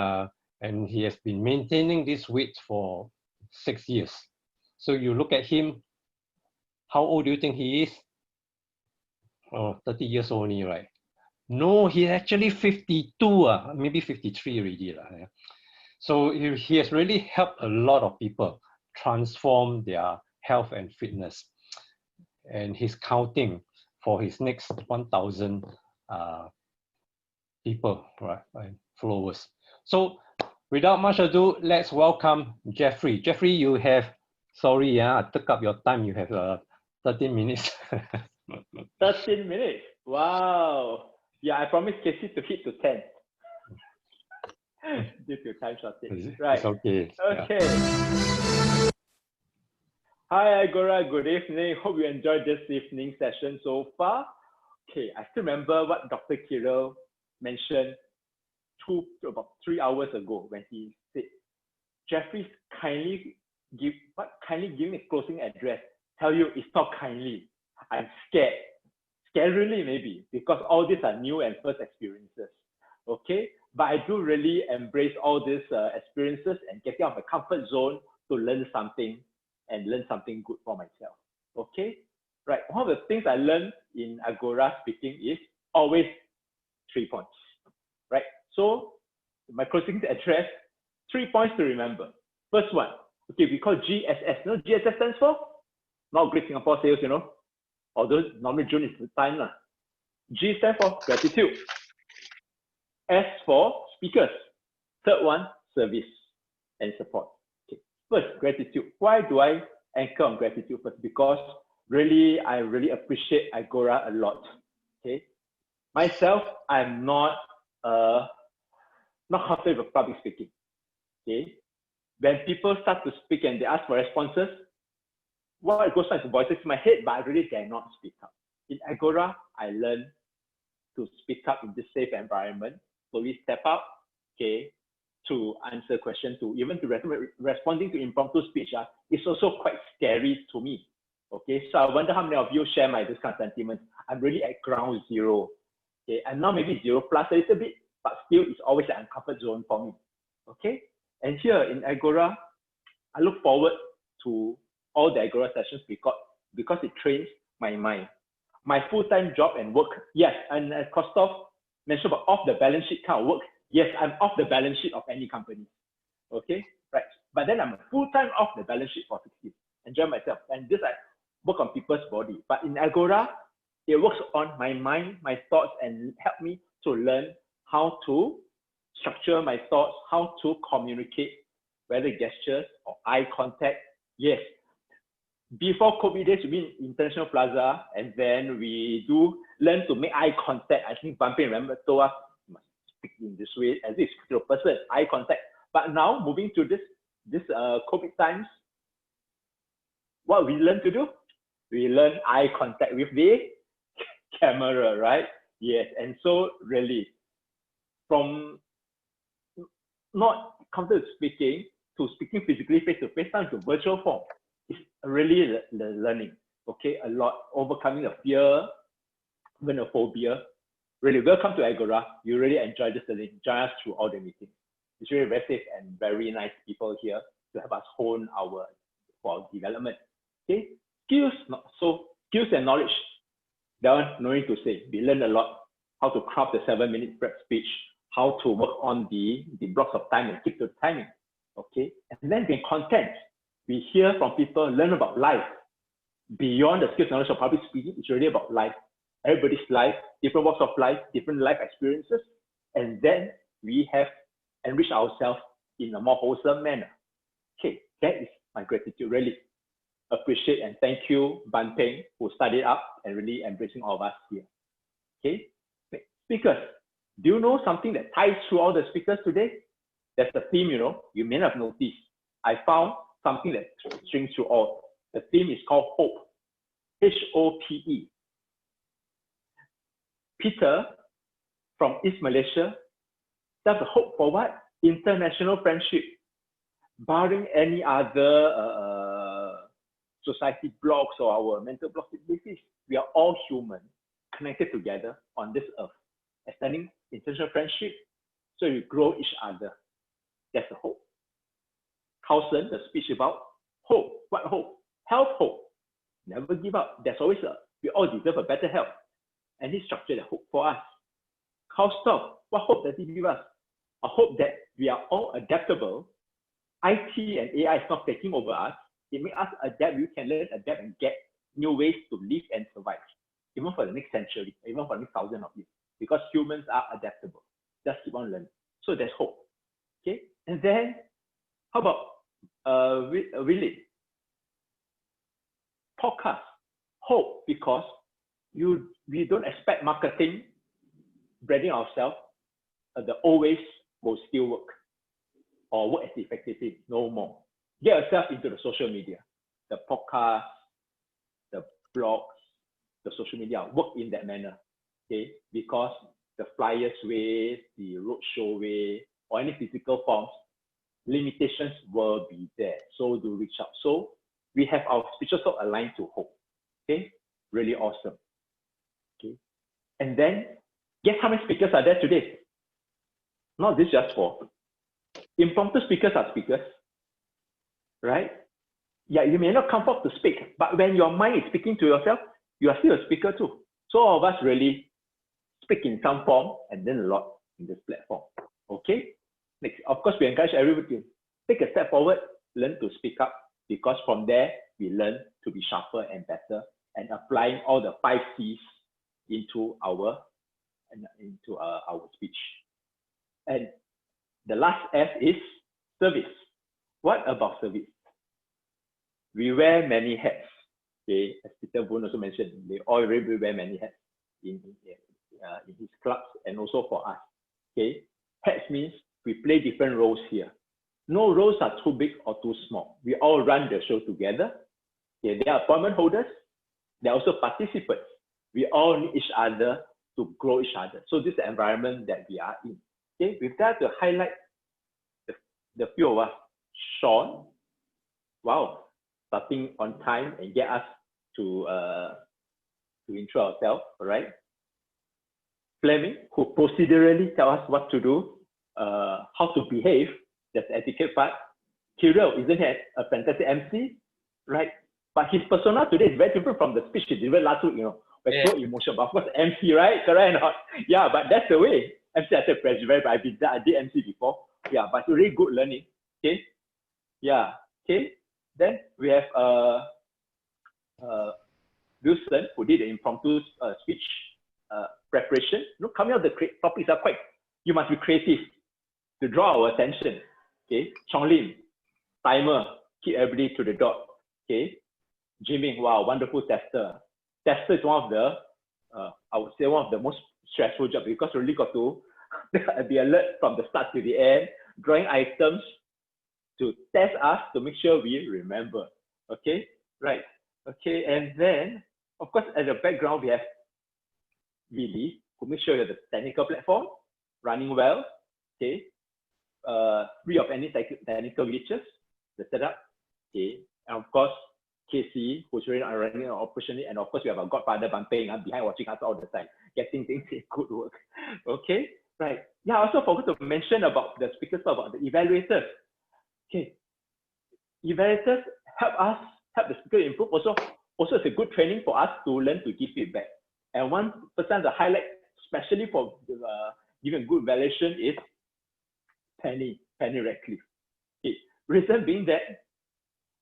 A: he has been maintaining this weight for 6 years. So you look at him, how old do you think he is? Oh, 30 years only, right? No, he's actually 52, maybe 53 already. So he has really helped a lot of people transform their health and fitness. And he's counting for his next 1,000 people, right, followers. So without much ado, let's welcome Jeffrey. Jeffrey, you have, sorry, I took up your time. You have 13 minutes.
L: 13 minutes. Wow. Yeah, I promised Casey to hit to 10. Due to time shortage. Right.
A: It's okay.
L: Okay. Yeah. Hi, Agora. Good evening. Hope you enjoyed this evening session so far. Okay, I still remember what Dr. Kirill mentioned about 3 hours ago when he said, Jeffrey, kindly give me a closing address. Tell you it's not kindly. I'm scared. Scarily maybe, because all these are new and first experiences. Okay, but I do really embrace all these experiences and getting out of my comfort zone to learn something and learn something good for myself. Okay, right. One of the things I learned in Agora speaking is always 3 points. Right. So my closing address, 3 points to remember. First one, okay, we call GSS. You know what GSS stands for? Not Great Singapore Sales, you know. Although normally June is the time. G stands for gratitude. S for speakers. Third one, service and support. Okay. First, gratitude. Why do I anchor on gratitude first? Because really, I really appreciate Agora a lot. Okay. Myself, I'm not comfortable with public speaking. Okay. When people start to speak and they ask for responses, what goes on is voices in my head, but I really dare not speak up. In Agora, I learned to speak up in this safe environment. So we step up, okay, to answer questions, to even to responding to impromptu speech. It's also quite scary to me. Okay, so I wonder how many of you share this kind of sentiments. I'm really at ground zero. Okay, and now maybe 0+ a little bit, but still it's always an uncomfort zone for me. Okay, and here in Agora, I look forward to all the Agora sessions because it trains my mind. My full-time job and work, yes, and as Christoph mentioned about off the balance sheet kind of work, yes, I'm off the balance sheet of any company. Okay, right. But then I'm full-time off the balance sheet for 6 years. Enjoy myself. And this I work on people's body. But in Agora, it works on my mind, my thoughts, and help me to learn how to structure my thoughts, how to communicate, whether gestures or eye contact. Yes. Before COVID days, we mean International Plaza, and then we do learn to make eye contact. I think Bumping remember told us you must speak in this way as if to a person, eye contact. But now moving to this COVID times, what we learn to do? We learn eye contact with the camera, right? Yes, and so really, from not comfortable speaking to speaking physically face-to-face down to virtual form, it's really the learning, okay? A lot, overcoming a fear, even a phobia. Really, welcome to Agora. You really enjoy this learning. Join us through all the meetings. It's really very safe and very nice people here to help us hone our development. Okay, skills and knowledge. That one, no need to say. We learned a lot how to craft the 7-minute prep speech, how to work on the blocks of time and keep to the timing. Okay, and then the content. We hear from people, learn about life. Beyond the skills and knowledge of public speaking, it's really about life. Everybody's life, different walks of life, different life experiences, and then we have enriched ourselves in a more wholesome manner. Okay, that is my gratitude. Really appreciate and thank you, Ban Peng, who started up and really embracing all of us here. Okay, speakers, do you know something that ties through all the speakers today? There's a theme, you may not have noticed. I found something that strings through all. The theme is called hope. H-O-P-E. Peter from East Malaysia, that's a hope for what? International friendship. Barring any other society blocks or our mental blocks, we are all human, connected together on this earth, extending international friendship so we grow each other. That's the hope. Carlson, the speech about hope. What hope? Health hope. Never give up. There's always we all deserve a better health. And he structured a hope for us. Christoph, what hope does he give us? A hope that we are all adaptable. IT and AI is not taking over us. It makes us adapt. We can learn, adapt, and get new ways to live and survive, even for the next century, even for the next 1,000 of years, because humans are adaptable. Just keep on learning. So there's hope. Okay, and then how about Willie? Podcast. Hope, because we don't expect marketing, branding ourselves, the old ways will still work or work as effectively, no more. Get yourself into the social media, the podcast, the blogs, the social media, work in that manner, okay? Because the flyers way, the roadshow way, or any physical forms, limitations will be there. So do reach out. So we have our speeches aligned to hope, okay? Really awesome, okay? And then, guess how many speakers are there today? Not this just for impromptu speakers are speakers, right? Yeah, you may not come up to speak, but when your mind is speaking to yourself, you are still a speaker too. So all of us really speak in some form and then a lot in this platform. Okay? Next, of course, we encourage everybody to take a step forward, learn to speak up, because from there, we learn to be sharper and better and applying all the 5 C's into our speech. And the last S is service. What about service? We wear many hats. Okay, as Peter Boone also mentioned, they all really wear many hats in his clubs and also for us. Okay, hats means we play different roles here. No roles are too big or too small. We all run the show together. Okay, they are appointment holders. They are also participants. We all need each other to grow each other. So this is the environment that we are in. Okay, with that to highlight the few of us. Sean, wow, starting on time and get us to intro ourselves, all right? Fleming, who procedurally tell us what to do, how to behave, that's the etiquette part. Kirill, isn't he a fantastic MC, right? But his persona today is very different from the speech he delivered last week, We're so emotional, but of course MC, right? Correct or not? Yeah, but that's the way. MC, I said pressure, but I did MC before. Yeah, but really good learning, okay? Yeah, okay. Then we have Wilson, who did the impromptu speech preparation. Look, coming out the topics are quite, you must be creative to draw our attention. Okay, Chong Lim, timer, keep everybody to the dot. Okay, Jimmy, wow, wonderful tester. Tester is one of the, I would say one of the most stressful jobs because you really got to be alert from the start to the end, drawing items to test us to make sure we remember. Okay, right. Okay, and then, of course, at the background, we have Billy, who makes sure that the technical platform running well, okay, free of any technical glitches, the setup, okay, and of course, Casey, who's really running operationally, and of course, we have our godfather Bamping behind watching us all the time, getting things in good work. Okay, right. Yeah, I also forgot to mention about the speakers, about the evaluators. Okay, evaluators help the speaker improve. Also, it's a good training for us to learn to give feedback. And one person to highlight, especially for giving good evaluation, is Penny Radcliffe. Okay. Reason being that,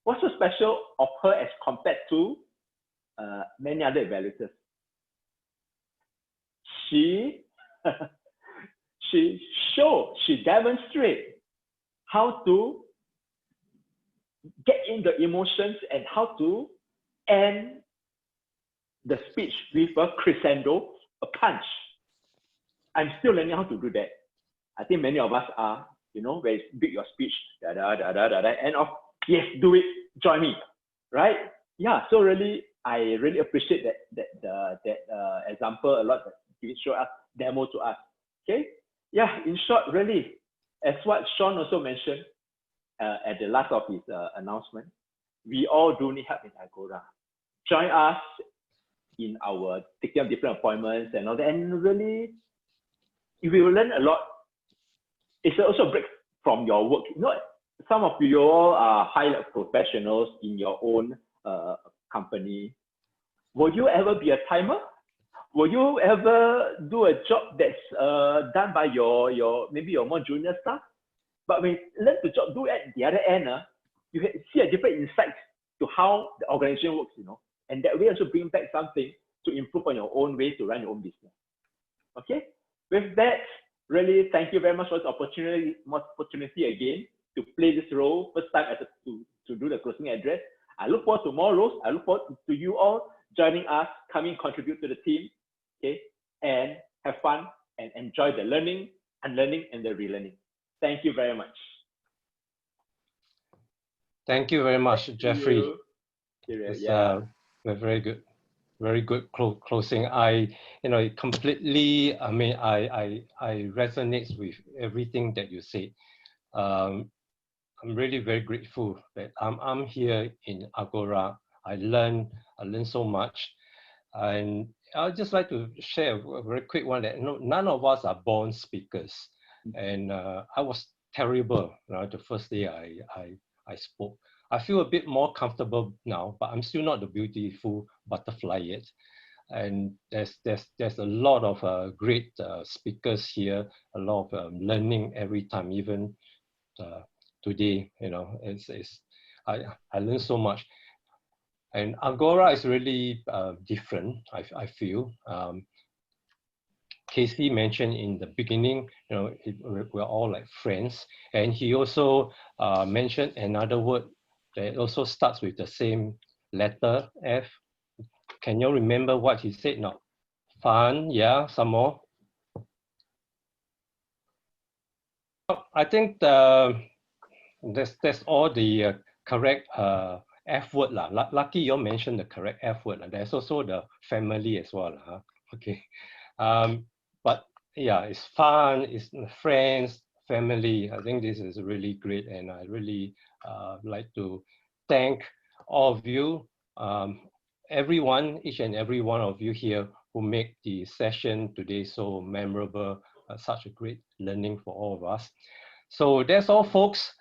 L: what's so special of her as compared to many other evaluators? She demonstrates how to get in the emotions and how to end the speech with a crescendo, a punch. I'm still learning how to do that. I think many of us are, where it's big your speech, end of, yes, do it, join me, right? Yeah, so really, I really appreciate that example a lot that you show us, demo to us, okay? Yeah, in short, really, as what Sean also mentioned at the last of his announcement, we all do need help in Agora. Join us in our taking up different appointments and all that, and really, we will learn a lot. It's also a break from your work. Some of you all are high professionals in your own company. Will you ever be a timer? Will you ever do a job that's done by maybe your more junior staff? But when you learn the job, do at the other end, you see a different insight to how the organization works, and that way also bring back something to improve on your own way to run your own business. Okay, with that, really thank you very much for this opportunity again to play this role. First time to do the closing address. I look forward to more roles. I look forward to you all joining us, coming, contribute to the team, okay, and have fun and enjoy the learning, unlearning, and the relearning. Thank you very much.
A: Thank you very much, Jeffrey. It's
L: Yeah.
A: a very good closing. It completely, I mean, I resonate with everything that you said. I'm really very grateful that I'm here in Agora. I learned so much, and I'd just like to share a very quick one that none of us are born speakers, and I was terrible. The first day I spoke. I feel a bit more comfortable now, but I'm still not the beautiful butterfly yet. And there's a lot of great speakers here, a lot of learning every time, even today, I learned so much. And Agora is really different, I feel. Casey mentioned in the beginning, we're all like friends. And he also mentioned another word that also starts with the same letter, F. Can you remember what he said now? Fun, yeah, some more. I think that's all the correct F word. Lucky you mentioned the correct F word. There's also the family as well. Okay. But yeah, it's fun, it's friends, family. I think this is really great. And I really like to thank all of you, everyone, each and every one of you here who make the session today so memorable, such a great learning for all of us. So that's all, folks.